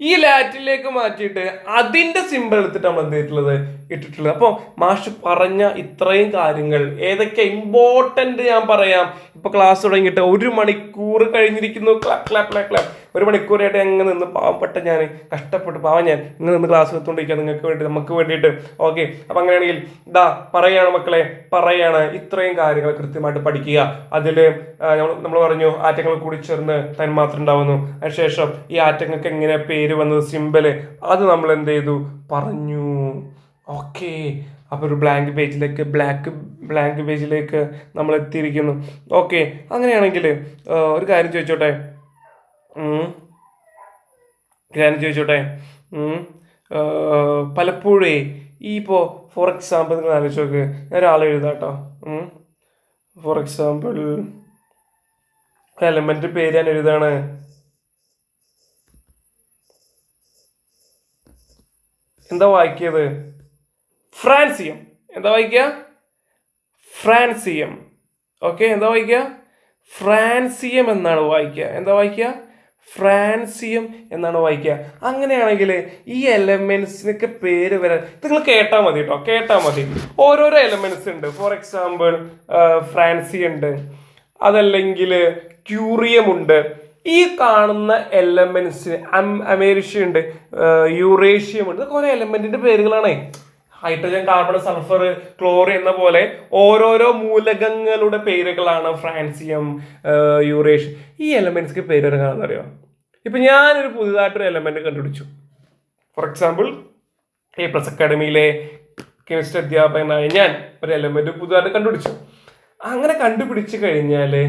ഈ ലാറ്റിനിലേക്ക് മാറ്റിയിട്ട് അതിന്റെ സിമ്പിൾ എടുത്തിട്ട് നമ്മൾ എന്ത് ചെയ്തിട്ടുള്ളത്? ഇട്ടിട്ടുള്ളത്. അപ്പോൾ മാഷ് പറഞ്ഞ ഇത്രയും കാര്യങ്ങൾ ഏതൊക്കെ ഇമ്പോർട്ടന്റ് ഞാൻ പറയാം. ഇപ്പൊ ക്ലാസ് തുടങ്ങിയിട്ട് 1 മണിക്കൂർ കഴിഞ്ഞിരിക്കുന്നു. ക്ലാപ്പ്. 1 മണിക്കൂറായിട്ട് എങ്ങനെ നിന്ന് പാവപ്പെട്ട ഞാൻ കഷ്ടപ്പെട്ട് ഞാൻ ഇങ്ങനെ നിന്ന് ക്ലാസ് എടുത്തുകൊണ്ടിരിക്കുക നിങ്ങൾക്ക് വേണ്ടി, നമുക്ക് വേണ്ടിയിട്ട്. ഓക്കെ, അപ്പൊ അങ്ങനെയാണെങ്കിൽ പറയാണ് മക്കളെ, ഇത്രയും കാര്യങ്ങൾ കൃത്യമായിട്ട് പഠിക്കുക. അതില് നമ്മൾ പറഞ്ഞു ആറ്റങ്ങൾ കൂടി ചേർന്ന് തന്മാത്രം ഉണ്ടാവുന്നു. അതിനുശേഷം ഈ ആറ്റങ്ങൾക്ക് എങ്ങനെ പേര് വന്നത്, സിമ്പല്, അത് നമ്മൾ എന്ത് ചെയ്തു? പറഞ്ഞു. ഓക്കെ, അപ്പൊ ഒരു ബ്ലാങ്ക് പേജിലേക്ക് നമ്മൾ എത്തിയിരിക്കുന്നു. ഓക്കെ, അങ്ങനെയാണെങ്കിൽ ഒരു കാര്യം ചോദിച്ചോട്ടെ. പലപ്പോഴേ ഈ ഫോർ എക്സാമ്പിൾ നിങ്ങൾ ആലോചിച്ച് നോക്ക്. ഞാൻ ഒരാളെ എഴുതാട്ടോ. ഫോർ എക്സാമ്പിൾ എലമെന്റ് പേര് ഞാൻ എഴുതാണ്. എന്താ വായിക്കിയത്? ഫ്രാൻസിയം. എന്താ വായിക്കുക? ഫ്രാൻസിയം. ഓക്കെ, എന്താ വായിക്കുക? ഫ്രാൻസിയം എന്നാണ് വായിക്കുക. എന്താ വായിക്കുക? ഫ്രാൻസിയം എന്നാണ് വായിക്കുക. അങ്ങനെയാണെങ്കിൽ ഈ എലമെന്റ്സിനൊക്കെ പേര് വരാൻ നിങ്ങൾ കേട്ടാൽ മതി കേട്ടോ, കേട്ടാൽ മതി. ഓരോരോ എലമെന്റ്സ് ഉണ്ട്. ഫോർ എക്സാമ്പിൾ ഫ്രാൻസിയം ഉണ്ട്, അതല്ലെങ്കിൽ ക്യൂറിയം ഉണ്ട്. ഈ കാണുന്ന എലമെന്റ്സിന് അമേരിഷ്യ ഉണ്ട്, യൂറേഷ്യം ഉണ്ട്. കുറെ എലമെന്റിന്റെ പേരുകളാണ്. ഹൈഡ്രജൻ, കാർബൺ, സൾഫർ, ക്ലോറിൻ എന്ന പോലെ ഓരോരോ മൂലകങ്ങളുടെ പേരുകളാണ് ഫ്രാൻസിയം, യൂറേഷ്യം. ഈ എലമെന്റ്സ്ക്ക് പേര് കാണാൻ അറിയാം. ഇപ്പൊ ഞാനൊരു പുതുതായിട്ടൊരു എലമെന്റ് കണ്ടുപിടിച്ചു. ഫോർ എക്സാമ്പിൾ A+ അക്കാഡമിയിലെ കെമിസ്ട്രി അധ്യാപകനായ ഞാൻ ഒരു എലമെന്റ് പുതുതായിട്ട് കണ്ടുപിടിച്ചു. അങ്ങനെ കണ്ടുപിടിച്ചു കഴിഞ്ഞാല്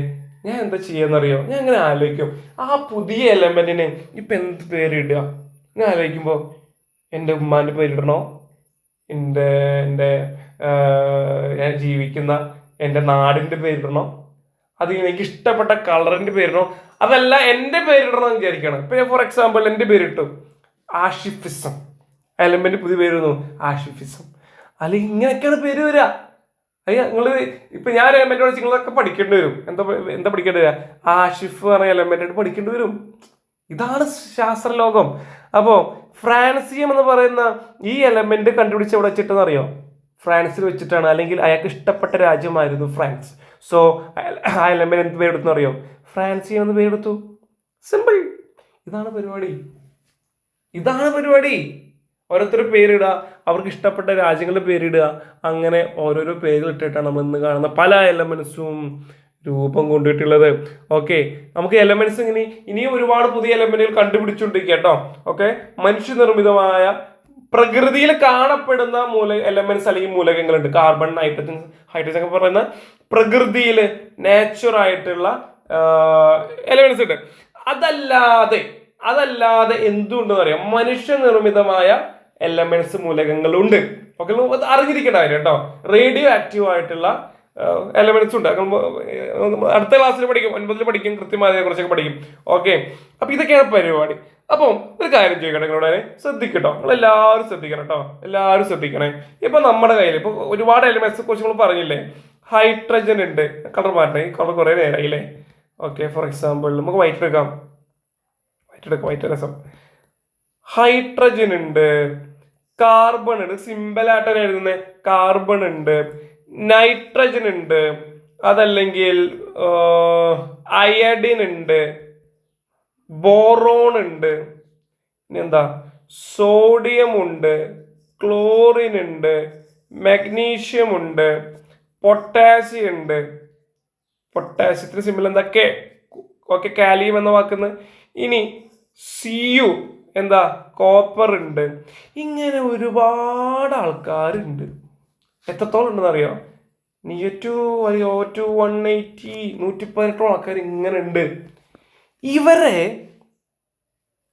ഞാൻ എന്താ ചെയ്യാന്നറിയോ? ഞാൻ അങ്ങനെ ആലോചിക്കും, ആ പുതിയ എലമെന്റിന് ഇപ്പൊ എന്ത് പേരിടുക? ഞാൻ ആലോചിക്കുമ്പോ എൻ്റെ ഉമ്മാന്റെ പേരിടണോ, എൻ്റെ എൻ്റെ ഞാൻ ജീവിക്കുന്ന എൻ്റെ നാടിൻ്റെ പേരിടണോ, അത് എനിക്ക് ഇഷ്ടപ്പെട്ട കളറിന്റെ പേരിടണോ, അതല്ല എൻ്റെ പേരിടണോ എന്ന് വിചാരിക്കണം. ഇപ്പൊ ഫോർ എക്സാമ്പിൾ എൻ്റെ പേരിട്ടു ആഷിഫിസം. എലമെന്റ് പുതിയ പേര് വന്നു ആഷിഫിസം. അല്ലെങ്കിൽ ഇങ്ങനെയൊക്കെയാണ് പേര് വരിക. അയ്യ, നിങ്ങൾ ഇപ്പൊ ഞാൻ എലമെന്റ് പഠിച്ച് നിങ്ങളൊക്കെ പഠിക്കേണ്ടി വരും. എന്താ പഠിക്കേണ്ടി വരിക? ആഷിഫ് പറഞ്ഞ എലമെന്റ് പഠിക്കേണ്ടി വരും. ഇതാണ് ശാസ്ത്രലോകം. അപ്പോ ഫ്രാൻസിയം എന്ന് പറയുന്ന ഈ എലമെന്റ് കണ്ടുപിടിച്ച് എവിടെ വെച്ചിട്ടെന്ന് അറിയോ? ഫ്രാൻസിൽ വെച്ചിട്ടാണ്. അല്ലെങ്കിൽ അയാൾക്ക് ഇഷ്ടപ്പെട്ട രാജ്യമായിരുന്നു ഫ്രാൻസ്. സോ ആ എലമെന്റ് എന്ത് പേരെടുത്തു അറിയോ? ഫ്രാൻസിയം എന്ന് പേരെടുത്തു. സിമ്പിൾ. ഇതാണ് പരിപാടി, ഇതാണ് പരിപാടി. ഓരോരുത്തർ പേരിടുക, അവർക്ക് ഇഷ്ടപ്പെട്ട രാജ്യങ്ങളുടെ പേരിടുക. അങ്ങനെ ഓരോരോ പേരുകൾ ഇട്ടിട്ടാണ് നമ്മൾ ഇന്ന് കാണുന്ന പല എലമെന്റ്സും രൂപം കൊണ്ടിട്ടുള്ളത്. ഓക്കെ, നമുക്ക് എലമെന്റ്സ് ഇനിയും ഒരുപാട് പുതിയ എലമെന്റുകൾ കണ്ടുപിടിച്ചുകൊണ്ടിരിക്കുക കേട്ടോ. ഓക്കെ, മനുഷ്യനിർമ്മിതമായ പ്രകൃതിയിൽ കാണപ്പെടുന്ന എലമെന്റ്സ് അല്ലെങ്കിൽ മൂലകങ്ങളുണ്ട്. കാർബൺ, ഹൈഡ്രജൻ ഒക്കെ പറയുന്ന പ്രകൃതിയിൽ നാച്ചുറൽ ആയിട്ടുള്ള എലമെന്റ്സ് ഉണ്ട്. അതല്ലാതെ എന്തുണ്ടെന്ന് അറിയാം? മനുഷ്യനിർമ്മിതമായ എലമെന്റ്സ് മൂലകങ്ങളുണ്ട്. ഓക്കെ, അറിഞ്ഞിരിക്കേണ്ട കാര്യം കേട്ടോ. റേഡിയോ ആക്റ്റീവ് ആയിട്ടുള്ള എലമെന്റ്സ് ഉണ്ട്. അടുത്ത ക്ലാസ്സിൽ പഠിക്കും, 9ൽ പഠിക്കും, കൃത്യമായി അതിനെ കുറിച്ചൊക്കെ പഠിക്കും. ഓക്കെ, അപ്പൊ ഇതൊക്കെയാണ് പരിപാടി. അപ്പം ഒരു കാര്യം ചെയ്യട്ടെ, നിങ്ങളോട് ശ്രദ്ധിക്കട്ടോ, നിങ്ങൾ എല്ലാവരും ശ്രദ്ധിക്കണം കേട്ടോ, എല്ലാവരും ശ്രദ്ധിക്കണേ. ഇപ്പൊ നമ്മുടെ കയ്യിൽ ഇപ്പൊ ഒരുപാട് എലമെന്റ്സ് കുറിച്ച് നമ്മൾ പറഞ്ഞില്ലേ? ഹൈഡ്രജൻ ഉണ്ട്. കളർ മാറ്റണേ, ഈ കളർ കുറെ നേരമായില്ലേ? ഓക്കെ, ഫോർ എക്സാമ്പിൾ നമുക്ക് വൈറ്റ് എടുക്കാം. വൈറ്റ് രസം. ഹൈഡ്രജൻ ഉണ്ട്, കാർബൺ ഉണ്ട്, സിമ്പിൾ ആയിട്ടാണ് എഴുതുന്നത്. കാർബൺ ഉണ്ട്, നൈട്രജൻ ഉണ്ട്, അതല്ലെങ്കിൽ അയഡിൻ ഉണ്ട്, ബോറോൺ ഉണ്ട്, ഇനി എന്താ, സോഡിയം ഉണ്ട്, ക്ലോറിൻ ഉണ്ട്, മഗ്നീഷ്യം ഉണ്ട്, പൊട്ടാസ്യം ഉണ്ട്. പൊട്ടാസ്യത്തിന് സിമ്പിൾ എന്താ? കെ. ഓക്കെ, കാലിയം എന്ന വാക്കുന്ന്. ഇനി സിയു എന്താ? കോപ്പർ ഉണ്ട്. ഇങ്ങനെ ഒരുപാട് ആൾക്കാരുണ്ട്. എത്രത്തോളം ഉണ്ടെന്ന് അറിയോ? നിയറ്റു 180 118 ആൾക്കാർ ഇങ്ങനെ ഉണ്ട്. ഇവരെ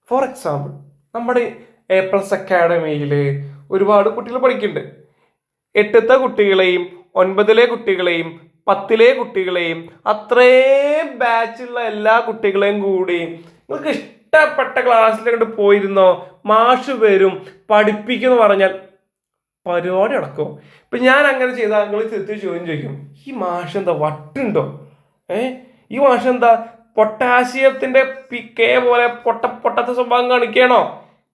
ഫോർ എക്സാമ്പിൾ നമ്മുടെ A+ അക്കാഡമിയിൽ ഒരുപാട് കുട്ടികൾ പഠിക്കുന്നുണ്ട്. 8ത്തെ കുട്ടികളെയും 9ലെ കുട്ടികളെയും 10ലെ കുട്ടികളെയും അത്രയും ബാച്ചുള്ള എല്ലാ കുട്ടികളെയും കൂടി നിങ്ങൾക്ക് ഇഷ്ടപ്പെട്ട ക്ലാസ്സിൽ പോയിരുന്നോ? മാഷ് വരും, പഠിപ്പിക്കുന്നു പറഞ്ഞാൽ പരിപാടി നടക്കും. ഇപ്പൊ ഞാൻ അങ്ങനെ ചെയ്താൽ നിങ്ങൾ തിരിച്ച് ചോദ്യം ചോദിക്കും, ഈ മാഷ് എന്താ വട്ടുണ്ടോ? ഈ മാഷ് എന്താ പൊട്ടാസ്യത്തിന്റെ കെ പോലെ പൊട്ടത്ത സ്വഭാവം കാണിക്കണോ?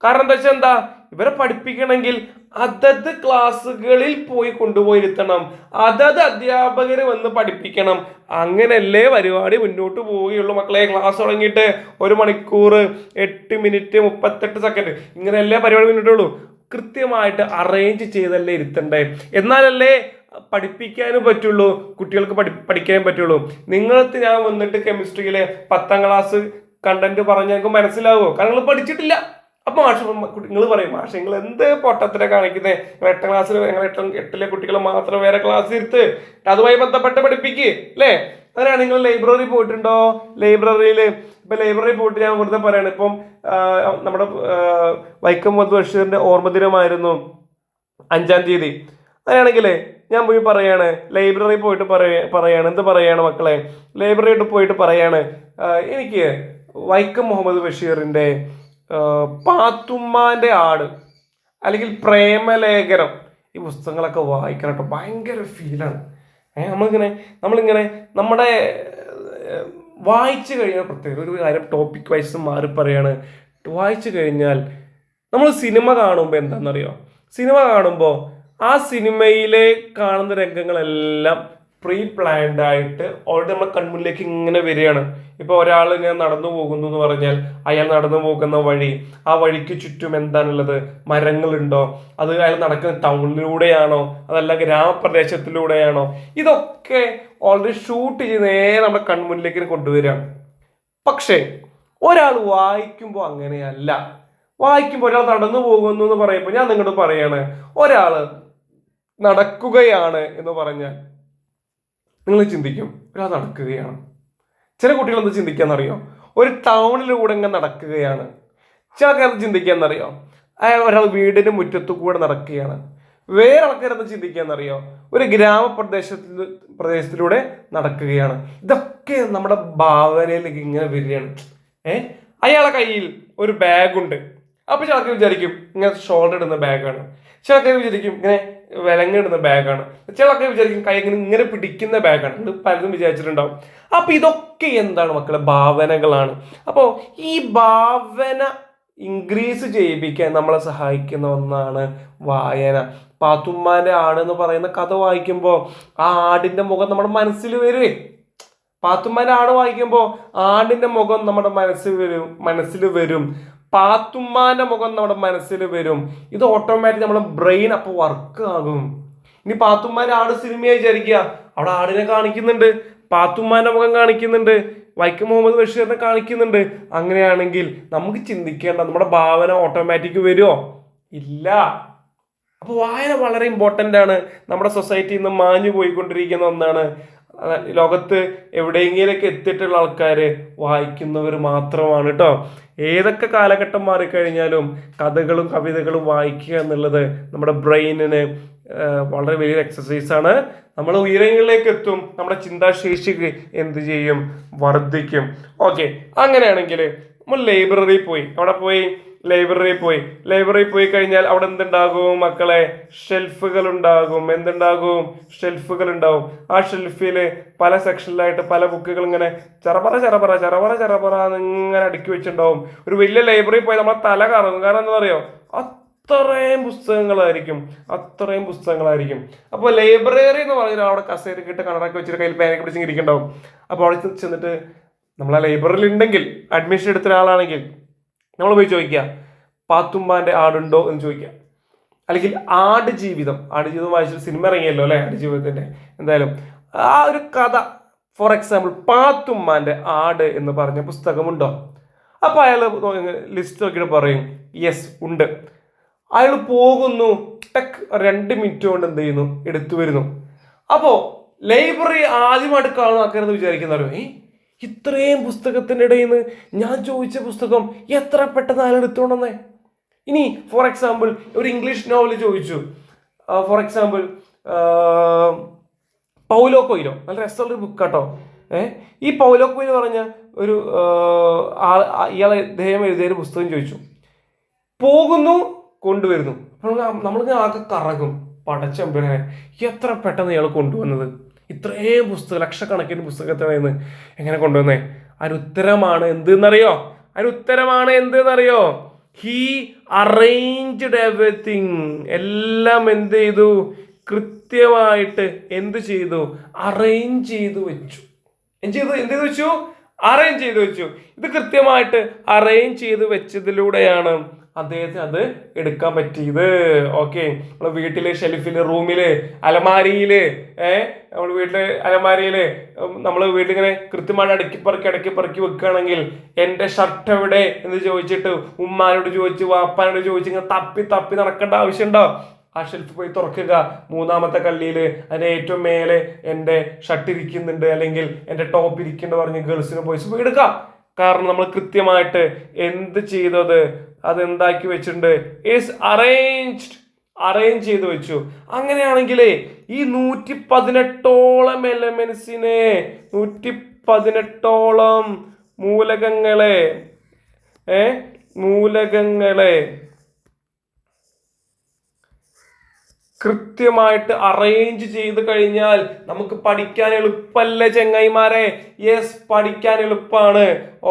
കാരണം എന്താ വെച്ചാൽ എന്താ, ഇവരെ പഠിപ്പിക്കണമെങ്കിൽ അതത് ക്ലാസ്സുകളിൽ പോയി കൊണ്ടുപോയിരുത്തണം, അതത് അധ്യാപകർ വന്ന് പഠിപ്പിക്കണം. അങ്ങനല്ലേ പരിപാടി മുന്നോട്ട് പോവുകയുള്ളൂ മക്കളെ. ക്ലാസ് തുടങ്ങിയിട്ട് 1 മണിക്കൂർ 8 മിനിറ്റ് 38 സെക്കൻഡ് ഇങ്ങനെയല്ലേ പരിപാടി മുന്നോട്ടുള്ളൂ. കൃത്യമായിട്ട് അറേഞ്ച് ചെയ്തല്ലേ ഇരുത്തണ്ടേ, എന്നാലല്ലേ പഠിപ്പിക്കാനും പറ്റുള്ളൂ, കുട്ടികൾക്ക് പഠിക്കാനും പറ്റുള്ളൂ. നിങ്ങൾക്ക് ഞാൻ വന്നിട്ട് കെമിസ്ട്രിയിലെ 10ാം ക്ലാസ് കണ്ടന്റ് പറഞ്ഞാൽ നിങ്ങൾക്ക് മനസ്സിലാവുമോ? കാരണം നിങ്ങൾ പഠിച്ചിട്ടില്ല. അപ്പൊ മാഷ് നിങ്ങൾ പറയും, മാഷ് നിങ്ങൾ എന്ത് പൊട്ടത്തിനെ കാണിക്കുന്നത്? 8ാം ക്ലാസ്സിൽ 8ലെ കുട്ടികളെ മാത്രം വേറെ ക്ലാസ് ഇരുത്ത്, അതുമായി ബന്ധപ്പെട്ട് പഠിപ്പിക്ക് അല്ലേ? അങ്ങനെയാണ്. നിങ്ങൾ ലൈബ്രറി പോയിട്ടുണ്ടോ? ലൈബ്രറിയിൽ പോയിട്ട് ഞാൻ വെറുതെ പറയാണ്, ഇപ്പം നമ്മുടെ വൈക്കം മുഹമ്മദ് ബഷീറിന്റെ ഓർമ്മദിനമായിരുന്നു 5-ാം തീയതി. അങ്ങനെയാണെങ്കിലേ ഞാൻ പോയി പറയാണ്, ലൈബ്രറി പോയിട്ട് പറയാണ്, എന്ത് പറയാണ് മക്കളെ, ലൈബ്രറിയിട്ട് പോയിട്ട് പറയാണ്, എനിക്ക് വൈക്കം മുഹമ്മദ് ബഷീറിന്റെ പാത്തുമ്മാന്റെ ആട് അല്ലെങ്കിൽ പ്രേമലേഖനം, ഈ പുസ്തകങ്ങളൊക്കെ വായിക്കണം കേട്ടോ. ഭയങ്കര ഫീലാണ്. നമ്മളിങ്ങനെ നമ്മുടെ വായിച്ചു കഴിഞ്ഞാൽ പ്രത്യേക ഒരു കാര്യം ടോപ്പിക് വൈസ് മാറി പറയാണ്. വായിച്ചു കഴിഞ്ഞാൽ നമ്മൾ സിനിമ കാണുമ്പോൾ എന്താണെന്നറിയോ, സിനിമ കാണുമ്പോൾ ആ സിനിമയിലെ കാണുന്ന രംഗങ്ങളെല്ലാം പ്രീ പ്ലാൻഡ് ആയിട്ട് ഓൾറെഡി നമ്മുടെ കൺമുന്നിലേക്ക് ഇങ്ങനെ വരികയാണ്. ഇപ്പൊ ഒരാൾ ഇങ്ങനെ നടന്നു പോകുന്നു എന്ന് പറഞ്ഞാൽ അയാൾ നടന്നു പോകുന്ന വഴി, ആ വഴിക്ക് ചുറ്റും എന്താണുള്ളത്, മരങ്ങളുണ്ടോ, അത് അയാൾ നടക്കുന്ന ടൗണിലൂടെയാണോ അതല്ല ഗ്രാമപ്രദേശത്തിലൂടെയാണോ, ഇതൊക്കെ ഓൾറെഡി ഷൂട്ട് ചെയ്ത് നേരെ നമ്മുടെ കൺമുന്നിലേക്ക് കൊണ്ടുവരികയാണ്. പക്ഷേ ഒരാൾ വായിക്കുമ്പോൾ അങ്ങനെയല്ല. വായിക്കുമ്പോൾ ഒരാൾ നടന്നു പോകുന്നു എന്ന് പറയുമ്പോൾ ഞാൻ നിങ്ങളോട് പറയാണ്, ഒരാള് നടക്കുകയാണ് എന്ന് പറഞ്ഞാൽ നിങ്ങൾ ചിന്തിക്കും ഒരാൾ നടക്കുകയാണ്. ചില കുട്ടികൾ എന്ത് ചിന്തിക്കാന്നറിയോ, ഒരു ടൗണിലൂടെ ഇങ്ങനെ നടക്കുകയാണ്. ചില ആൾക്കാർ ചിന്തിക്കാന്നറിയോ, ഒരാൾ വീടിന് മുറ്റത്തു കൂടെ നടക്കുകയാണ്. വേറെ ആൾക്കാർ എന്ത് ചിന്തിക്കാന്നറിയോ, ഒരു പ്രദേശത്തിലൂടെ നടക്കുകയാണ്. ഇതൊക്കെ നമ്മുടെ ഭാവനയിലേക്ക് ഇങ്ങനെ വരികയാണ്. അയാളെ കയ്യിൽ ഒരു ബാഗുണ്ട്. അപ്പൊ ചില ആൾക്കാർ വിചാരിക്കും ഇങ്ങനെ ഷോൾഡർ ഇടുന്ന ബാഗാണ്. ചില ആൾക്കാർ വിചാരിക്കും ഇങ്ങനെ വിലങ്ങിടുന്ന ബാഗാണ്. ചില ആൾക്കാർ വിചാരിക്കും കൈ ഇങ്ങനെ പിടിക്കുന്ന ബാഗാണ്. ഇത് പലതും വിചാരിച്ചിട്ടുണ്ടാവും. അപ്പൊ ഇതൊക്കെ എന്താണ് മക്കളെ, ഭാവനകളാണ്. അപ്പോൾ ഈ ഭാവന ഇൻക്രീസ് ചെയ്യിപ്പിക്കാൻ നമ്മളെ സഹായിക്കുന്ന ഒന്നാണ് വായന. പാത്തുമ്മാന്റെ ആട് എന്ന് പറയുന്ന കഥ വായിക്കുമ്പോൾ ആ ആടിന്റെ മുഖം നമ്മുടെ മനസ്സിൽ വരുവേ. പാത്തുമ്മാന്റെ ആട് വായിക്കുമ്പോൾ ആടിന്റെ മുഖം നമ്മുടെ മനസ്സിൽ വരും. പാത്തുമ്മാന്റെ മുഖം നമ്മുടെ മനസ്സിൽ വരും. ഇത് ഓട്ടോമാറ്റിക് നമ്മുടെ ബ്രെയിൻ അപ്പോൾ വർക്ക് ആകും. ഇനി പാത്തുമ്മാന്റെ ആട് സിനിമയായി വിചാരിക്കുക, അവിടെ ആടിനെ കാണിക്കുന്നുണ്ട്, പാത്തുമ്മാന്റെ മുഖം കാണിക്കുന്നുണ്ട്, വൈക്കം മുഹമ്മദ് ബഷീറിനെ കാണിക്കുന്നുണ്ട്. അങ്ങനെയാണെങ്കിൽ നമുക്ക് ചിന്തിക്കേണ്ട നമ്മുടെ ഭാവന ഓട്ടോമാറ്റിക് വരുമോ? ഇല്ല. അപ്പോൾ വായന വളരെ ഇമ്പോർട്ടൻ്റ് ആണ്. നമ്മുടെ സൊസൈറ്റിയിൽ നിന്ന് മാഞ്ഞു പോയിക്കൊണ്ടിരിക്കുന്ന ഒന്നാണ്. ലോകത്ത് എവിടെയെങ്കിലൊക്കെ എത്തിയിട്ടുള്ള ആൾക്കാർ വായിക്കുന്നവർ മാത്രമാണ് കേട്ടോ. ഏതൊക്കെ കാലഘട്ടം മാറിക്കഴിഞ്ഞാലും കഥകളും കവിതകളും വായിക്കുക എന്നുള്ളത് നമ്മുടെ ബ്രെയിനിന് വളരെ വലിയൊരു എക്സസൈസാണ്. നമ്മൾ ഉയരങ്ങളിലേക്ക് എത്തും, നമ്മുടെ ചിന്താശേഷിക്ക് എന്ത് ചെയ്യും, വർദ്ധിക്കും. ഓക്കെ, അങ്ങനെയാണെങ്കിൽ നമ്മൾ ലൈബ്രറി പോയി, ലൈബ്രറി പോയി കഴിഞ്ഞാൽ അവിടെ എന്തുണ്ടാകും മക്കളെ, ഷെൽഫുകൾ ഉണ്ടാകും. ഷെൽഫുകൾ ഉണ്ടാവും. ആ ഷെൽഫിൽ പല സെക്ഷനിലായിട്ട് പല ബുക്കുകൾ ഇങ്ങനെ ചറപറ ഇങ്ങനെ അടുക്കി വെച്ചിട്ടുണ്ടാവും. ഒരു വലിയ ലൈബ്രറി പോയി നമ്മളെ തല കറങ്ങും. കാരണം എന്താ പറയുക, അത്രയും പുസ്തകങ്ങളായിരിക്കും. അപ്പോൾ ലൈബ്രറി എന്ന് പറഞ്ഞാൽ അവിടെ കസേരക്ക് ഇട്ട് കണ്ണടക്കി വെച്ചിട്ട് കയ്യിൽ പേനൊക്കെ പിടിച്ച് ഇരിക്കുന്നുണ്ടാവും. അപ്പോൾ അവിടെ ചെന്നിട്ട് നമ്മൾ ആ ലൈബ്രറിയിൽ ഉണ്ടെങ്കിൽ, അഡ്മിഷൻ എടുത്ത ഒരാളാണെങ്കിൽ നമ്മൾ പോയി ചോദിക്കുക, പാത്തുമ്മാന്റെ ആടുണ്ടോ എന്ന് ചോദിക്കുക. അല്ലെങ്കിൽ ആടുജീവിതം വായിച്ചൊരു സിനിമ ഇറങ്ങിയല്ലോ അല്ലെ, ആടുജീവിതത്തിന്റെ. എന്തായാലും ആ ഒരു കഥ, ഫോർ എക്സാമ്പിൾ പാത്തുമ്മാന്റെ ആട് എന്ന് പറഞ്ഞ പുസ്തകമുണ്ടോ? അപ്പൊ അയാൾ ലിസ്റ്റ് നോക്കിയിട്ട് പറയും യെസ് ഉണ്ട്. അയാൾ പോകുന്നു, 2 മിനിറ്റ് കൊണ്ട് എന്ത് ചെയ്യുന്നു, എടുത്തു വരുന്നു. അപ്പോ ലൈബ്രറി ആദ്യമായിട്ട് കാണുന്ന ആൾക്കാരെന്ന് വിചാരിക്കുന്നവരോ, ഇത്രയും പുസ്തകത്തിൻ്റെ ഇടയിൽ നിന്ന് ഞാൻ ചോദിച്ച പുസ്തകം എത്ര പെട്ടെന്ന് അയാൾ എടുത്തുകൊണ്ടെന്നേ. ഇനി ഫോർ എക്സാമ്പിൾ ഒരു ഇംഗ്ലീഷ് നോവൽ ചോദിച്ചു, ഫോർ എക്സാമ്പിൾ പൗലോ കൊയ്ലോ, നല്ല രസമുള്ളൊരു ബുക്കാട്ടോ. ഈ പൗലോ കൊയ്ലോ പറഞ്ഞ ഒരു ഇദ്ദേഹം എഴുതിയൊരു പുസ്തകം ചോദിച്ചു. പോകുന്നു, കൊണ്ടുവരുന്നു. അപ്പോൾ നമ്മളിങ്ങനെ ആകെ കറങ്ങും, പടച്ചമ്പനെ എത്ര പെട്ടെന്ന് ഇയാൾ കൊണ്ടുവന്നത്, ഇത്രയും പുസ്തകം, ലക്ഷക്കണക്കിന് പുസ്തകത്തിനായിരുന്നു എങ്ങനെ കൊണ്ടുവന്നേ? അതിനുത്തരമാണ് എന്തെന്നറിയോ? He arranged everything. എല്ലാം എന്ത് ചെയ്തു? കൃത്യമായിട്ട് എന്ത് ചെയ്തു? അറേഞ്ച് ചെയ്തു വെച്ചു. അറേഞ്ച് ചെയ്ത് വെച്ചു. ഇത് കൃത്യമായിട്ട് അറേഞ്ച് ചെയ്ത് വെച്ചതിലൂടെയാണ് അദ്ദേഹത്തിന് അത് എടുക്കാൻ പറ്റിയത്. ഓക്കെ, നമ്മളെ വീട്ടിലെ ഷെൽഫില്, റൂമില്, അലമാരിയില്, നമ്മുടെ വീട്ടിലെ അലമാരിയില് നമ്മൾ വീട്ടിലിങ്ങനെ കൃത്യമായിട്ട് അടുക്കി പറക്കി വെക്കുകയാണെങ്കിൽ എൻ്റെ ഷർട്ട് എവിടെ എന്ന് ചോദിച്ചിട്ട് ഉമ്മാനോട് ചോദിച്ച് വാപ്പാനോട് ചോദിച്ച് ഇങ്ങനെ തപ്പി നടക്കേണ്ട ആവശ്യമുണ്ടോ? ആ ഷെൽഫ് പോയി തുറക്കുക, 3ാമത്തെ കള്ളിയിൽ അതിൻ്റെ ഏറ്റവും മേലെ എൻ്റെ ഷർട്ട് ഇരിക്കുന്നുണ്ട് അല്ലെങ്കിൽ എൻ്റെ ടോപ്പ് ഇരിക്കുന്നുണ്ട് പറഞ്ഞ് ഗേൾസിന് ബോയ്സ് പോയി എടുക്കാം. കാരണം നമ്മൾ കൃത്യമായിട്ട് എന്ത് ചെയ്തത്, അതെന്താക്കി വെച്ചിട്ടുണ്ട്, ഈസ് അറേഞ്ച് ചെയ്ത് വെച്ചു. അങ്ങനെയാണെങ്കിലേ ഈ 118ഓളം എലമെന്റ്സിനെ 118ഓളം മൂലകങ്ങളെ മൂലകങ്ങളെ കൃത്യമായിട്ട് അറേഞ്ച് ചെയ്ത് കഴിഞ്ഞാൽ നമുക്ക് പഠിക്കാൻ എളുപ്പല്ലേ ചെങ്ങായിമാരെ? യെസ്, പഠിക്കാൻ എളുപ്പമാണ്.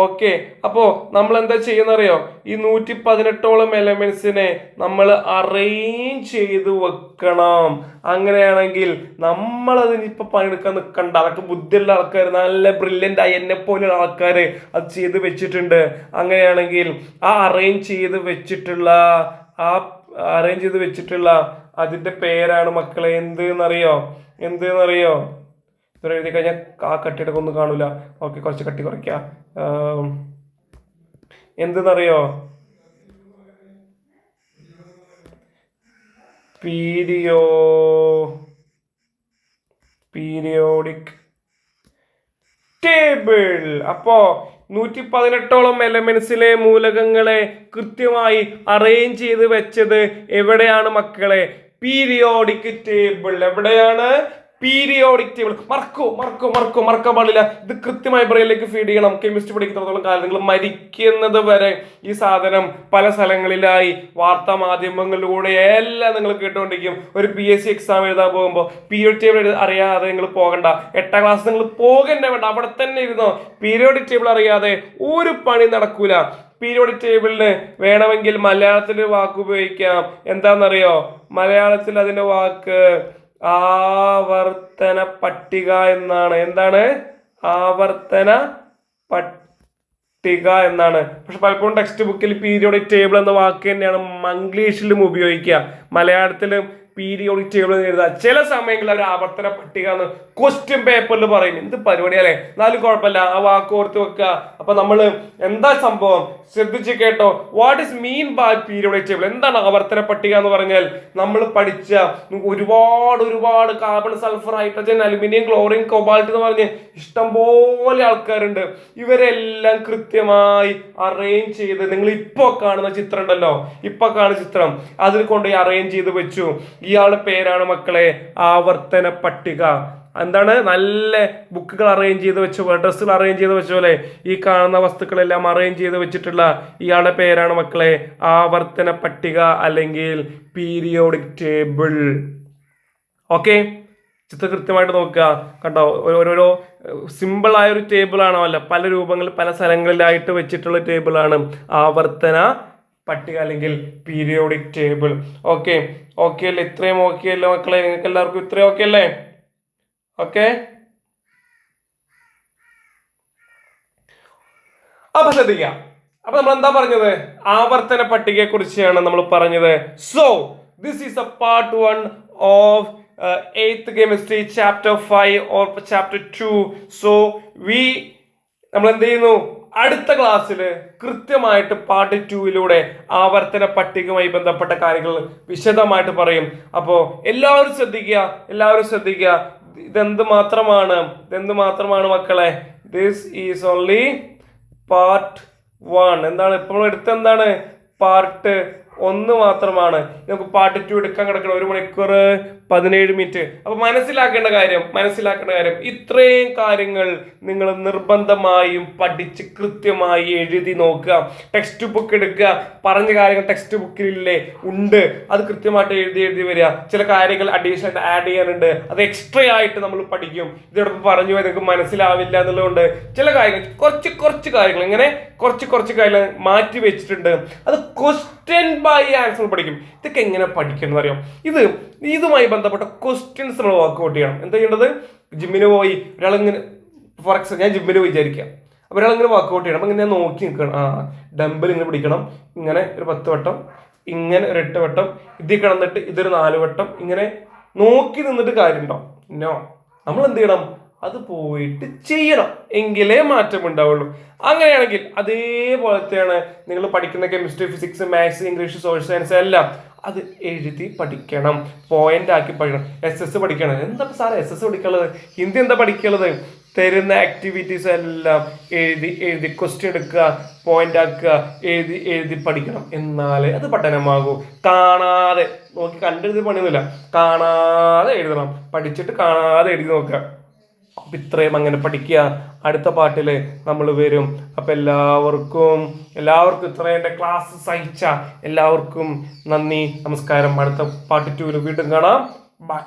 ഓക്കെ, അപ്പോ നമ്മൾ എന്താ ചെയ്യുന്നറിയോ? ഈ 118ഓളം എലമെന്റ്സിനെ നമ്മൾ അറേഞ്ച് ചെയ്ത് വെക്കണം. അങ്ങനെയാണെങ്കിൽ നമ്മൾ അതിനിപ്പോ പണിയെടുക്കാൻ നിൽക്കണ്ട. അതൊക്കെ ബുദ്ധിയുള്ള ആൾക്കാർ, നല്ല ബ്രില്യൻ്റ് ആയി എന്നെ പോലെയുള്ള ആൾക്കാർ അത് ചെയ്ത് വെച്ചിട്ടുണ്ട്. അങ്ങനെയാണെങ്കിൽ ആ അറേഞ്ച് ചെയ്ത് വെച്ചിട്ടുള്ള അതിന്റെ പേരാണ് മക്കളെ എന്തെന്നറിയോ? ഇത്ര എഴുതി കഴിഞ്ഞാൽ ആ കട്ടിയൊക്കെ ഒന്നും കാണൂല. ഓക്കെ, കുറച്ച് കട്ടി കുറയ്ക്കാം. എന്തെന്നറിയോ? Periodic table. അപ്പോ 118ഓളം എലമെന്റ്സിലെ മൂലകങ്ങളെ കൃത്യമായി അറേഞ്ച് ചെയ്ത് വെച്ചത് എവിടെയാണ് മക്കളെ? Periodic table. എവിടെയാണ്? Periodic table. മറക്കാൻ പാടില്ല. ഇത് കൃത്യമായി ബ്രെയിനിലേക്ക് ഫീഡ് ചെയ്യണം. കെമിസ്ട്രി പഠിക്കുന്നിടത്തോളം കാലം നിങ്ങൾ മരിക്കുന്നത് വരെ ഈ സാധനം പല സ്ഥലങ്ങളിലായി വാർത്താ മാധ്യമങ്ങളിലൂടെ എല്ലാം നിങ്ങൾ കേട്ടുകൊണ്ടിരിക്കും. ഒരു PSC എക്സാം എഴുതാൻ പോകുമ്പോൾ പീരിയോഡിക് ടേബിൾ അറിയാതെ നിങ്ങൾ പോകണ്ട. 8ാം ക്ലാസ് നിങ്ങൾ പോകണ്ടേ വേണ്ട, അവിടെ തന്നെ ഇരുന്നോ. പീരിയോഡിക് ടേബിൾ അറിയാതെ ഒരു പണി നടക്കൂല. പീരിയോഡിക് ടേബിളിന് വേണമെങ്കിൽ മലയാളത്തിൽ വാക്ക് ഉപയോഗിക്കാം. എന്താണെന്നറിയോ? മലയാളത്തിൽ അതിന്റെ വാക്ക് ആവർത്തന പട്ടിക എന്നാണ്. എന്താണ്? ആവർത്തന പട്ടിക എന്നാണ്. പക്ഷെ പലപ്പോഴും ടെക്സ്റ്റ് ബുക്കിൽ പീരിയോഡിക് ടേബിൾ എന്ന വാക്ക് തന്നെയാണ് ഇംഗ്ലീഷിലും ഉപയോഗിക്കുക. മലയാളത്തിലും പീരിയോഡിക് ടേബിൾ എഴുതാം. ചില സമയങ്ങളിൽ അവർ ആവർത്തന പട്ടിക എന്ന് ക്വസ്റ്റ്യൻ പേപ്പറിൽ പറയും. എന്ത് പരിപാടിയല്ലേ? എന്നാലും കുഴപ്പമില്ല, ആ വാക്ക് ഓർത്ത് വെക്കുക. അപ്പൊ നമ്മൾ എന്താ സംഭവം ശ്രദ്ധിച്ച് കേട്ടോ. What is mean by periodic table? എന്താണ് ആവർത്തന പട്ടിക എന്ന് പറഞ്ഞാൽ? നമ്മൾ പഠിച്ച ഒരുപാട് carbon, sulphur, hydrogen, aluminium, chlorine, cobalt എന്ന് പറഞ്ഞ് ഇഷ്ടംപോലെ ആൾക്കാരുണ്ട്. ഇവരെല്ലാം കൃത്യമായി അറേഞ്ച് ചെയ്ത്, നിങ്ങൾ ഇപ്പൊ കാണുന്ന ചിത്രം ഉണ്ടല്ലോ, ചിത്രം അതിൽ കൊണ്ട് അറേഞ്ച് ചെയ്ത് വെച്ചു. ഇയാളുടെ പേരാണ് മക്കളെ ആവർത്തന പട്ടിക. എന്താണ്? നല്ല ബുക്കുകൾ അറേഞ്ച് ചെയ്ത് വെച്ച പോലെ, ഡ്രസ്സുകൾ അറേഞ്ച് ചെയ്ത് വെച്ച പോലെ ഈ കാണുന്ന വസ്തുക്കളെല്ലാം അറേഞ്ച് ചെയ്ത് വെച്ചിട്ടുള്ള ഇയാളുടെ പേരാണ് മക്കളെ ആവർത്തന പട്ടിക അല്ലെങ്കിൽ പീരിയോഡിക് ടേബിൾ. ഓക്കെ, ചിത്രം കൃത്യമായിട്ട് നോക്കുക. കണ്ടോ, ഓരോരോ സിമ്പിൾ ആയ ഒരു ടേബിൾ ആണോ? അല്ല, പല രൂപങ്ങളിൽ പല സ്ഥലങ്ങളിലായിട്ട് വെച്ചിട്ടുള്ള ടേബിളാണ് ആവർത്തന പട്ടിക അല്ലെങ്കിൽ പീരിയോഡിക് ടേബിൾ. ഓക്കെ അല്ലേ? ഇത്രയും ഓക്കെ അല്ലേ മക്കളെ? നിങ്ങൾക്ക് എല്ലാവർക്കും ഇത്രയും ഓക്കെ അല്ലേ? ഓക്കെ, അപ്പൊ ശ്രദ്ധിക്കാം. അപ്പൊ നമ്മൾ എന്താ പറഞ്ഞത്? ആവർത്തന പട്ടികയെ കുറിച്ചാണ് നമ്മൾ പറഞ്ഞത്. So this is A part 1 of 8th chemistry chapter 5 or chapter 2. So നമ്മൾ എന്ത് ചെയ്യുന്നു? അടുത്ത ക്ലാസ്സിൽ കൃത്യമായിട്ട് പാർട്ട് 2 ആവർത്തന പട്ടികയുമായി ബന്ധപ്പെട്ട കാര്യങ്ങൾ വിശദമായിട്ട് പറയും. അപ്പോൾ എല്ലാവരും ശ്രദ്ധിക്കുക. ഇതെന്ത് മാത്രമാണ് മക്കളെ? This is only part 1. എന്താണ് ഇപ്പോൾ എടുത്ത? എന്താണ്? പാർട്ട് 1 മാത്രമാണ്. നമുക്ക് പാർട്ട് 2 എടുക്കാൻ കിടക്കണം 1 മണിക്കൂർ 17 മിനിറ്റ്. അപ്പൊ മനസ്സിലാക്കേണ്ട കാര്യം ഇത്രയും കാര്യങ്ങൾ നിങ്ങൾ നിർബന്ധമായും പഠിച്ച് കൃത്യമായി എഴുതി നോക്കുക. ടെക്സ്റ്റ് ബുക്ക് എടുക്കുക. പറഞ്ഞ കാര്യങ്ങൾ ടെക്സ്റ്റ് ബുക്കിലില്ലേ ഉണ്ട്, അത് കൃത്യമായിട്ട് എഴുതി വരിക. ചില കാര്യങ്ങൾ അഡീഷണൽ ആഡ് ചെയ്യാനുണ്ട്, അത് എക്സ്ട്രാ ആയിട്ട് നമ്മൾ പഠിക്കും. ഇതോടൊപ്പം പറഞ്ഞു പോയി നിങ്ങൾക്ക് മനസ്സിലാവില്ല എന്നുള്ളതുകൊണ്ട് ചില കാര്യങ്ങൾ കുറച്ച് കാര്യങ്ങൾ ഇങ്ങനെ കുറച്ച് കാര്യങ്ങൾ മാറ്റി വെച്ചിട്ടുണ്ട്. അത് ക്വസ്റ്റ്യൻ ബൈ ആൻസർ പഠിക്കും. ഇതൊക്കെ എങ്ങനെ പഠിക്കണം എന്നറിയാം. ഇതുമായി ബന്ധപ്പെട്ട ക്വസ്റ്റ്യൻസ് നമ്മൾ വർക്ക്ഔട്ട് ചെയ്യണം. എന്താ ചെയ്യേണ്ടത്? ജിമ്മിന് പോയി ഒരാളിങ്ങനെ, ഫോർ എക്സാമ്പിൾ ഞാൻ ജിമ്മിന് പോയി വിചാരിക്കാം. അപ്പോൾ ഒരാളിങ്ങനെ വർക്ക്ഔട്ട് ചെയ്യണം. അപ്പം ഇങ്ങനെ നോക്കി നിൽക്കണം. ഡംബൽ ഇങ്ങനെ പിടിക്കണം, ഇങ്ങനെ ഒരു 10 വട്ടം, ഇങ്ങനെ ഒരു 8 വട്ടം, ഇതിൽ കിടന്നിട്ട് ഇതൊരു 4 വട്ടം, ഇങ്ങനെ നോക്കി നിന്നിട്ട് കാര്യമുണ്ടോ? നോ. നമ്മൾ എന്ത് ചെയ്യണം? അത് പോയിട്ട് ചെയ്യണം, എങ്കിലേ മാറ്റം ഉണ്ടാവുള്ളൂ. അങ്ങനെയാണെങ്കിൽ അതേപോലത്തെയാണ് നിങ്ങൾ പഠിക്കുന്ന chemistry, physics, maths, English, social science എല്ലാം അത് എഴുതി പഠിക്കണം, പോയിന്റ് ആക്കി പഠിക്കണം. SS പഠിക്കണം. എന്താ സാറേ SS പഠിക്കുള്ളത്? ഹിന്ദി എന്താ പഠിക്കുള്ളത്? തരുന്ന ആക്ടിവിറ്റീസ് എല്ലാം എഴുതി എഴുതി ക്വസ്റ്റ്യൻ എടുക്കുക, പോയിന്റ് ആക്കുക, എഴുതി എഴുതി പഠിക്കണം. എന്നാലേ അത് പഠനമാകൂ. കാണാതെ നോക്കി കണ്ടെഴുതി പണിയൊന്നുമില്ല, കാണാതെ എഴുതണം. പഠിച്ചിട്ട് കാണാതെ എഴുതി നോക്കുക. അപ്പൊ ഇത്രയും അങ്ങനെ പഠിക്കുക. അടുത്ത പാട്ടില് നമ്മൾ വരും. അപ്പൊ എല്ലാവർക്കും ഇത്രയും എൻ്റെ ക്ലാസ് സഹിച്ച എല്ലാവർക്കും നന്ദി, നമസ്കാരം. അടുത്ത പാർട്ട് 2 വീണ്ടും കാണാം. ബൈ.